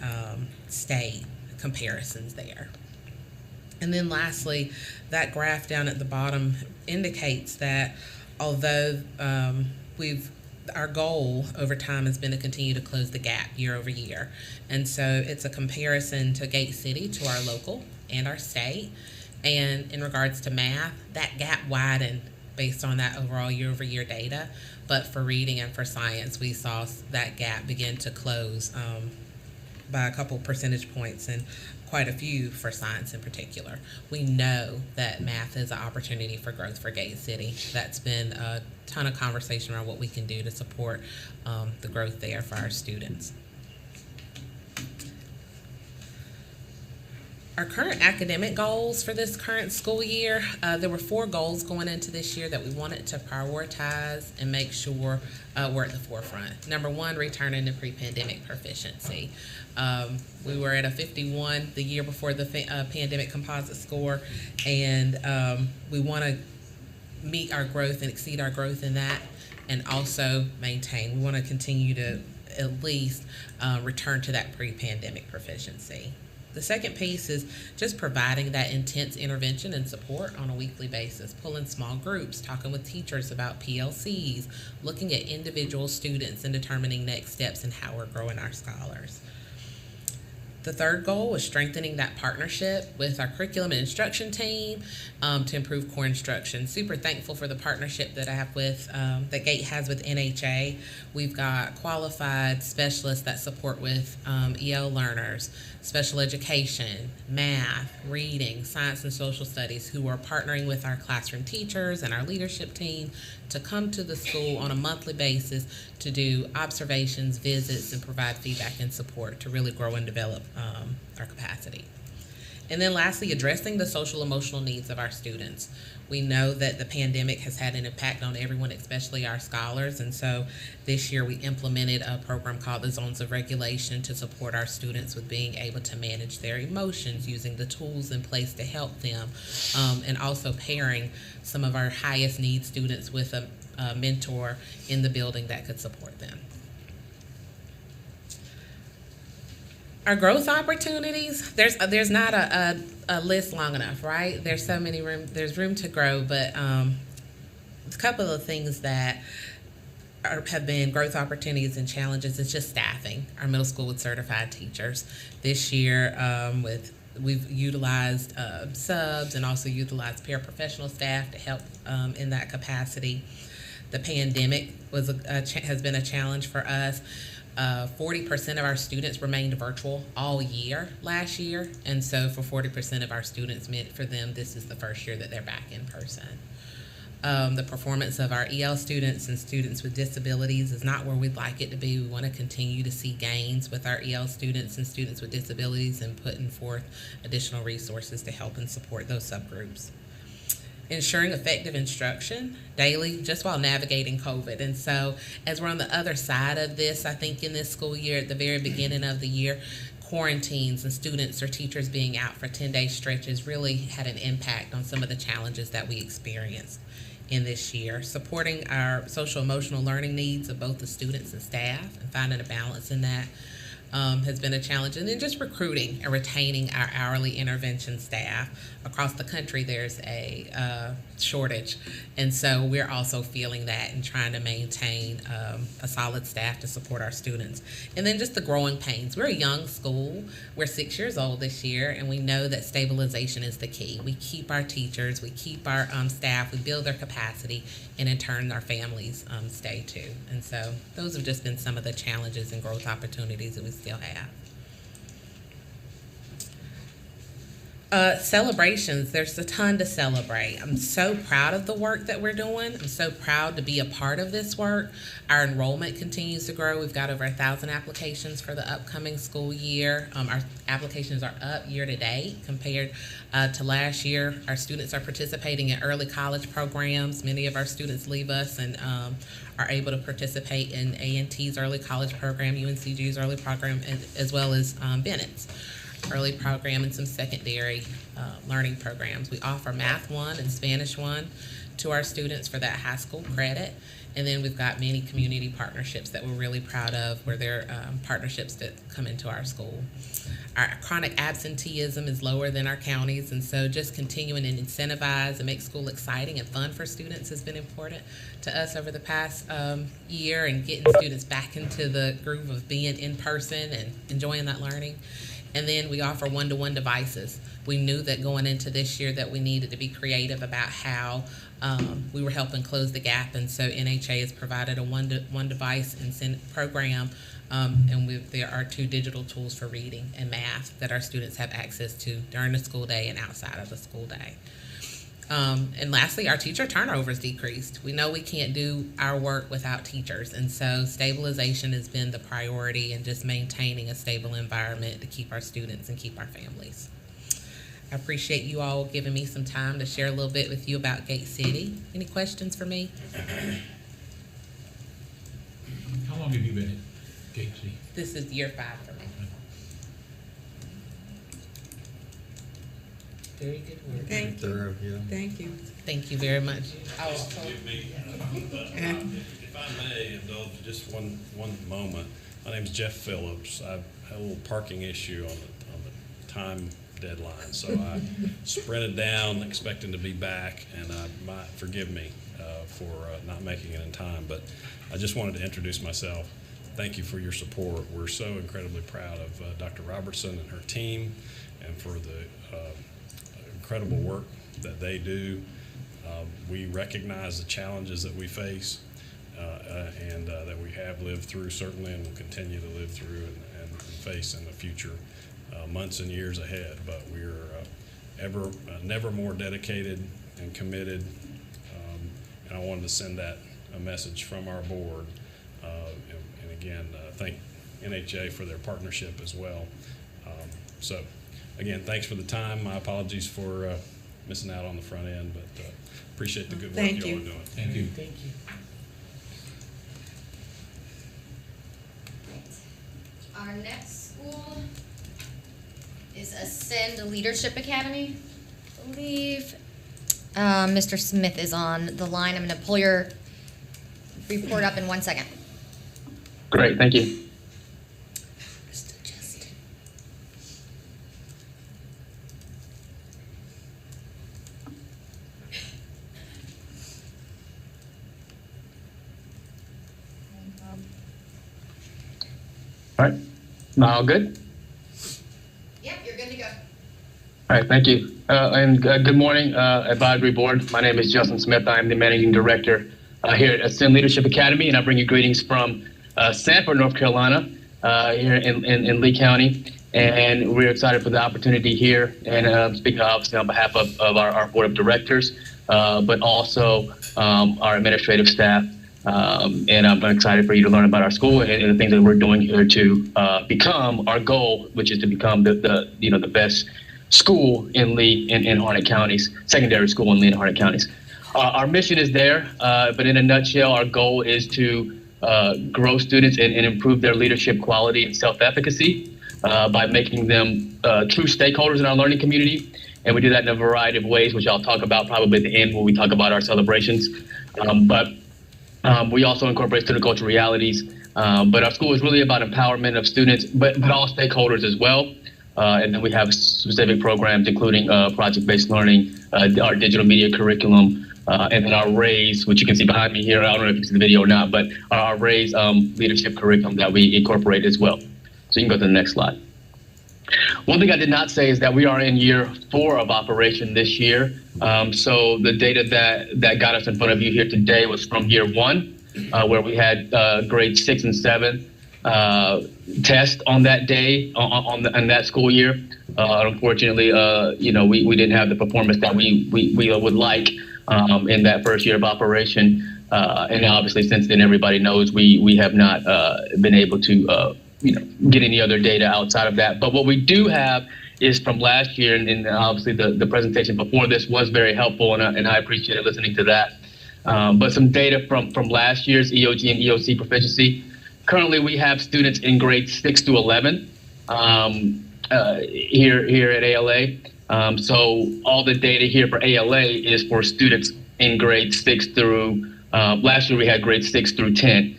state comparisons there. And then lastly, that graph down at the bottom indicates that although our goal over time has been to continue to close the gap year over year. And so it's a comparison to Gate City, to our local and our state. And in regards to math, that gap widened based on that overall year over year data. But for reading and for science, we saw that gap begin to close by a couple percentage points, and quite a few for science in particular. We know that math is an opportunity for growth for Gate City. That's been a ton of conversation around what we can do to support the growth there for our students. Our current academic goals for this current school year, there were 4 goals going into this year that we wanted to prioritize and make sure we're at the forefront. Number 1, returning to pre-pandemic proficiency. We were at a 51 the year before the pandemic composite score, and we want to meet our growth and exceed our growth in that, and also maintain. We want to continue to at least return to that pre-pandemic proficiency. The second piece is just providing that intense intervention and support on a weekly basis, pulling small groups, talking with teachers about PLCs, looking at individual students and determining next steps and how we're growing our scholars. The third goal was strengthening that partnership with our curriculum and instruction team to improve core instruction. Super thankful for the partnership that I have with, that GATE has with NHA. We've got qualified specialists that support with EL learners, special education, math, reading, science and social studies, who are partnering with our classroom teachers and our leadership team to come to the school on a monthly basis to do observations, visits, and provide feedback and support to really grow and develop our capacity. And then lastly, addressing the social emotional needs of our students. We know that the pandemic has had an impact on everyone, especially our scholars, and so this year we implemented a program called the Zones of Regulation to support our students with being able to manage their emotions, using the tools in place to help them, and also pairing some of our highest need students with a mentor in the building that could support them. Our growth opportunities, there's not a list long enough, right? There's so many there's room to grow, but a couple of things that have been growth opportunities and challenges is just staffing our middle school with certified teachers. This year, we've utilized subs and also utilized paraprofessional staff to help in that capacity. The pandemic has been a challenge for us. 40% of our students remained virtual all year last year, and so for 40% of our students, meant for them this is the first year that they're back in person. The performance of our EL students and students with disabilities is not where we'd like it to be. We want to continue to see gains with our EL students and students with disabilities and putting forth additional resources to help and support those subgroups. Ensuring effective instruction daily, just while navigating COVID. And so as we're on the other side of this, I think in this school year, at the very beginning of the year, quarantines and students or teachers being out for 10-day stretches really had an impact on some of the challenges that we experienced in this year. Supporting our social emotional learning needs of both the students and staff and finding a balance in that. has been a challenge. And then just recruiting and retaining our hourly intervention staff. Across the country, there's a shortage. And so we're also feeling that and trying to maintain a solid staff to support our students. And then just the growing pains. We're a young school. We're 6 years old this year, and we know that stabilization is the key. We keep our teachers, we keep our staff, we build their capacity, and in turn, our families stay too. And so those have just been some of the challenges and growth opportunities that we still have. Celebrations, there's a ton to celebrate. I'm so proud of the work that we're doing. I'm so proud to be a part of this work. Our enrollment continues to grow. We've got over 1,000 applications for the upcoming school year. Our applications are up year to date compared to last year. Our students are participating in early college programs. Many of our students leave us and are able to participate in A&T's early college program, UNCG's early program, as well as Bennett's early program and some secondary learning programs. We offer Math 1 and Spanish 1 to our students for that high school credit. And then we've got many community partnerships that we're really proud of, where they're partnerships that come into our school. Our chronic absenteeism is lower than our counties, and so just continuing to incentivize and make school exciting and fun for students has been important to us over the past year, and getting students back into the groove of being in person and enjoying that learning. And then we offer one-to-one devices. We knew that going into this year that we needed to be creative about how we were helping close the gap, and so NHA has provided a one device program, and there are 2 digital tools for reading and math that our students have access to during the school day and outside of the school day. And lastly, our teacher turnover has decreased. We know we can't do our work without teachers, and so stabilization has been the priority, and just maintaining a stable environment to keep our students and keep our families. I appreciate you all giving me some time to share a little bit with you about Gate City. Any questions for me? How long have you been at Gate City? This is year 5 for me. Very good work. Thank you. Thorough, yeah. Thank you. Thank you very much. Excuse me, if I may indulge just one moment. My name is Jeff Phillips. I've had a little parking issue on the time deadline, so I sprinted down expecting to be back, and I might forgive me for not making it in time, but I just wanted to introduce myself. Thank you for your support. We're so incredibly proud of Dr. Robertson and her team, and for the incredible work that they do. We recognize the challenges that we face and that we have lived through, certainly, and will continue to live through and face in the future months and years ahead. But we're never more dedicated and committed. And I wanted to send that a message from our board. And again, thank NHA for their partnership as well. So again, thanks for the time. My apologies for missing out on the front end, but appreciate the good work y'all are doing. Thank you. Thank you. Our next school is Ascend Leadership Academy. I believe Mr. Smith is on the line. I'm going to pull your report up in 1 second. Great, thank you. All right, now good? Yep, you're good to go. All right, thank you. And good morning, Advisory Board. My name is Justin Smith. I'm the Managing Director here at Ascend Leadership Academy, and I bring you greetings from Sanford, North Carolina, here in Lee County. And we're excited for the opportunity here, and speaking obviously on behalf of our Board of Directors, but also our administrative staff. And I'm excited for you to learn about our school and the things that we're doing here to become our goal, which is to become the best school in Lee and Harnett counties, secondary school in Lee and Harnett counties. Our mission is there, but in a nutshell, our goal is to grow students and improve their leadership quality and self-efficacy by making them true stakeholders in our learning community. And we do that in a variety of ways, which I'll talk about probably at the end when we talk about our celebrations. But we also incorporate student culture realities But our school is really about empowerment of students, but all stakeholders as well. And then we have specific programs, including project-based learning, our digital media curriculum, and then our RAISE, which you can see behind me here. I don't know if you see the video or not, but our RAISE leadership curriculum that we incorporate as well. So you can go to the next slide. One thing I did not say is that we are in year 4 of operation this year. So the data that got us in front of you here today was from year 1, where we had grades 6 and 7 test on that day on that school year. Unfortunately, we didn't have the performance that we would like in that first year of operation. And obviously, since then, everybody knows we have not been able to get any other data outside of that. But what we do have is from last year, and obviously the presentation before this was very helpful, and I appreciated listening to that. But some data from last year's EOG and EOC proficiency. Currently, we have students in grades 6 to 11 here at ALA. So all the data here for ALA is for students in grades 6 through, last year we had grades 6 through 10.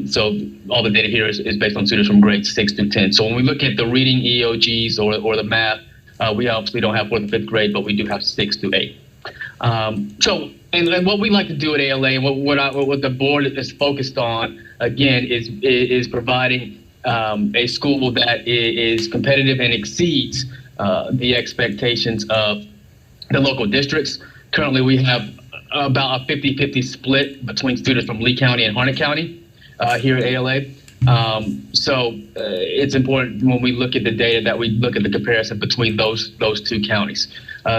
So all the data here is based on students from grades 6 through 10. So when we look at the reading EOGs or the math, we obviously don't have 4th and 5th grade, but we do have 6 through 8. And what we like to do at ALA, and what the board is focused on, again, is providing a school that is competitive and exceeds the expectations of the local districts. Currently, we have about a 50-50 split between students from Lee County and Harnett County here at ALA. So it's important when we look at the data that we look at the comparison between those two counties.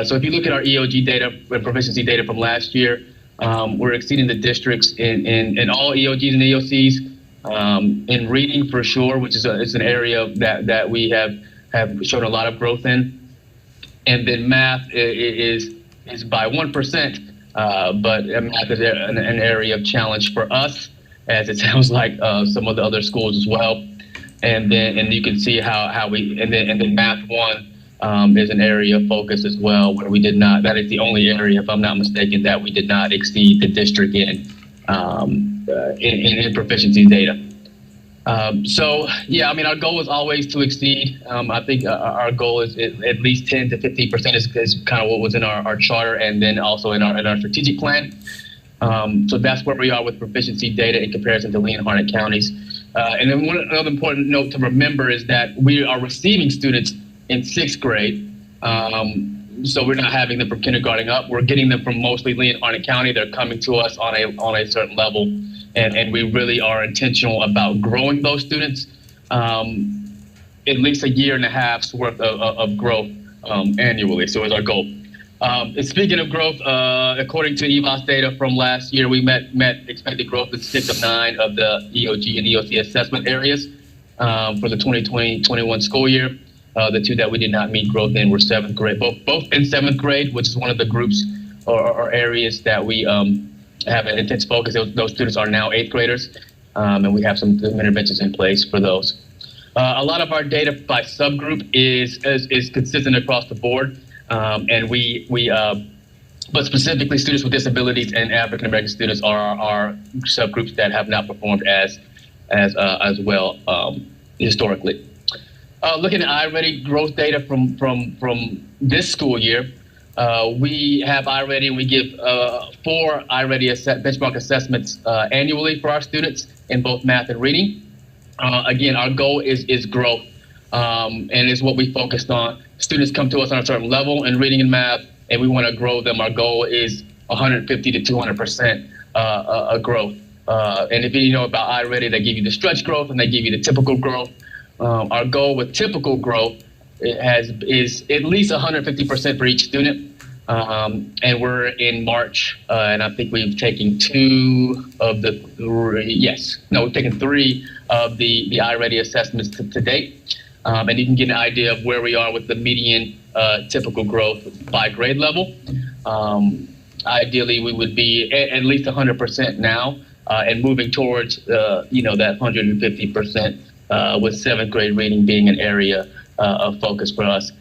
So if you look at our EOG data and proficiency data from last year, we're exceeding the districts in all EOGs and EOCs. In reading for sure, which is it's an area that we have shown a lot of growth in. And then math is by 1%, but math is an area of challenge for us, as it sounds like some of the other schools as well. And you can see how we and then math 1 is an area of focus as well, where we did not. That is the only area, if I'm not mistaken, that we did not exceed the district in proficiency data. So yeah, I mean, our goal is always to exceed. I think our goal is at least 10 to 15% is kind of what was in our charter, and then also in our strategic plan. So that's where we are with proficiency data in comparison to Lee and Harnett counties. And then another important note to remember is that we are receiving students in 6th grade. So we're not having them from kindergarten up. We're getting them from mostly Lee and Harnett County. They're coming to us on a certain level. And we really are intentional about growing those students, at least a year and a half's worth of growth annually. So is our goal. And speaking of growth, according to EVOS data from last year, we met expected growth in 6 of 9 of the EOG and EOC assessment areas for the 2020-21 school year. The 2 that we did not meet growth in were 7th grade, both in 7th grade, which is one of the groups or areas that we have an intense focus. Those students are now 8th graders, and we have some interventions in place for those. A lot of our data by subgroup is consistent across the board, and but specifically students with disabilities and African American students are subgroups that have not performed as well historically. Looking at iReady growth data from this school year, we have iReady, and we give 4 iReady benchmark assessments annually for our students in both math and reading. Again, our goal is growth, and is what we focused on. Students come to us on a certain level in reading and math, and we want to grow them. Our goal is 150 to 200% growth. And if you know about iReady, they give you the stretch growth and they give you the typical growth. Our goal with typical growth is at least 150% for each student. And we're in March, and I think we've taken 3 of the iReady assessments to date. And you can get an idea of where we are with the median typical growth by grade level. Ideally, we would be at least 100% now, and moving towards that 150%, with 7th grade reading being an area of focus for us.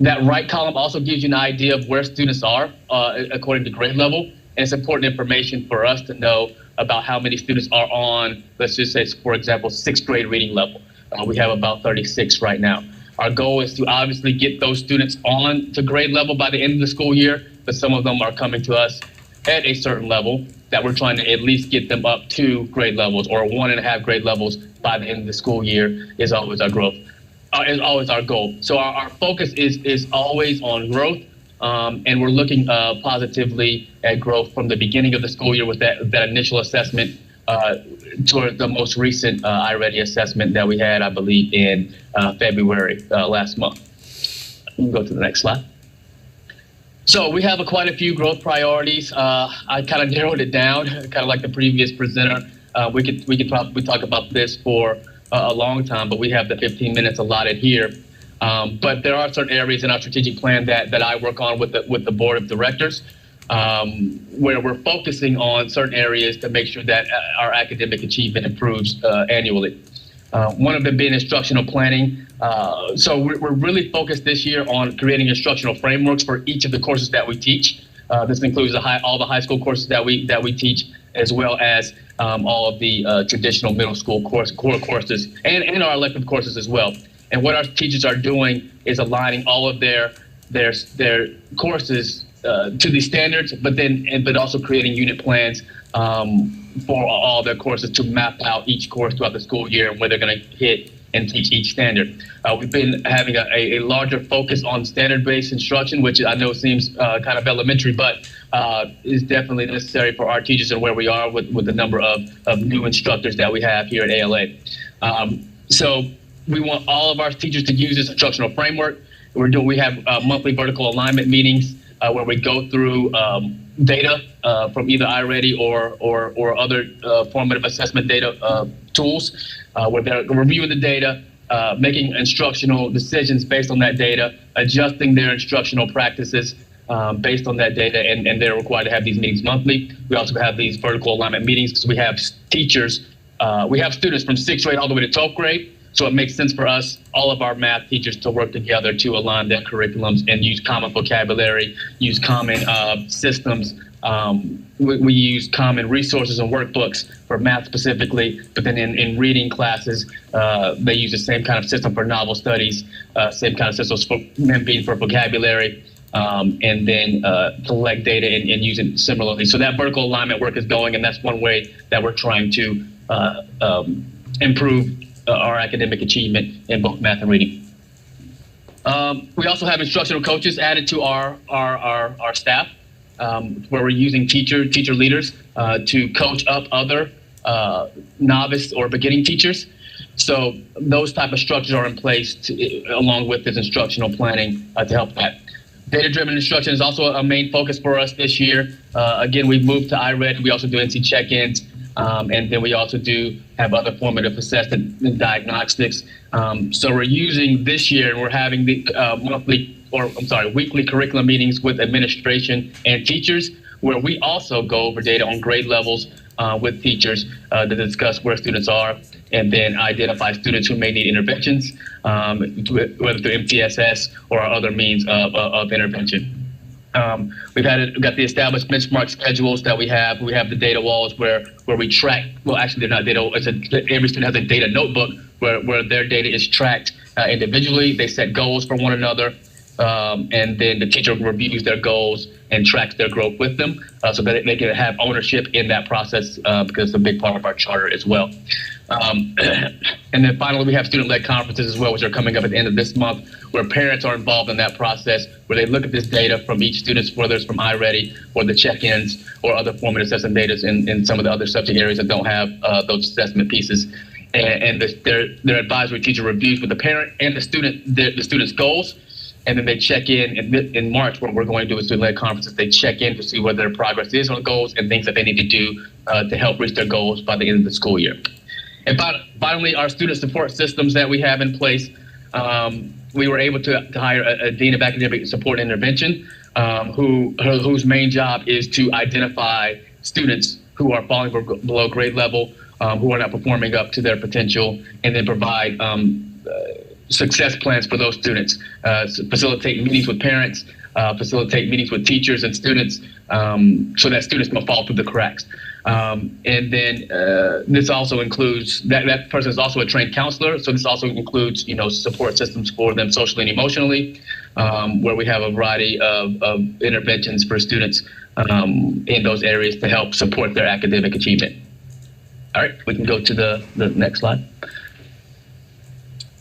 That right column also gives you an idea of where students are according to grade level. and it's important information for us to know about how many students are on, let's just say, for example, 6th grade reading level. We have about 36 right now. Our goal is to obviously get those students on to grade level by the end of the school year, but some of them are coming to us at a certain level that we're trying to at least get them up to grade levels or 1.5 grade levels by the end of the school year is always our growth, is always our goal. So our focus is always on growth, and we're looking positively at growth from the beginning of the school year with that initial assessment toward the most recent iReady assessment that we had, I believe, in February last month. You can go to the next slide. So we have quite a few growth priorities. I kind of narrowed it down, kind of like the previous presenter. We could probably talk about this for a long time, but we have the 15 minutes allotted here. But there are certain areas in our strategic plan that I work on with the board of directors, where we're focusing on certain areas to make sure that our academic achievement improves annually. One of them being instructional planning. So we're really focused this year on creating instructional frameworks for each of the courses that we teach. This includes all the high school courses that we teach, as well as all of the traditional middle school core courses and our elective courses as well. And what our teachers are doing is aligning all of their courses to these standards, but also creating unit plans for all their courses to map out each course throughout the school year and where they're going to hit and teach each standard. We've been having a larger focus on standard-based instruction, which I know seems kind of elementary, but is definitely necessary for our teachers and where we are with the number of new instructors that we have here at ALA. So we want all of our teachers to use this instructional framework. We have monthly vertical alignment meetings where we go through data from either iReady or other formative assessment data tools, where they're reviewing the data, making instructional decisions based on that data, adjusting their instructional practices based on that data, and they're required to have these meetings monthly. We also have these vertical alignment meetings because we have teachers, we have students from 6th grade all the way to 12th grade. So it makes sense for us, all of our math teachers, to work together to align their curriculums and use common vocabulary, use common systems. We use common resources and workbooks for math specifically, but then in reading classes, they use the same kind of system for novel studies, same kind of systems for vocabulary, and then collect data and use it similarly. So that vertical alignment work is going, and that's one way that we're trying to improve our academic achievement in both math and reading. We also have instructional coaches added to our staff, where we're using teacher leaders to coach up other novice or beginning teachers. So those type of structures are in place along with this instructional planning to help that. Data-driven instruction is also a main focus for us this year. Again, we've moved to iReady. We also do NC check-ins. And then we also do have other formative assessment and diagnostics. So we're using this year, and we're having the weekly curriculum meetings with administration and teachers, where we also go over data on grade levels with teachers to discuss where students are, and then identify students who may need interventions, whether through MTSS or other means of intervention. We've got the established benchmark schedules that we have. We have the data walls where we track. Well, actually, they're not data. Every student has a data notebook where their data is tracked individually. They set goals for one another, and then the teacher reviews their goals and tracks their growth with them, so that they can have ownership in that process, because it's a big part of our charter as well. And then finally, we have student-led conferences as well, which are coming up at the end of this month, where parents are involved in that process, where they look at this data from each student, whether it's from iReady or the check-ins or other formative assessment data in some of the other subject areas that don't have those assessment pieces. And their advisory teacher reviews with the parent and the student's goals. And then they check in March, what we're going to do is student-led conferences. They check in to see whether their progress is on goals and things that they need to do to help reach their goals by the end of the school year. And finally, our student support systems that we have in place. We were able to hire a dean of academic support intervention, whose main job is to identify students who are falling below grade level, who are not performing up to their potential, and then provide success plans for those students, facilitate meetings with parents, facilitate meetings with teachers and students so that students don't fall through the cracks. And then this also includes that person is also a trained counselor. So this also includes, support systems for them socially and emotionally, where we have a variety of interventions for students in those areas to help support their academic achievement. All right, we can go to the next slide.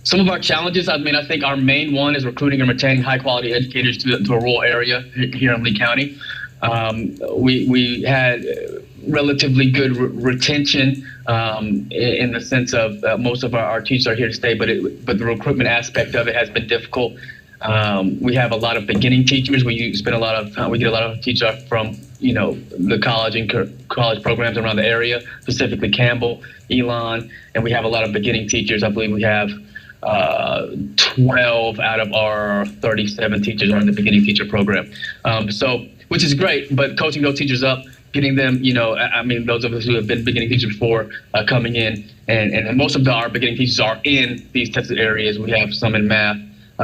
Some of our challenges, I think our main one is recruiting and retaining high quality educators to a rural area here in Lee County. We had relatively good retention in the sense of most of our teachers are here to stay, but the recruitment aspect of it has been difficult. We have a lot of beginning teachers. We get a lot of teachers from the college and college programs around the area, specifically Campbell, Elon, and we have a lot of beginning teachers. I believe we have 12 out of our 37 teachers are in the beginning teacher program. Which is great, but coaching those teachers up, getting them, those of us who have been beginning teachers before coming in, and most of our beginning teachers are in these tested areas. We have some in math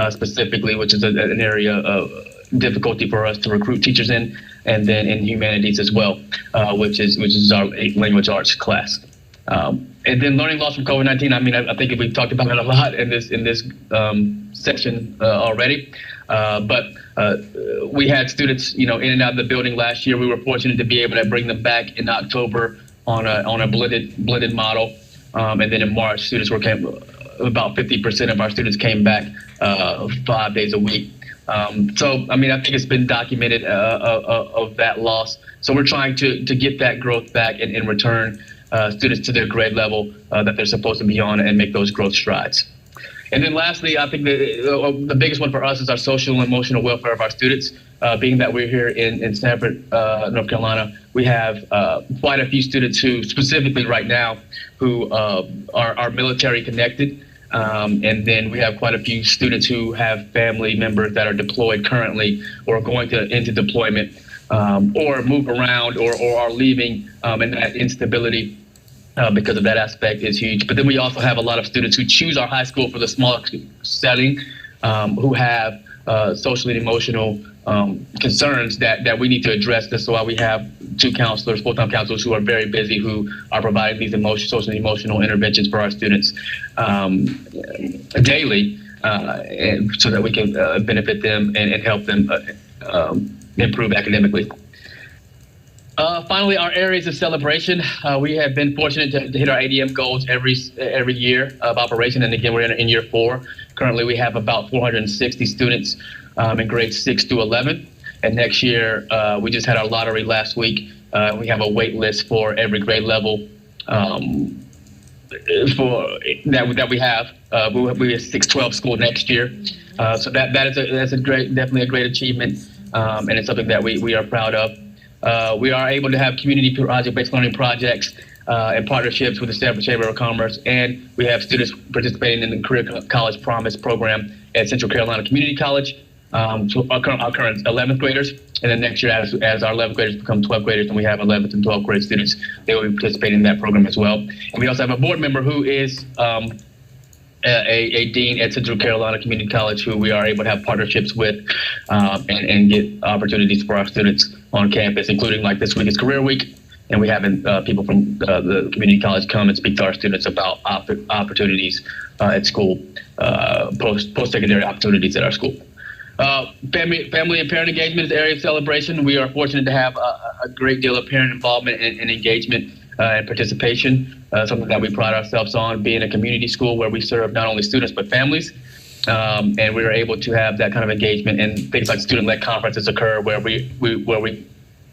specifically, which is an area of difficulty for us to recruit teachers in, and then in humanities as well, which is our language arts class. And then learning loss from COVID-19. I think we've talked about it a lot in this section already. But we had students, in and out of the building last year. We were fortunate to be able to bring them back in October on a blended model, and then in March, about 50% of our students came back 5 days a week. I think it's been documented of that loss. So we're trying to get that growth back and return students to their grade level that they're supposed to be on and make those growth strides. And then lastly, I think the biggest one for us is our social and emotional welfare of our students. Being that we're here in Sanford, North Carolina, we have quite a few students who, specifically right now, who are military connected. And then we have quite a few students who have family members that are deployed currently or going into deployment or move around or are leaving, and that instability because of that aspect is huge. But then we also have a lot of students who choose our high school for the smaller setting, who have social and emotional concerns that we need to address. That's why we have 2 counselors, full-time counselors, who are very busy, who are providing these social and emotional interventions for our students daily, so that we can benefit them and help them improve academically. Finally, our areas of celebration. We have been fortunate to hit our ADM goals every year of operation, and again, we're in year 4. Currently, we have about 460 students in grades 6 through 11, and next year, we just had our lottery last week. We have a wait list for every grade level that we have. We have 612 school next year, so that's definitely a great achievement, and it's something that we are proud of. We are able to have community project-based learning projects and partnerships with the Stanford Chamber of Commerce, and we have students participating in the Career College Promise program at Central Carolina Community College. So our current 11th graders, and then next year, as our 11th graders become 12th graders, and we have 11th and 12th grade students, they will be participating in that program as well. And we also have a board member who is a dean at Central Carolina Community College, who we are able to have partnerships with and get opportunities for our students on campus, including like this week is Career Week, and we have people from the community college come and speak to our students about opportunities at school, post-secondary opportunities at our school. Family and parent engagement is the area of celebration. We are fortunate to have a great deal of parent involvement and engagement and participation, something that we pride ourselves on, being a community school where we serve not only students but families. And we are able to have that kind of engagement, and things like student-led conferences occur where we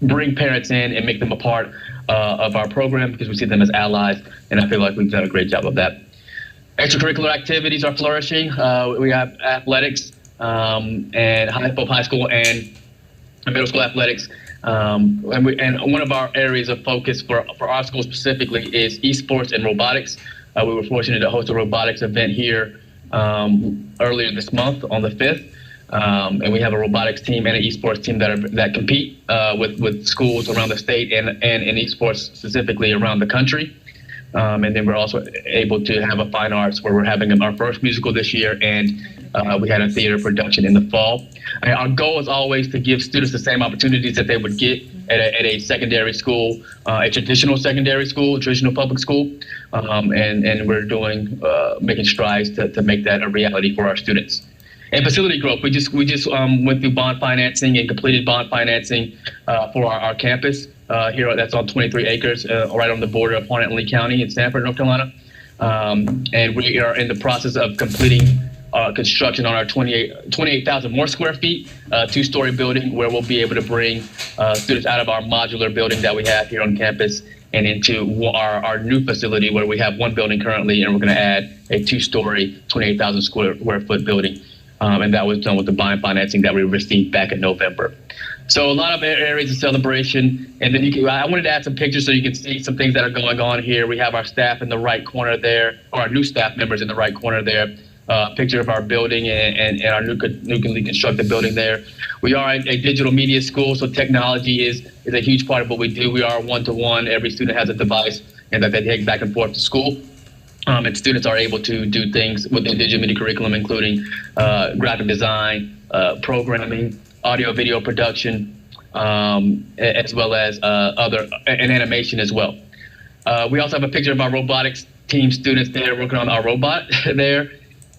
bring parents in and make them a part of our program because we see them as allies, and I feel like we've done a great job of that. Extracurricular activities are flourishing. We have athletics and both high school and middle school athletics. And one of our areas of focus for our school specifically is esports and robotics. We were fortunate to host a robotics event here earlier this month on the 5th. And we have a robotics team and an esports team that compete with schools around the state and in esports specifically around the country. And then we're also able to have a fine arts where we're having our first musical this year and We had a theater production in the fall. Our goal is always to give students the same opportunities that they would get at a secondary school, a traditional secondary school, a traditional public school, and we're making strides to make that a reality for our students. And facility growth, we just went through bond financing and completed bond financing for our campus here. That's on 23 acres, right on the border of Harnett and Lee County in Sanford, North Carolina. And we are in the process of completing construction on our 28,000 more square feet, two-story building where we'll be able to bring students out of our modular building that we have here on campus and into our new facility where we have one building currently, and we're going to add a two-story, 28,000 square foot building. And that was done with the bond financing that we received back in November. So a lot of areas of celebration. And then I wanted to add some pictures so you can see some things that are going on here. We have our staff in the right corner there, or our new staff members in the right corner there. Picture of our building and our newly constructed building there. We are a digital media school, so technology is a huge part of what we do. We are one-to-one. Every student has a device and that they take back and forth to school. And students are able to do things with the digital media curriculum, including graphic design, programming, audio, video production, as well as and animation as well. We also have a picture of our robotics team students there working on our robot there.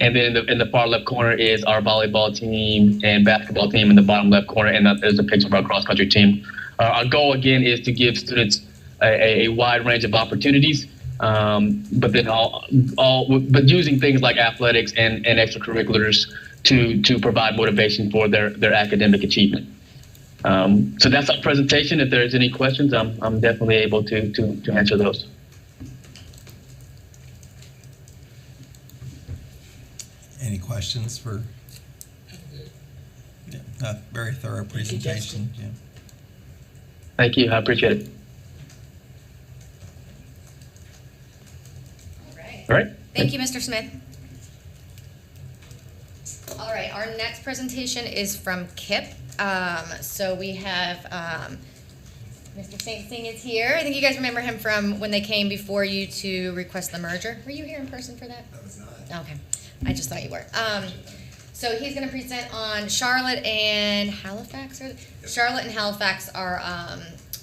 And then in the far left corner is our volleyball team and basketball team in the bottom left corner. And there's a picture of our cross country team. Our goal, again, is to give students a wide range of opportunities. But then but using things like athletics and extracurriculars to provide motivation for their academic achievement. So that's our presentation. If there's any questions, I'm definitely able to answer those. Any questions for? Yeah, very thorough presentation. Yeah. Thank you. I appreciate it. All right. Thank you, Mr. Smith. All right, our next presentation is from KIP. So we have Mr. St. Singh is here. I think you guys remember him from when they came before you to request the merger. Were you here in person for that? I was not. Okay, I just thought you were. So he's going to present on Charlotte and Halifax. Charlotte and Halifax are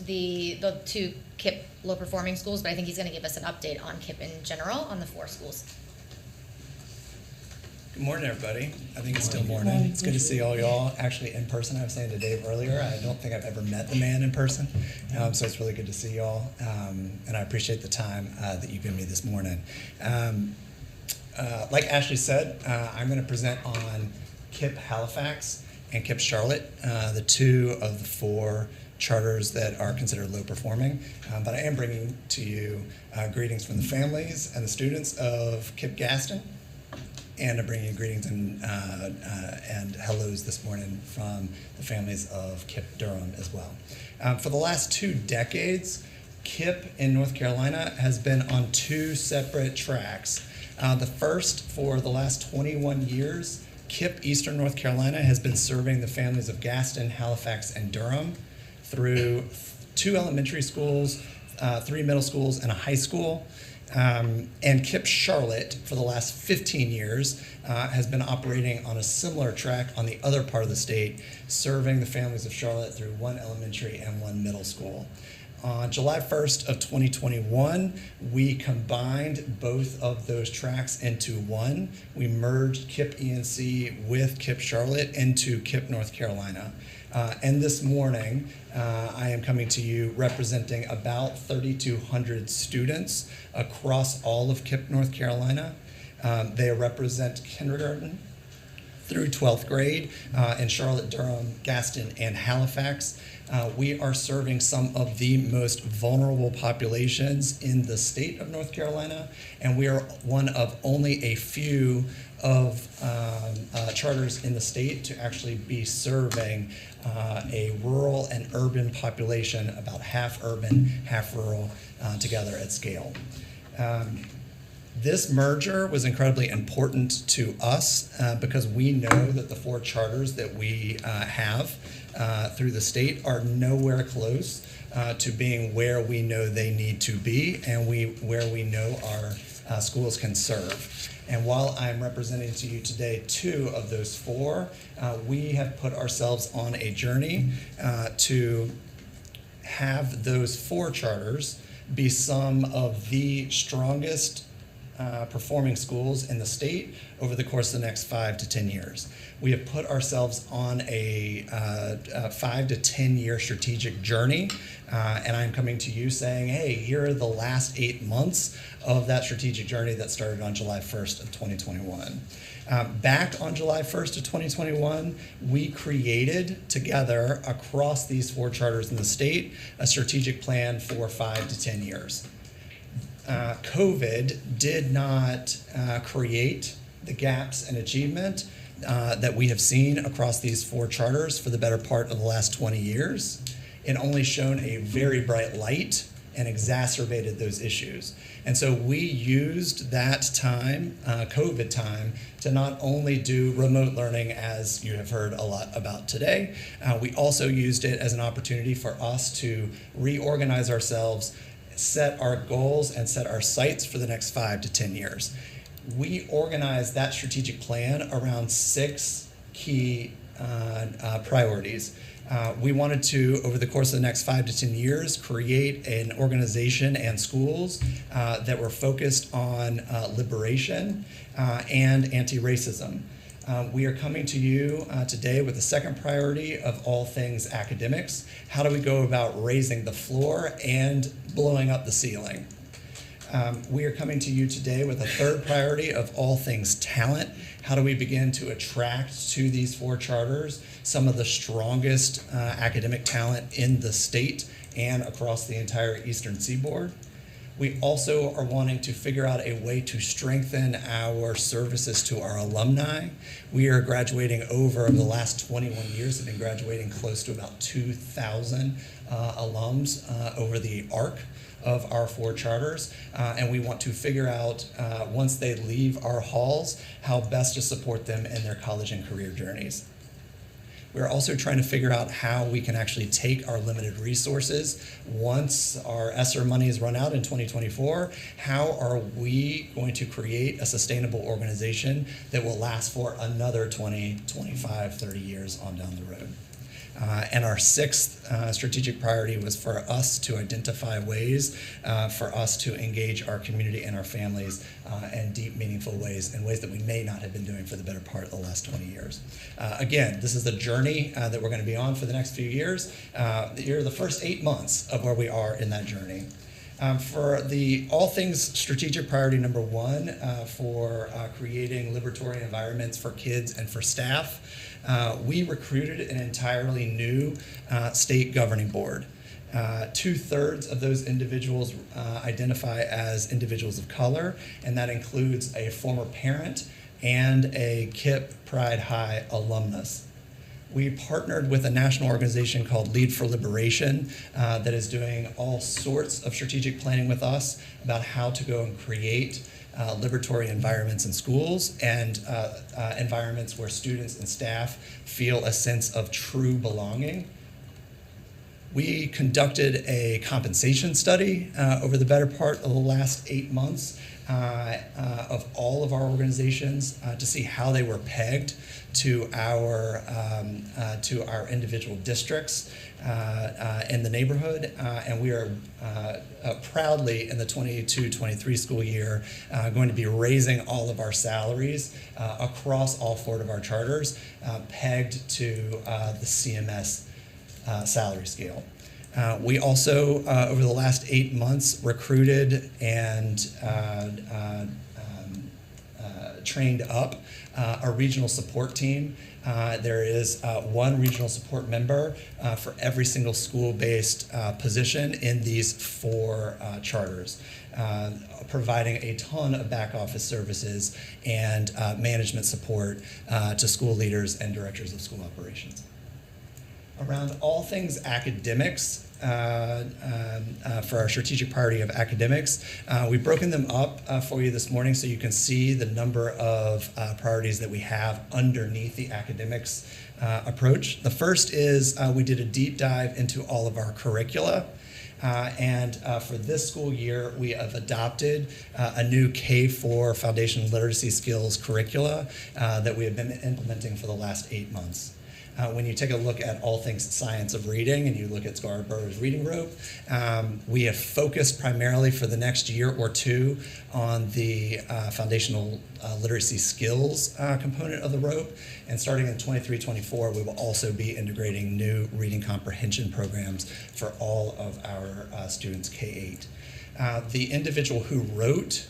the two KIP low-performing schools, but I think he's going to give us an update on KIP in general on the 4 schools. Good morning, everybody. I think it's still morning. It's good to see all y'all actually in person. I was saying to Dave earlier, I don't think I've ever met the man in person, so it's really good to see y'all, and I appreciate the time that you've given me this morning. Like Ashley said, I'm going to present on KIP Halifax and KIP Charlotte, the 2 of the 4 charters that are considered low performing, but I am bringing to you greetings from the families and the students of KIP Gaston, and I'm bringing you greetings and hellos this morning from the families of KIP Durham as well. For the last 2 decades, KIP in North Carolina has been on 2 separate tracks. The first, for the last 21 years, KIP Eastern North Carolina has been serving the families of Gaston, Halifax, and Durham through 2 elementary schools, 3 middle schools, and a high school. And KIP Charlotte, for the last 15 years, has been operating on a similar track on the other part of the state, serving the families of Charlotte through 1 elementary and 1 middle school. On July 1st of 2021, we combined both of those tracks into one. We merged KIP ENC with KIP Charlotte into KIP North Carolina. And this morning, I am coming to you representing about 3,200 students across all of KIP North Carolina. They represent kindergarten through 12th grade in Charlotte, Durham, Gaston, and Halifax. We are serving some of the most vulnerable populations in the state of North Carolina, and we are one of only a few of charters in the state to actually be serving a rural and urban population, about half urban, half rural, together at scale. This merger was incredibly important to us because we know that the 4 charters that we have through the state are nowhere close to being where we know they need to be and where we know our schools can serve. And while I'm representing to you today 2 of those 4, we have put ourselves on a journey to have those 4 charters be some of the strongest performing schools in the state over the course of the next 5 to 10 years. We have put ourselves on a 5 to 10 year strategic journey, and I'm coming to you saying, hey, here are the last 8 months of that strategic journey that started on July 1st of 2021. Back on July 1st of 2021, we created together across these 4 charters in the state a strategic plan for 5 to 10 years. COVID did not create the gaps in achievement that we have seen across these 4 charters for the better part of the last 20 years. It only shone a very bright light and exacerbated those issues. And so we used that time, COVID time, to not only do remote learning, as you have heard a lot about today, we also used it as an opportunity for us to reorganize ourselves, set our goals, and set our sights for the next 5 to 10 years. We organized that strategic plan around 6 key priorities. We wanted to, over the course of the next 5 to 10 years, create an organization and schools that were focused on liberation and anti-racism. We are coming to you today with the second priority of all things academics. How do we go about raising the floor and blowing up the ceiling? We are coming to you today with a third priority of all things talent. How do we begin to attract to these 4 charters some of the strongest academic talent in the state and across the entire Eastern Seaboard? We also are wanting to figure out a way to strengthen our services to our alumni. We are graduating over the last 21 years, have been graduating close to about 2,000 alums over the arc of our 4 charters, and we want to figure out, once they leave our halls, how best to support them in their college and career journeys. We're also trying to figure out how we can actually take our limited resources once our ESSER money is run out in 2024. How are we going to create a sustainable organization that will last for another 20, 25, 30 years on down the road? And our 6th strategic priority was for us to identify ways for us to engage our community and our families in deep, meaningful ways, in ways that we may not have been doing for the better part of the last 20 years. Again, this is the journey that we're going to be on for the next few years. You're the first 8 months of where we are in that journey. For the all things strategic priority number 1 for creating liberatory environments for kids and for staff, we recruited an entirely new state governing board. 2/3 of those individuals identify as individuals of color, and that includes a former parent and a KIPP Pride High alumnus. We partnered with a national organization called Lead for Liberation that is doing all sorts of strategic planning with us about how to go and create liberatory environments in schools and environments where students and staff feel a sense of true belonging. We conducted a compensation study over the better part of the last 8 months of all of our organizations to see how they were pegged to our individual districts in the neighborhood, and we are proudly in the 22-23 school year going to be raising all of our salaries across all 4 of our charters pegged to the CMS salary scale. We also, over the last 8 months, recruited and trained up a regional support team. There is 1 regional support member for every single school-based position in these 4 charters, providing a ton of back office services and management support to school leaders and directors of school operations. Around all things academics, for our strategic priority of academics. We've broken them up for you this morning so you can see the number of priorities that we have underneath the academics approach. The first is we did a deep dive into all of our curricula. And for this school year, we have adopted a new K-4 foundation literacy skills curricula that we have been implementing for the last 8 months. When you take a look at all things science of reading and you look at Scarborough's reading rope, we have focused primarily for the next year or two on the foundational literacy skills component of the rope. And starting in 23-24, we will also be integrating new reading comprehension programs for all of our students K-8. The individual who wrote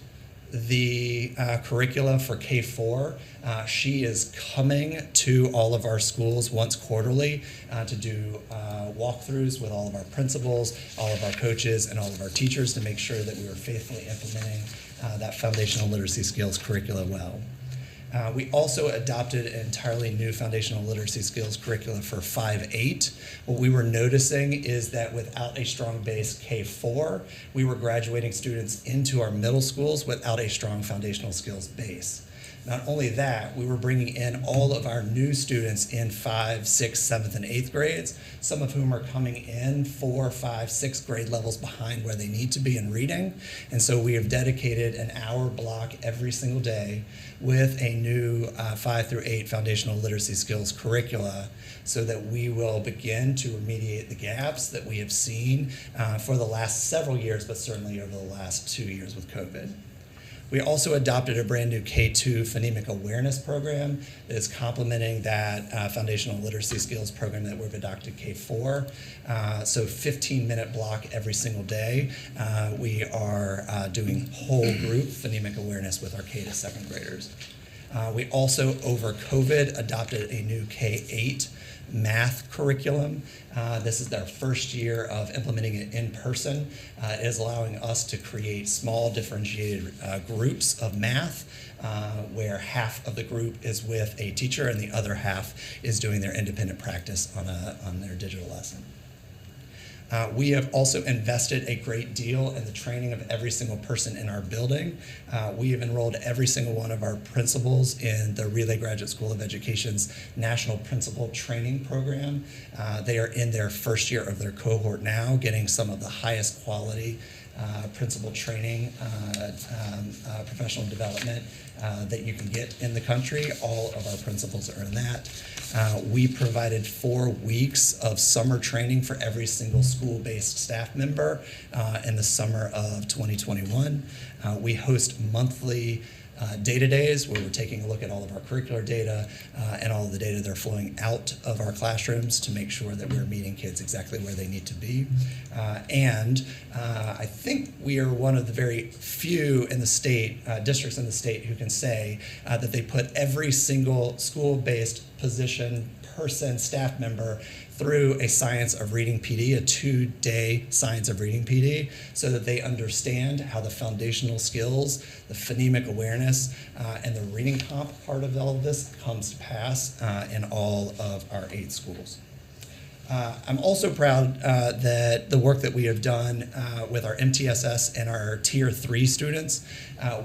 the curricula for K-4, she is coming to all of our schools once quarterly to do walkthroughs with all of our principals, all of our coaches, and all of our teachers to make sure that we are faithfully implementing that foundational literacy skills curricula well. We also adopted an entirely new foundational literacy skills curricula for 5-8. What we were noticing is that without a strong base K-4, we were graduating students into our middle schools without a strong foundational skills base. Not only that, we were bringing in all of our new students in 5th, 6th, 7th, and 8th grades, some of whom are coming in 4, 5, 6 grade levels behind where they need to be in reading. And so we have dedicated an hour block every single day with a new 5 through 8 foundational literacy skills curricula so that we will begin to remediate the gaps that we have seen for the last several years, but certainly over the last 2 years with COVID. We also adopted a brand new K-2 phonemic awareness program that is complementing that foundational literacy skills program that we've adopted K-4. So 15-minute block every single day. We are doing whole group phonemic awareness with our K to 2nd graders. We also, over COVID, adopted a new K-8 math curriculum. This is our first year of implementing it in person. It is allowing us to create small differentiated groups of math where half of the group is with a teacher and the other half is doing their independent practice on their digital lesson. We have also invested a great deal in the training of every single person in our building. We have enrolled every single one of our principals in the Relay Graduate School of Education's National Principal Training Program. They are in their first year of their cohort now, getting some of the highest quality principal training, professional development that you can get in the country. All of our principals are in that. We provided 4 weeks of summer training for every single school-based staff member in the summer of 2021. We host monthly data days where we're taking a look at all of our curricular data and all of the data that are flowing out of our classrooms to make sure that we're meeting kids exactly where they need to be. I think we are one of the very few in the state, districts in the state who can say that they put every single school-based position, person, staff member through a Science of Reading PD, a 2-day Science of Reading PD, so that they understand how the foundational skills, the phonemic awareness, and the reading comp part of all of this comes to pass in all of our 8 schools. I'm also proud that the work that we have done with our MTSS and our Tier 3 students,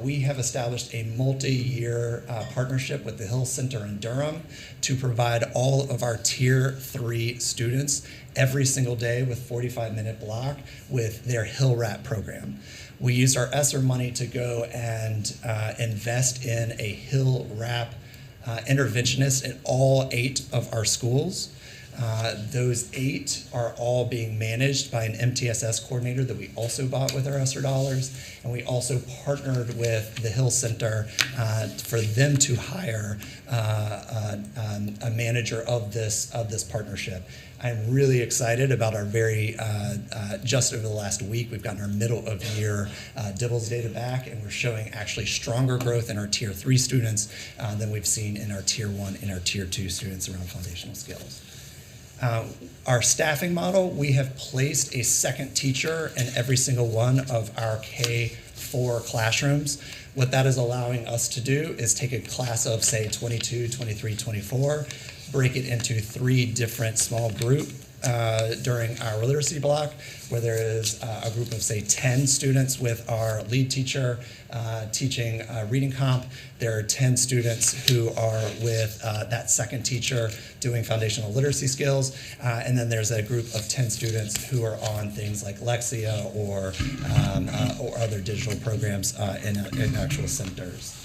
we have established a multi-year partnership with the Hill Center in Durham to provide all of our Tier 3 students every single day with 45-minute block with their Hill RAP program. We used our ESSER money to go and invest in a Hill RAP interventionist in all 8 of our schools. Those 8 are all being managed by an MTSS coordinator that we also bought with our ESSER dollars, and we also partnered with the Hill Center for them to hire a manager of this partnership. I'm really excited about our just over the last week, we've gotten our middle of year DIBELS data back, and we're showing actually stronger growth in our Tier 3 students than we've seen in our Tier 1 and our Tier 2 students around foundational skills. Our staffing model, we have placed a second teacher in every single one of our K-4 classrooms. What that is allowing us to do is take a class of, say, 22, 23, 24, break it into 3 different small group during our literacy block, where there is a group of, say, 10 students with our lead teacher teaching reading comp. There are 10 students who are with that second teacher doing foundational literacy skills. And then there's a group of 10 students who are on things like Lexia or other digital programs in actual centers.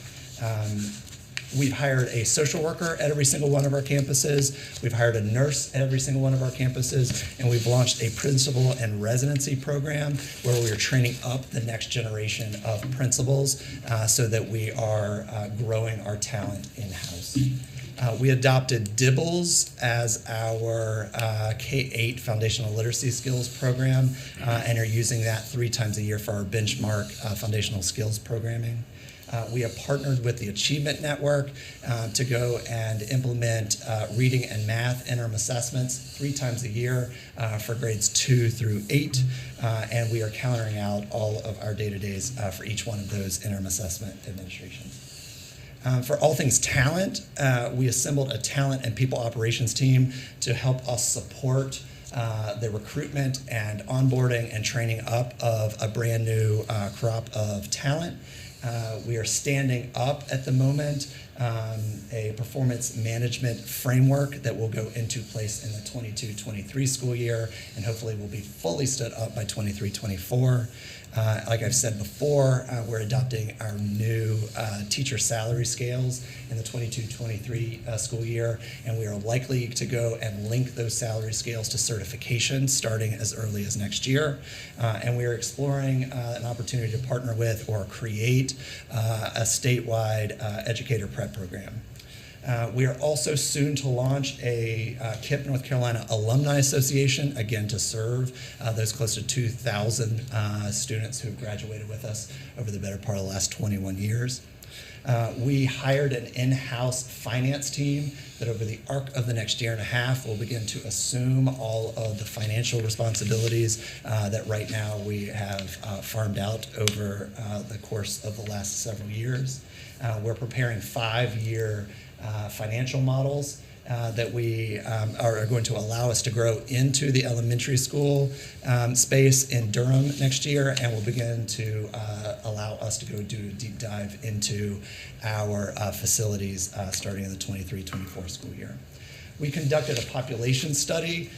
We've hired a social worker at every single one of our campuses. We've hired a nurse at every single one of our campuses. And we've launched a principal and residency program where we are training up the next generation of principals so that we are growing our talent in-house. We adopted DIBBLES as our K-8 foundational literacy skills program and are using that 3 times a year for our benchmark foundational skills programming. We have partnered with the Achievement Network to go and implement reading and math interim assessments 3 times a year for grades 2 through 8, and we are countering out all of our day-to-days for each one of those interim assessment administrations. For all things talent, we assembled a talent and people operations team to help us support the recruitment and onboarding and training up of a brand new crop of talent. We are standing up at the moment a performance management framework that will go into place in the 22-23 school year and hopefully will be fully stood up by 23-24. Like I've said before, we're adopting our new teacher salary scales in the 22-23 school year, and we are likely to go and link those salary scales to certification starting as early as next year. And we are exploring an opportunity to partner with or create a statewide educator prep program. We are also soon to launch a KIPP North Carolina Alumni Association, again to serve those close to 2,000 students who have graduated with us over the better part of the last 21 years. We hired an in-house finance team that over the arc of the next year and a half will begin to assume all of the financial responsibilities that right now we have farmed out over the course of the last several years. We're preparing 5-year financial models that we are going to allow us to grow into the elementary school space in Durham next year, and will begin to allow us to go do a deep dive into our facilities starting in the 23-24 school year. We conducted a population study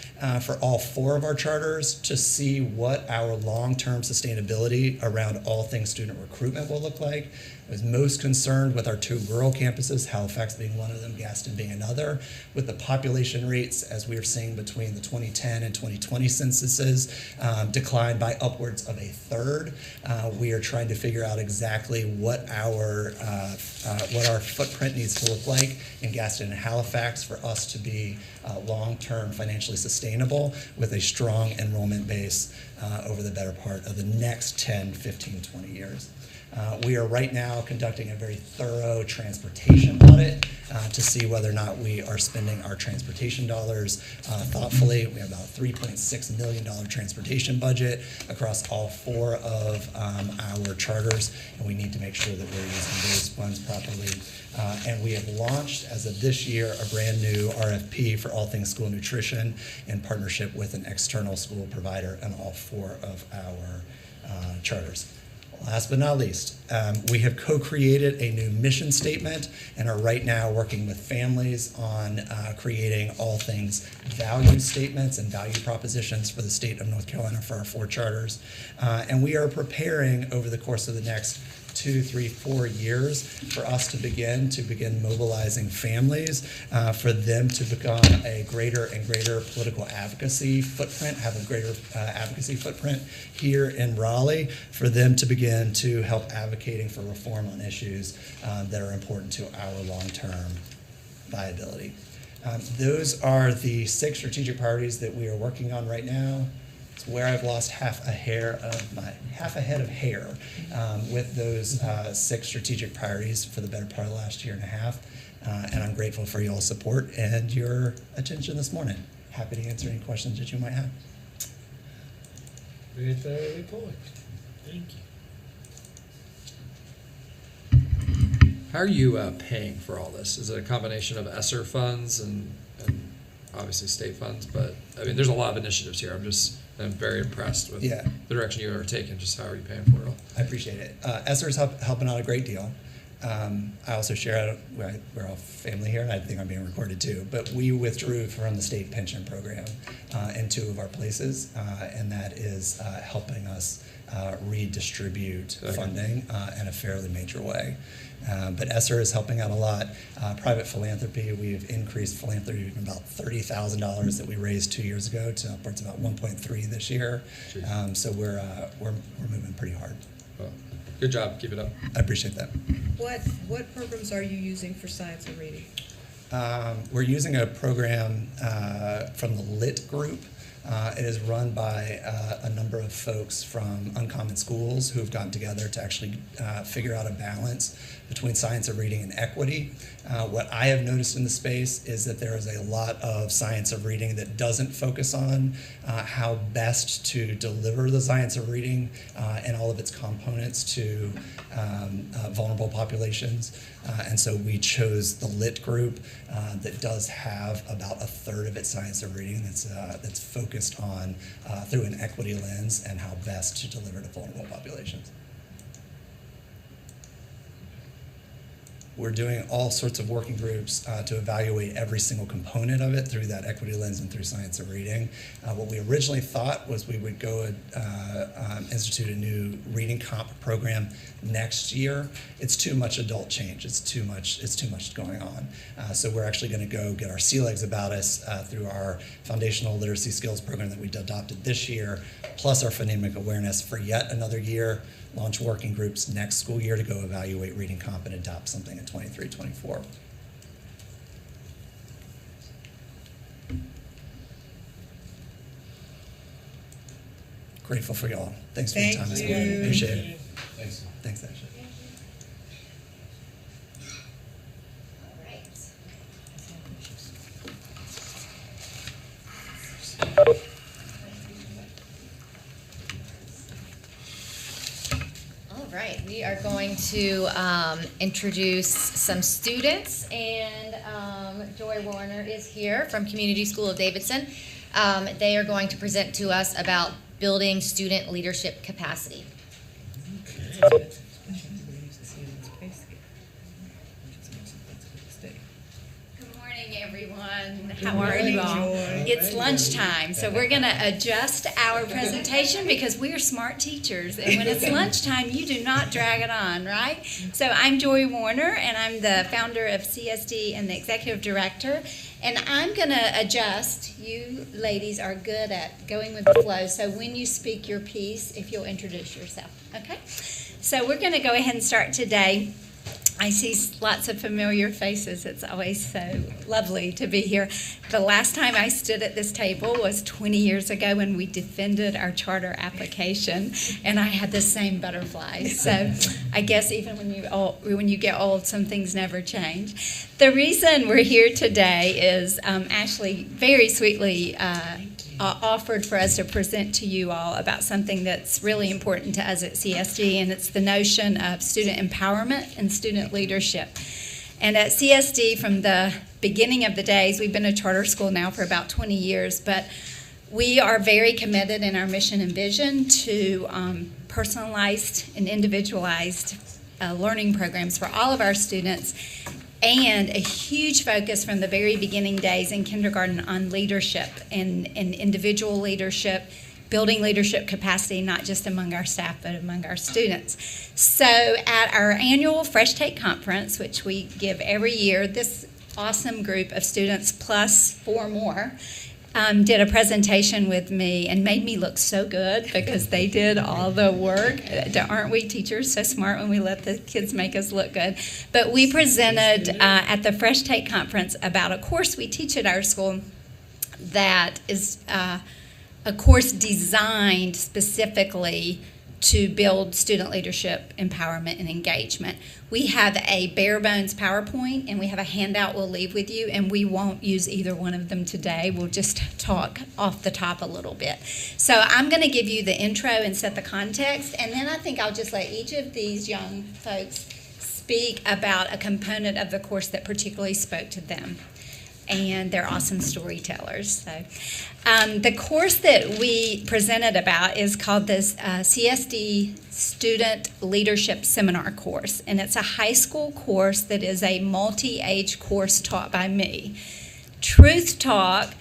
for all 4 of our charters to see what our long-term sustainability around all things student recruitment will look like. I was most concerned with our 2 rural campuses, Halifax being one of them, Gaston being another, with the population rates, as we are seeing between the 2010 and 2020 censuses, declined by upwards of 1/3. We are trying to figure out exactly what our footprint needs to look like in Gaston and Halifax for us to be long-term financially sustainable with a strong enrollment base over the better part of the next 10, 15, 20 years. We are right now conducting a very thorough transportation audit to see whether or not we are spending our transportation dollars thoughtfully. We have about a $3.6 million transportation budget across all 4 of our charters, and we need to make sure that we're using those funds properly. And we have launched, as of this year, a brand new RFP for all things school nutrition in partnership with an external school provider on all 4 of our charters. Last but not least, we have co-created a new mission statement and are right now working with families on creating all things value statements and value propositions for the state of North Carolina for our 4 charters. And we are preparing over the course of the next 2, 3, 4 years for us to begin mobilizing families for them to become a greater and greater political advocacy footprint, have a greater advocacy footprint here in Raleigh, for them to begin to help advocating for reform on issues that are important to our long-term viability. Those are the 6 strategic priorities that we are working on right now. It's where I've lost half a head of hair with those 6 strategic priorities for the better part of the last year and a half. And I'm grateful for y'all's support and your attention this morning. Happy to answer any questions that you might have. Very thorough report. Thank you. How are you paying for all this? Is it a combination of ESSER funds and obviously state funds, but I mean, there's a lot of initiatives here. I'm very impressed with Yeah. the direction you've ever taken. Just how are you paying for it all? I appreciate it. Esther's helping out a great deal. I also share, we're all family here, and I think I'm being recorded too, but we withdrew from the state pension program in 2 of our places, and that is helping us redistribute funding in a fairly major way. But Esther is helping out a lot. Private philanthropy, we've increased philanthropy from about $30,000 that we raised 2 years ago to upwards about 1.3 this year. So we're moving pretty hard. Well, good job. Keep it up. I appreciate that. What programs are you using for science and reading? We're using a program from the LIT group. It is run by a number of folks from Uncommon Schools who have gotten together to actually figure out a balance between science of reading and equity. What I have noticed in the space is that there is a lot of science of reading that doesn't focus on how best to deliver the science of reading and all of its components to vulnerable populations. And so we chose the LIT group that does have about 1/3 of its science of reading that's focused on through an equity lens and how best to deliver to vulnerable populations. We're doing all sorts of working groups to evaluate every single component of it through that equity lens and through science of reading. What we originally thought was we would go institute a new reading comp program next year. It's too much adult change. It's too much going on. So we're actually going to go get our sea legs about us through our foundational literacy skills program that we adopted this year, plus our phonemic awareness for yet another year. Launch working groups next school year to go evaluate reading comp and adopt something in 23-24. Grateful for y'all. Thanks for your time this morning. Appreciate it. Thanks. Thanks, Ashley. All right, we are going to introduce some students, and Joy Warner is here from Community School of Davidson. They are going to present to us about building student leadership capacity. Good morning, everyone. How are you all? It's lunchtime, so we're going to adjust our presentation because we are smart teachers, and when it's lunchtime, you do not drag it on, right? So I'm Joy Warner, and I'm the founder of CSD and the executive director, and I'm going to adjust. You ladies are good at going with the flow, so when you speak your piece, if you'll introduce yourself, okay? So we're going to go ahead and start today. I see lots of familiar faces. It's always so lovely to be here. The last time I stood at this table was 20 years ago when we defended our charter application, and I had the same butterflies. So I guess even when you get old, some things never change. The reason we're here today is Ashley very sweetly offered for us to present to you all about something that's really important to us at CSD, and it's the notion of student empowerment and student leadership. And at CSD, from the beginning of the days, we've been a charter school now for about 20 years, but we are very committed in our mission and vision to personalized and individualized learning programs for all of our students, and a huge focus from the very beginning days in kindergarten on leadership and individual leadership, building leadership capacity, not just among our staff, but among our students. So at our annual Fresh Take Conference, which we give every year, this awesome group of students plus 4 more did a presentation with me and made me look so good because they did all the work. Aren't we teachers so smart when we let the kids make us look good? But we presented at the Fresh Take Conference about a course we teach at our school that is a course designed specifically to build student leadership, empowerment, and engagement. We have a bare bones PowerPoint, and we have a handout we'll leave with you, and we won't use either one of them today. We'll just talk off the top a little bit. So I'm going to give you the intro and set the context, and then I think I'll just let each of these young folks speak about a component of the course that particularly spoke to them. and they're awesome storytellers. So, the course that we presented about is called the CSD Student Leadership Seminar course, and it's a high school course that is a multi-age course taught by me. Truth Talk,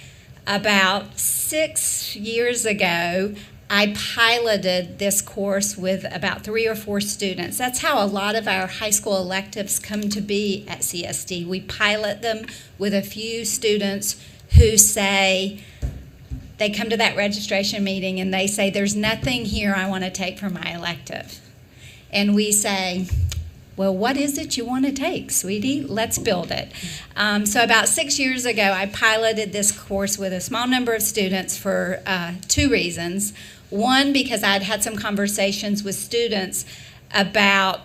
about 6 years ago, I piloted this course with about 3 or 4 students. That's how a lot of our high school electives come to be at CSD. We pilot them with a few students who say, they come to that registration meeting and they say, there's nothing here I want to take for my elective. And we say, well, what is it you want to take, sweetie? Let's build it. So about 6 years ago, I piloted this course with a small number of students for 2 reasons. One, because I'd had some conversations with students about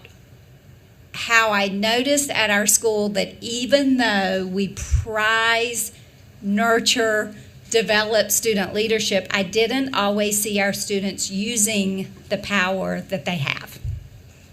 how I noticed at our school that even though we prize, nurture, develop student leadership, I didn't always see our students using the power that they have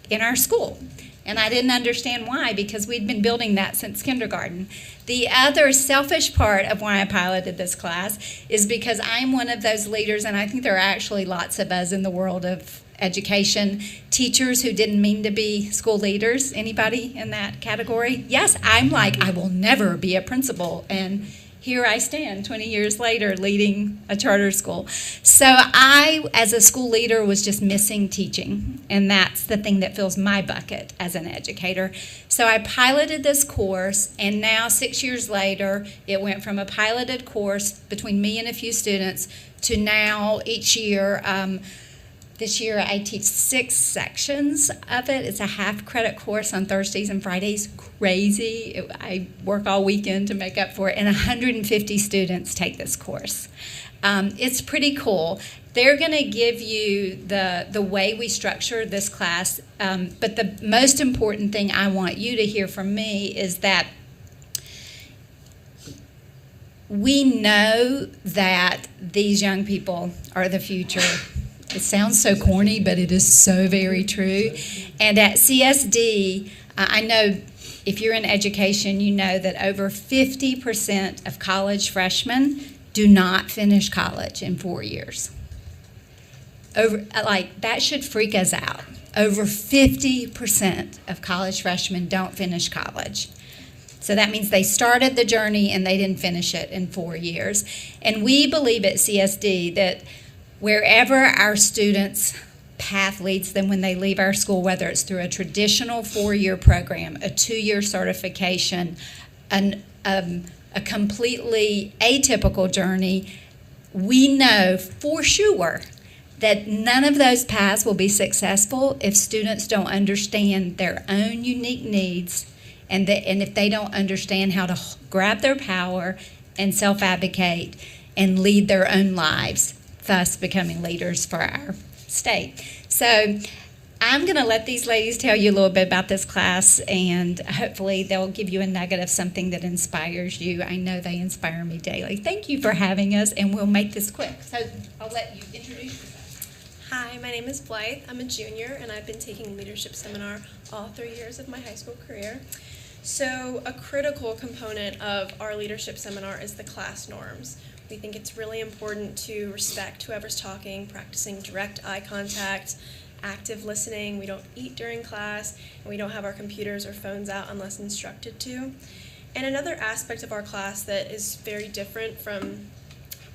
in our school. And I didn't understand why, because we'd been building that since kindergarten. The other selfish part of why I piloted this class is because I'm one of those leaders, and I think there are actually lots of us in the world of education, teachers who didn't mean to be school leaders. Anybody in that category? Yes, I'm like, I will never be a principal, and here I stand 20 years later leading a charter school. So I, as a school leader, was just missing teaching, and that's the thing that fills my bucket as an educator. So I piloted this course, and now 6 years later, it went from a piloted course between me and a few students to now each year. This year I teach 6 sections of it. It's a half-credit course on Thursdays and Fridays. Crazy. I work all weekend to make up for it, and 150 students take this course. It's pretty cool. They're going to give you the way we structure this class, but the most important thing I want you to hear from me is that we know that these young people are the future. It sounds so corny, but it is so very true. And at CSD, I know if you're in education, you know that over 50% of college freshmen do not finish college in 4 years. That should freak us out. Over 50% of college freshmen don't finish college. So that means they started the journey and they didn't finish it in 4 years. And we believe at CSD that wherever our students' path leads them when they leave our school, whether it's through a traditional 4-year program, a 2-year certification, a completely atypical journey, we know for sure that none of those paths will be successful if students don't understand their own unique needs and if they don't understand how to grab their power and self-advocate and lead their own lives, thus becoming leaders for our state. So I'm going to let these ladies tell you a little bit about this class, and hopefully they'll give you a nugget of something that inspires you. I know they inspire me daily. Thank you for having us, and we'll make this quick. So I'll let you introduce yourself. Hi, my name is Blythe. I'm a junior, and I've been taking leadership seminar all 3 years of my high school career. So a critical component of our leadership seminar is the class norms. We think it's really important to respect whoever's talking, practicing direct eye contact, active listening. We don't eat during class, and we don't have our computers or phones out unless instructed to. And another aspect of our class that is very different from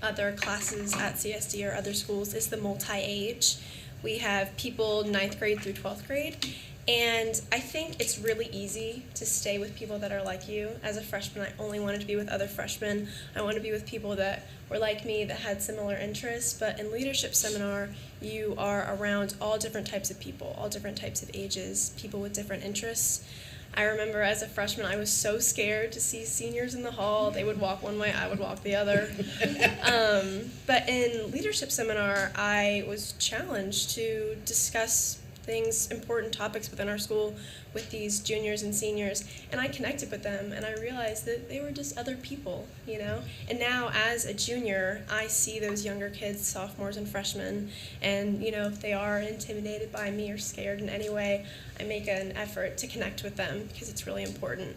other classes at CSD or other schools is the multi-age. We have people 9th grade through 12th grade, and I think it's really easy to stay with people that are like you. As a freshman, I only wanted to be with other freshmen. I wanted to be with people that were like me, that had similar interests. But in leadership seminar, you are around all different types of people, all different types of ages, people with different interests. I remember as a freshman, I was so scared to see seniors in the hall. They would walk one way, I would walk the other. But in leadership seminar, I was challenged to discuss things, important topics within our school with these juniors and seniors, and I connected with them, and I realized that they were just other people, you know? And now as a junior, I see those younger kids, sophomores and freshmen, and you know, if they are intimidated by me or scared in any way, I make an effort to connect with them because it's really important.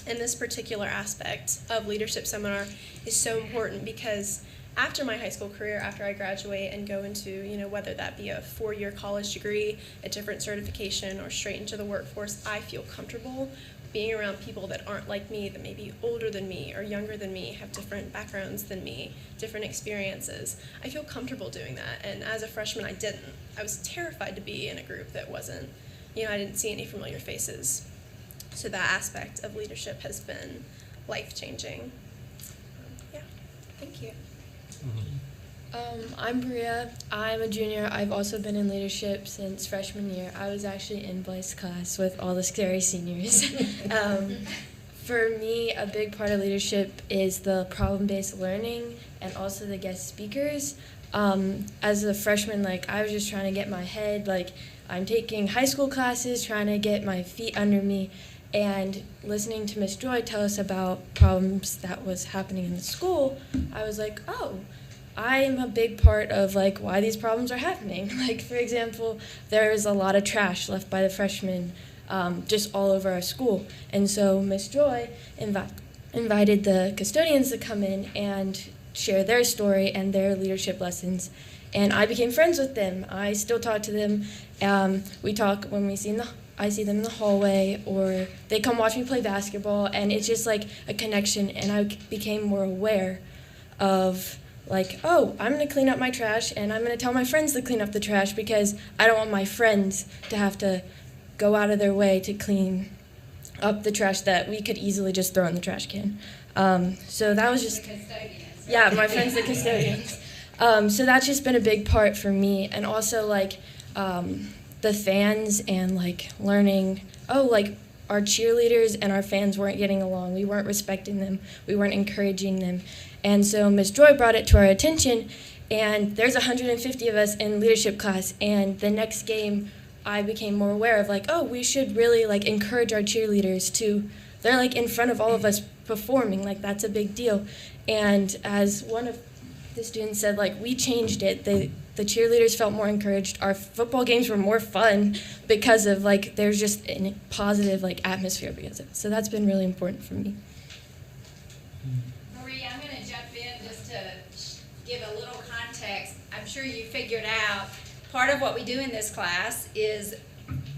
And this particular aspect of leadership seminar is so important because after my high school career, after I graduate and go into, whether that be a 4-year college degree, a different certification, or straight into the workforce, I feel comfortable being around people that aren't like me, that may be older than me or younger than me, have different backgrounds than me, different experiences. I feel comfortable doing that. And as a freshman, I didn't. I was terrified to be in a group that wasn't, I didn't see any familiar faces. So that aspect of leadership has been life-changing. Yeah, thank you. I'm Bria. I'm a junior. I've also been in leadership since freshman year. I was actually in Blythe's class with all the scary seniors. For me, a big part of leadership is the problem-based learning and also the guest speakers. As a freshman, I was just trying to get my head, I'm taking high school classes, trying to get my feet under me, and listening to Miss Joy tell us about problems that was happening in the school, I was like, oh, I am a big part of why these problems are happening. For example, there is a lot of trash left by the freshmen just all over our school. And so Miss Joy invited the custodians to come in and share their story and their leadership lessons. And I became friends with them. I still talk to them. We talk when I see them in the hallway, or they come watch me play basketball, and it's just a connection. And I became more aware of oh, I'm going to clean up my trash, and I'm going to tell my friends to clean up the trash because I don't want my friends to have to go out of their way to clean up the trash that we could easily just throw in the trash can. So that was just... Yeah, my friends, the custodians. So that's just been a big part for me. And also, the fans and, learning, our cheerleaders and our fans weren't getting along. We weren't respecting them. We weren't encouraging them. And so Ms. Joy brought it to our attention, and there's 150 of us in leadership class, and the next game I became more aware of, oh, we should really, encourage our cheerleaders to, they're, in front of all of us performing, that's a big deal. And as one of the students said, we changed it. The cheerleaders felt more encouraged. Our football games were more fun because of, there's just a positive, atmosphere because of it. So that's been really important for me. Marie, I'm going to jump in just to give a little context. I'm sure you figured out part of what we do in this class is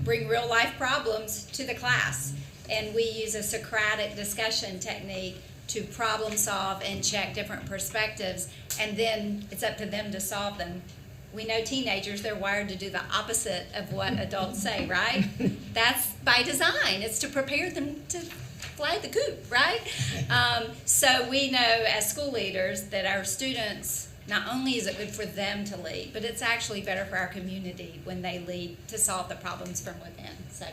bring real life problems to the class. And we use a Socratic discussion technique to problem solve and check different perspectives. And then it's up to them to solve them. We know teenagers, they're wired to do the opposite of what adults say, right? That's by design. It's to prepare them to fly the coop, right? So we know as school leaders that our students, not only is it good for them to lead, but it's actually better for our community when they lead to solve the problems from within. So.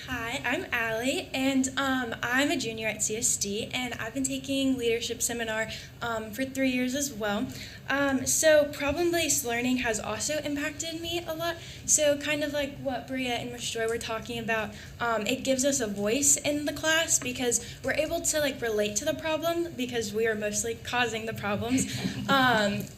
Hi, I'm Allie, and I'm a junior at CSD, and I've been taking leadership seminar for 3 years as well. So problem-based learning has also impacted me a lot. So kind of like what Bria and Ms. Joy were talking about, it gives us a voice in the class because we're able to relate to the problem because we are mostly causing the problems,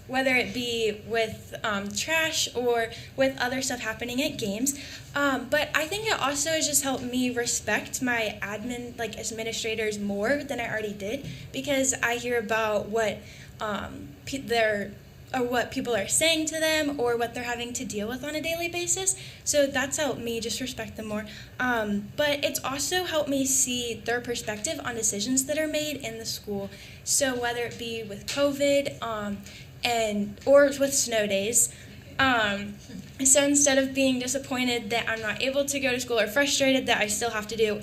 whether it be with trash or with other stuff happening at games. But I think it also has just helped me respect my administrators more than I already did because I hear about what what people are saying to them or what they're having to deal with on a daily basis. So that's helped me just respect them more. But it's also helped me see their perspective on decisions that are made in the school. So whether it be with COVID or with snow days. So instead of being disappointed that I'm not able to go to school or frustrated that I still have to do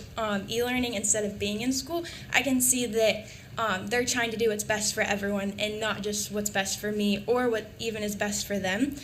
e-learning instead of being in school, I can see that they're trying to do what's best for everyone and not just what's best for me or what even is best for them.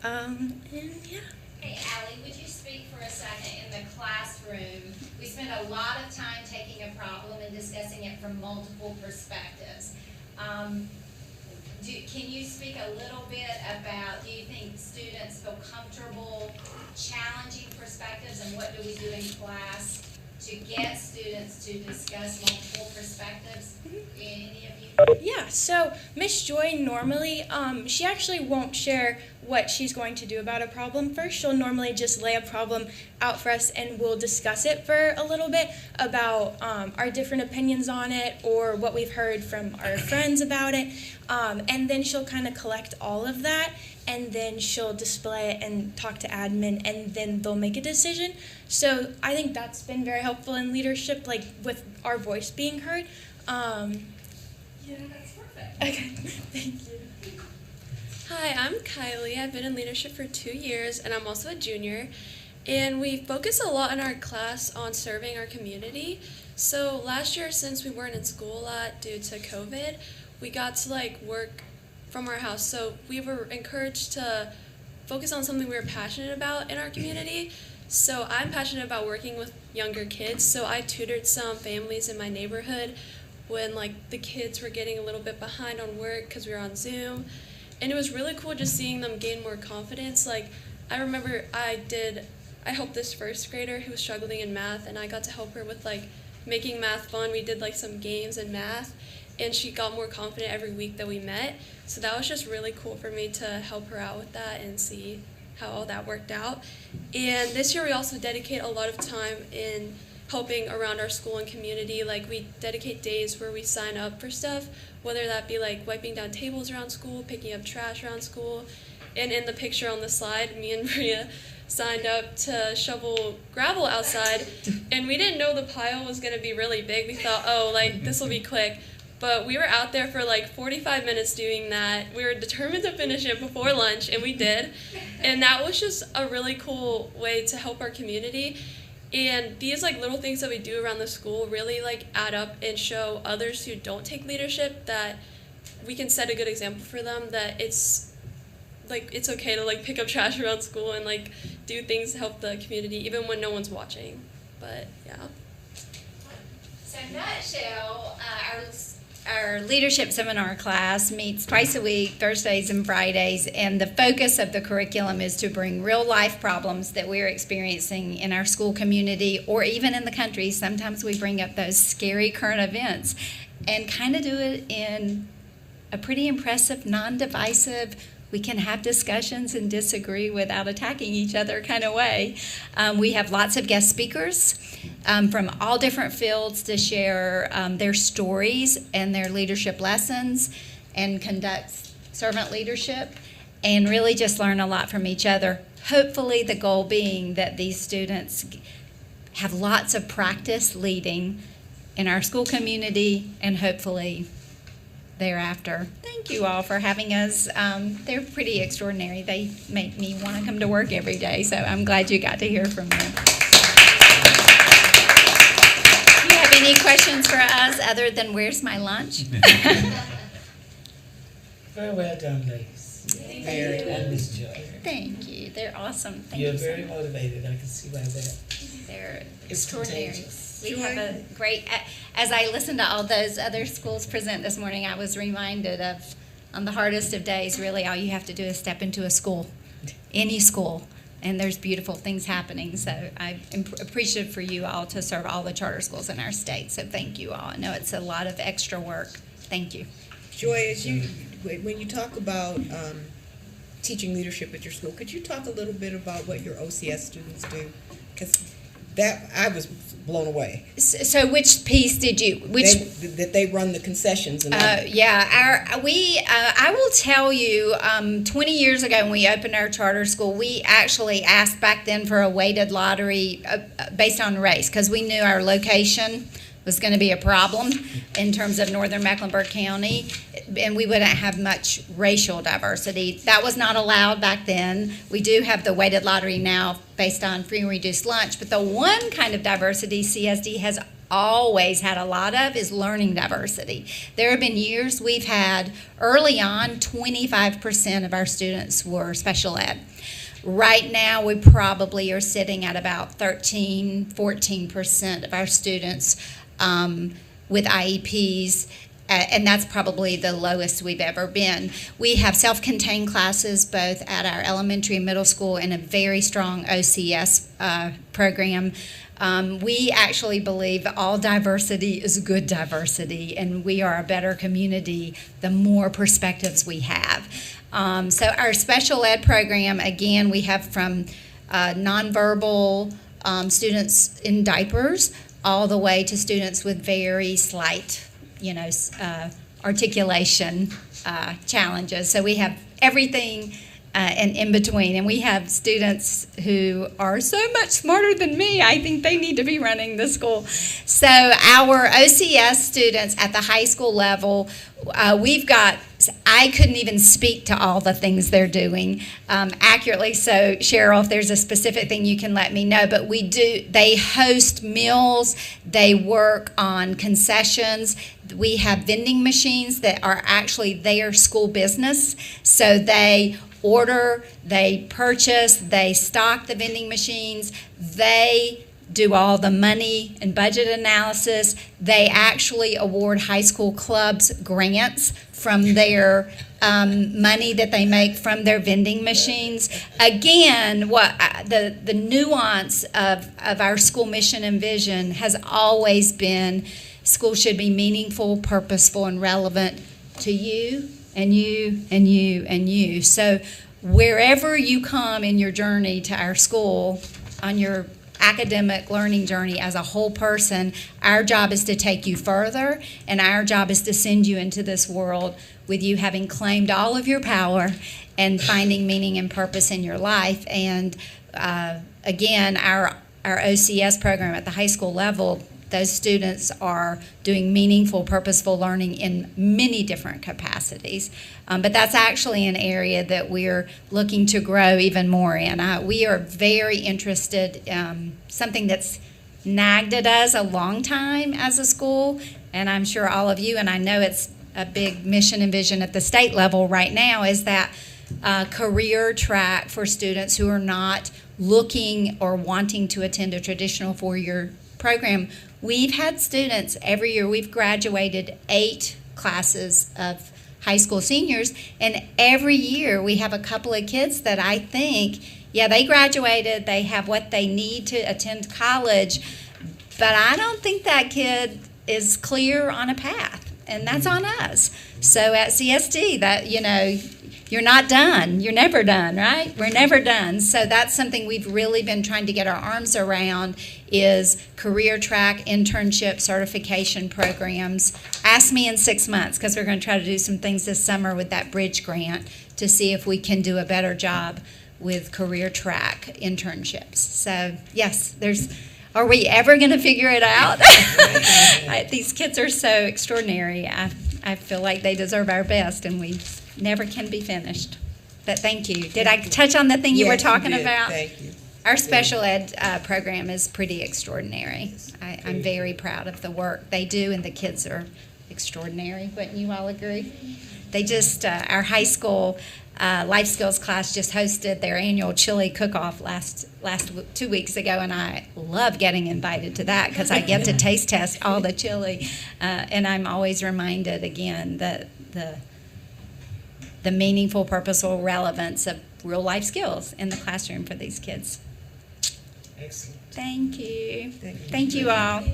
And yeah. Hey, Allie, would you speak for a second? In the classroom, we spend a lot of time taking a problem and discussing it from multiple perspectives. Can you speak a little bit about, do you think students feel comfortable challenging perspectives, and what do we do in class to get students to discuss multiple perspectives? Any of you? Yeah, so Miss Joy normally, she actually won't share what she's going to do about a problem first. She'll normally just lay a problem out for us, and we'll discuss it for a little bit about our different opinions on it or what we've heard from our friends about it. And then she'll kind of collect all of that, and then she'll display it and talk to admin, and then they'll make a decision. So I think that's been very helpful in leadership, like with our voice being heard. Yeah, that's perfect. Okay, thank you. Hi, I'm Kylie. I've been in leadership for 2 years, and I'm also a junior. And we focus a lot in our class on serving our community. So last year, since we weren't in school a lot due to COVID, we got to work from our house. So we were encouraged to focus on something we were passionate about in our community. So I'm passionate about working with younger kids. So I tutored some families in my neighborhood when the kids were getting a little bit behind on work because we were on Zoom. And it was really cool just seeing them gain more confidence. I remember I helped this first grader who was struggling in math, and I got to help her with making math fun. We did some games in math, and she got more confident every week that we met. So that was just really cool for me to help her out with that and see how all that worked out. And this year we also dedicate a lot of time in helping around our school and community. We dedicate days where we sign up for stuff, whether that be wiping down tables around school, picking up trash around school. And in the picture on the slide, me and Maria signed up to shovel gravel outside, and we didn't know the pile was going to be really big. We thought, this will be quick. But we were out there for 45 minutes doing that. We were determined to finish it before lunch, and we did. And that was just a really cool way to help our community. And these little things that we do around the school really add up and show others who don't take leadership that we can set a good example for them, that it's okay to pick up trash around school and do things to help the community even when no one's watching. But yeah. So in a nutshell, our leadership seminar class meets twice a week, Thursdays and Fridays, and the focus of the curriculum is to bring real life problems that we're experiencing in our school community or even in the country. Sometimes we bring up those scary current events and kind of do it in a pretty impressive, non-divisive, we can have discussions and disagree without attacking each other kind of way. We have lots of guest speakers from all different fields to share their stories and their leadership lessons and conduct servant leadership and really just learn a lot from each other. Hopefully the goal being that these students have lots of practice leading in our school community and hopefully thereafter. Thank you all for having us. They're pretty extraordinary. They make me want to come to work every day, so I'm glad you got to hear from them. Do you have any questions for us other than where's my lunch? Very well done, ladies. Mary and Miss Joy. Thank you. They're awesome. Thank You're you so very much. motivated. I can see why that. They're It's extraordinary. contagious. We have a great, as I listened to all those other schools present this morning, I was reminded of, on the hardest of days, really all you have to do is step into a school, any school, and there's beautiful things happening. So I'm appreciative for you all to serve all the charter schools in our state. So thank you all. I know it's a lot of extra work. Thank you. Joy, when you talk about teaching leadership at your school, could you talk a little bit about what your OCS students do? Because that I was blown away. So which piece did you? That they run the concessions and I will tell you, 20 years ago when we opened our charter school, we actually asked back then for a weighted lottery based on race because we knew our location was going to be a problem in terms of northern Mecklenburg County, and we wouldn't have much racial diversity. That was not allowed back then. We do have the weighted lottery now based on free and reduced lunch, but the one kind of diversity CSD has always had a lot of is learning diversity. There have been years we've had, early on, 25% of our students were special ed. Right now, we probably are sitting at about 14% of our students with IEPs, and that's probably the lowest we've ever been. We have self-contained classes both at our elementary and middle school and a very strong OCS program. We actually believe all diversity is good diversity, and we are a better community the more perspectives we have. So our special ed program, again, we have from nonverbal students in diapers all the way to students with very slight, articulation challenges. So we have everything and in between. And we have students who are so much smarter than me. I think they need to be running the school. So our OCS students at the high school level, we've got, I couldn't even speak to all the things they're doing accurately. So Cheryl, if there's a specific thing, you can let me know. But they host meals, they work on concessions. We have vending machines that are actually their school business. So they order, they purchase, they stock the vending machines, they do all the money and budget analysis. They actually award high school clubs grants from their money that they make from their vending machines. Again, what the nuance of our school mission and vision has always been school should be meaningful, purposeful, and relevant to you and you and you and you. So wherever you come in your journey to our school, on your academic learning journey as a whole person, our job is to take you further, and our job is to send you into this world with you having claimed all of your power and finding meaning and purpose in your life. And again, our OCS program at the high school level, those students are doing meaningful, purposeful learning in many different capacities. But that's actually an area that we're looking to grow even more in. We are very interested, something that's nagged at us a long time as a school, and I'm sure all of you, and I know it's a big mission and vision at the state level right now, is that career track for students who are not looking or wanting to attend a traditional four-year program. We've had students every year, we've graduated 8 classes of high school seniors, and every year we have a couple of kids that I think, yeah, they graduated, they have what they need to attend college, but I don't think that kid is clear on a path, and that's on us. So at CSD, that, you're not done. You're never done, right? We're never done. So that's something we've really been trying to get our arms around, is career track, internship, certification programs. Ask me in 6 months, because we're going to try to do some things this summer with that bridge grant to see if we can do a better job with career track internships. So yes, are we ever going to figure it out? These kids are so extraordinary. I feel like they deserve our best, and we never can be finished. But thank you. Did I touch on the thing you were talking about? Thank you. Our special ed program is pretty extraordinary. I'm very proud of the work they do, and the kids are extraordinary. Wouldn't you all agree? They just, our high school life skills class just hosted their annual chili cook-off last 2 weeks ago, and I love getting invited to that because I get to taste test all the chili, and I'm always reminded again that the meaningful, purposeful relevance of real life skills in the classroom for these kids. Excellent. Thank you. Thank you all.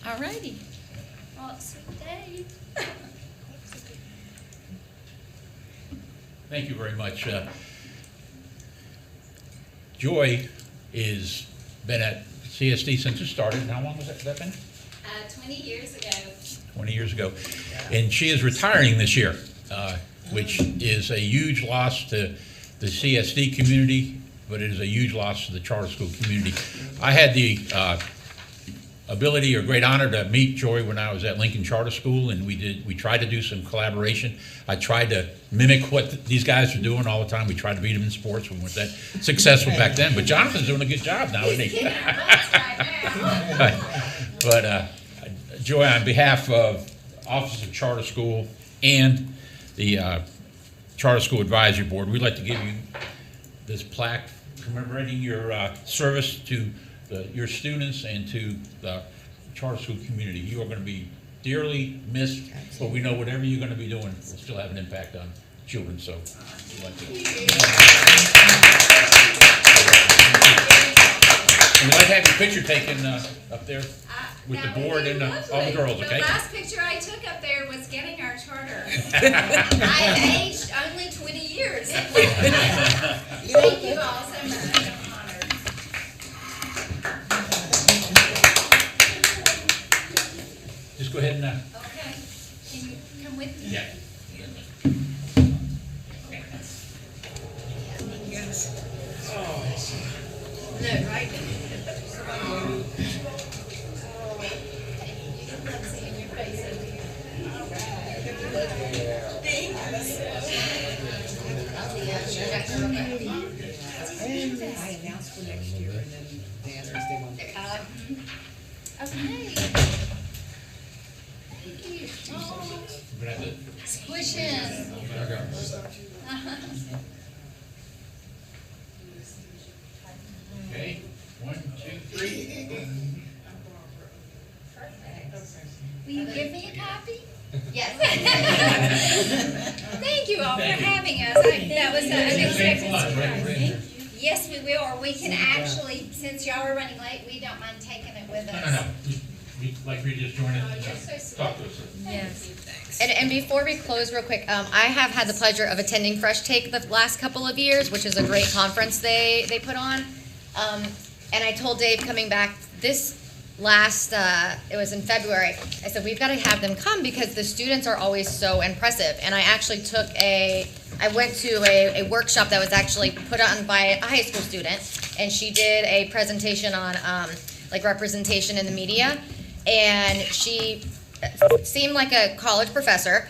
All righty. Well, sweet day. Thank you very much. Joy is been at CSD since it started. How long has that been? 20 years ago. 20 years ago. And she is retiring this year, which is a huge loss to the CSD community, but it is a huge loss to the charter school community. I had the ability or great honor to meet Joy when I was at Lincoln Charter School, and we tried to do some collaboration. I tried to mimic what these guys are doing all the time. We tried to beat them in sports. We weren't that successful back then, but Jonathan's doing a good job now, isn't he? But Joy, on behalf of Office of Charter School and the Charter School Advisory Board, we'd like to give you this plaque commemorating your service to your students and to the charter school community. You are going to be dearly missed, but we know whatever you're going to be doing will still have an impact on children. So we'd like to. And we'd like to have your picture taken up there with the board and all the girls, okay? The last picture I took up there was getting our charter. I aged only 20 years. Thank you all so much. I'm honored. go ahead and, Okay, can you come with me? yeah. No, right? I announced for next year and then the answers they want. Okay. Thank you. Oh, squish in. Okay, 1, 2, 3. Will you give me a copy? Yes. Thank you all for having us. That was an unexpected surprise. Yes, we will, or we can actually, since y'all are running late, we don't mind taking it with us. No. We'd like for you to just join in and You're so sweet. talk to us. Yes. And before we close real quick, I have had the pleasure of attending Fresh Take the last couple of years, which is a great conference they put on. And I told Dave coming back this last, it was in February, I said, we've got to have them come because the students are always so impressive. And I actually I went to a workshop that was actually put on by a high school student, and she did a presentation on like representation in the media, and she seemed like a college professor.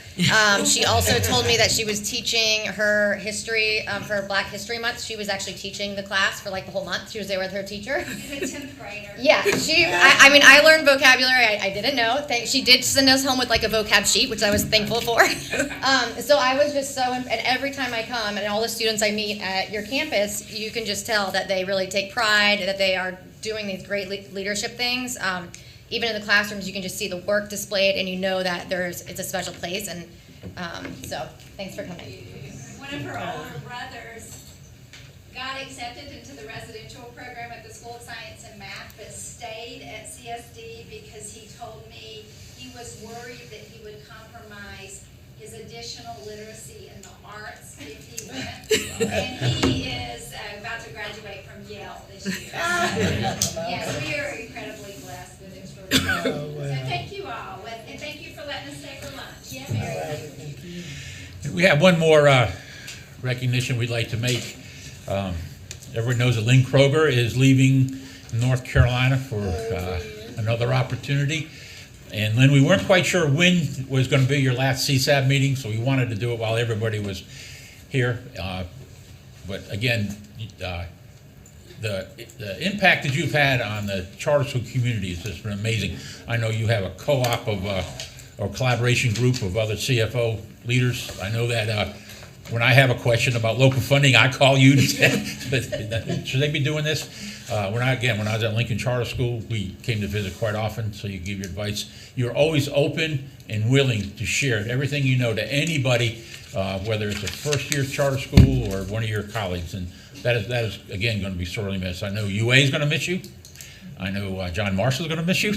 She also told me that she was teaching her history for Black History Month. She was actually teaching the class for like the whole month. She was there with her teacher. The 10th grader. Yeah, I mean, I learned vocabulary. I didn't know. She did send us home with like a vocab sheet, which I was thankful for. So I was just and every time I come and all the students I meet at your campus, you can just tell that they really take pride, that they are doing these great leadership things. Even in the classrooms, you can just see the work displayed, and you know that it's a special place. And so, thanks for coming. One of her older brothers got accepted into the residential program at the School of Science and Math, but stayed at CSD because he told me he was worried that he would compromise his additional literacy in the arts if he went. And he is about to graduate from Yale this year. Yes, we are incredibly blessed with his program. So thank you all, and thank you for letting us stay for lunch. Yeah, Mary, thank you. We have one more recognition we'd like to make. Everyone knows that Lynn Kroger is leaving North Carolina for another opportunity. And Lynn, we weren't quite sure when was going to be your last CSAB meeting, so we wanted to do it while everybody was here. But again, the impact that you've had on the charter school community has just been amazing. I know you have a co-op of or collaboration group of other CFO leaders. I know that when I have a question about local funding, I call you. Should they be doing this? When I was at Lincoln Charter School, we came to visit quite often, so you give your advice. You're always open and willing to share everything you know to anybody, whether it's a first-year charter school or one of your colleagues. And that is again, going to be sorely missed. I know UA is going to miss you. I know John Marshall is going to miss you.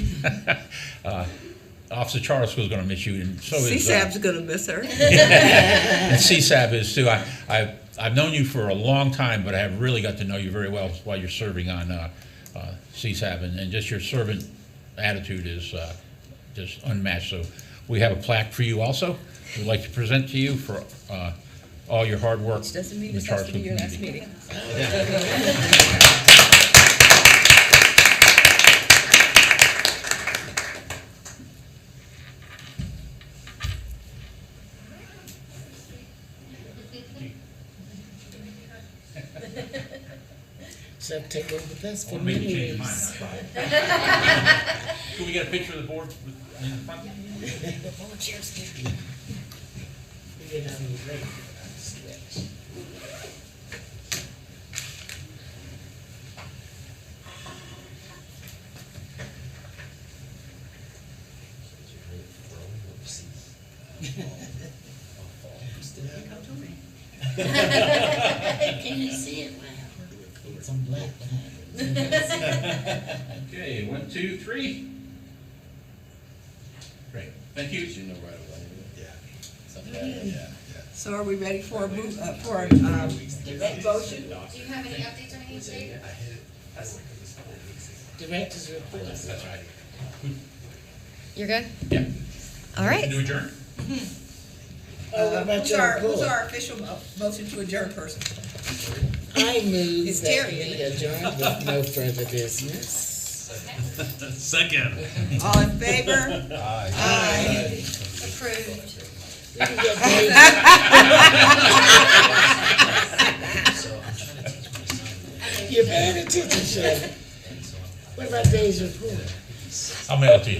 Office of Charter School is going to miss you, and so is CSAB's going to miss her. and CSAB is too. I've known you for a long time, but I have really got to know you very well while you're serving on CSAB, and just your servant attitude is just unmatched. So we have a plaque for you also. We'd like to present to you for all your hard work. Which doesn't mean in the this has charter to be school your last community. meeting. So take over the best for Or maybe change mine, memories. that's fine. Can we get a picture of the board in the front? Get out of the way. Stretch. Can you see it? Wow. Some black behind it. Okay, 1, 2, 3. Great, thank you. You know right away. Yeah. So are we ready for a motion? Do you have any updates or anything, Dave? Director's report. That's right. You're good? Yeah. All right. Motion to adjourn? What about Who's your our report? official motion to adjourn person? I move It's that Terry, we isn't it? adjourn with no further business. Second. All in favor? Aye. Approved. You're paying attention, Shirley. What about Dave's report? I'll mail it to you.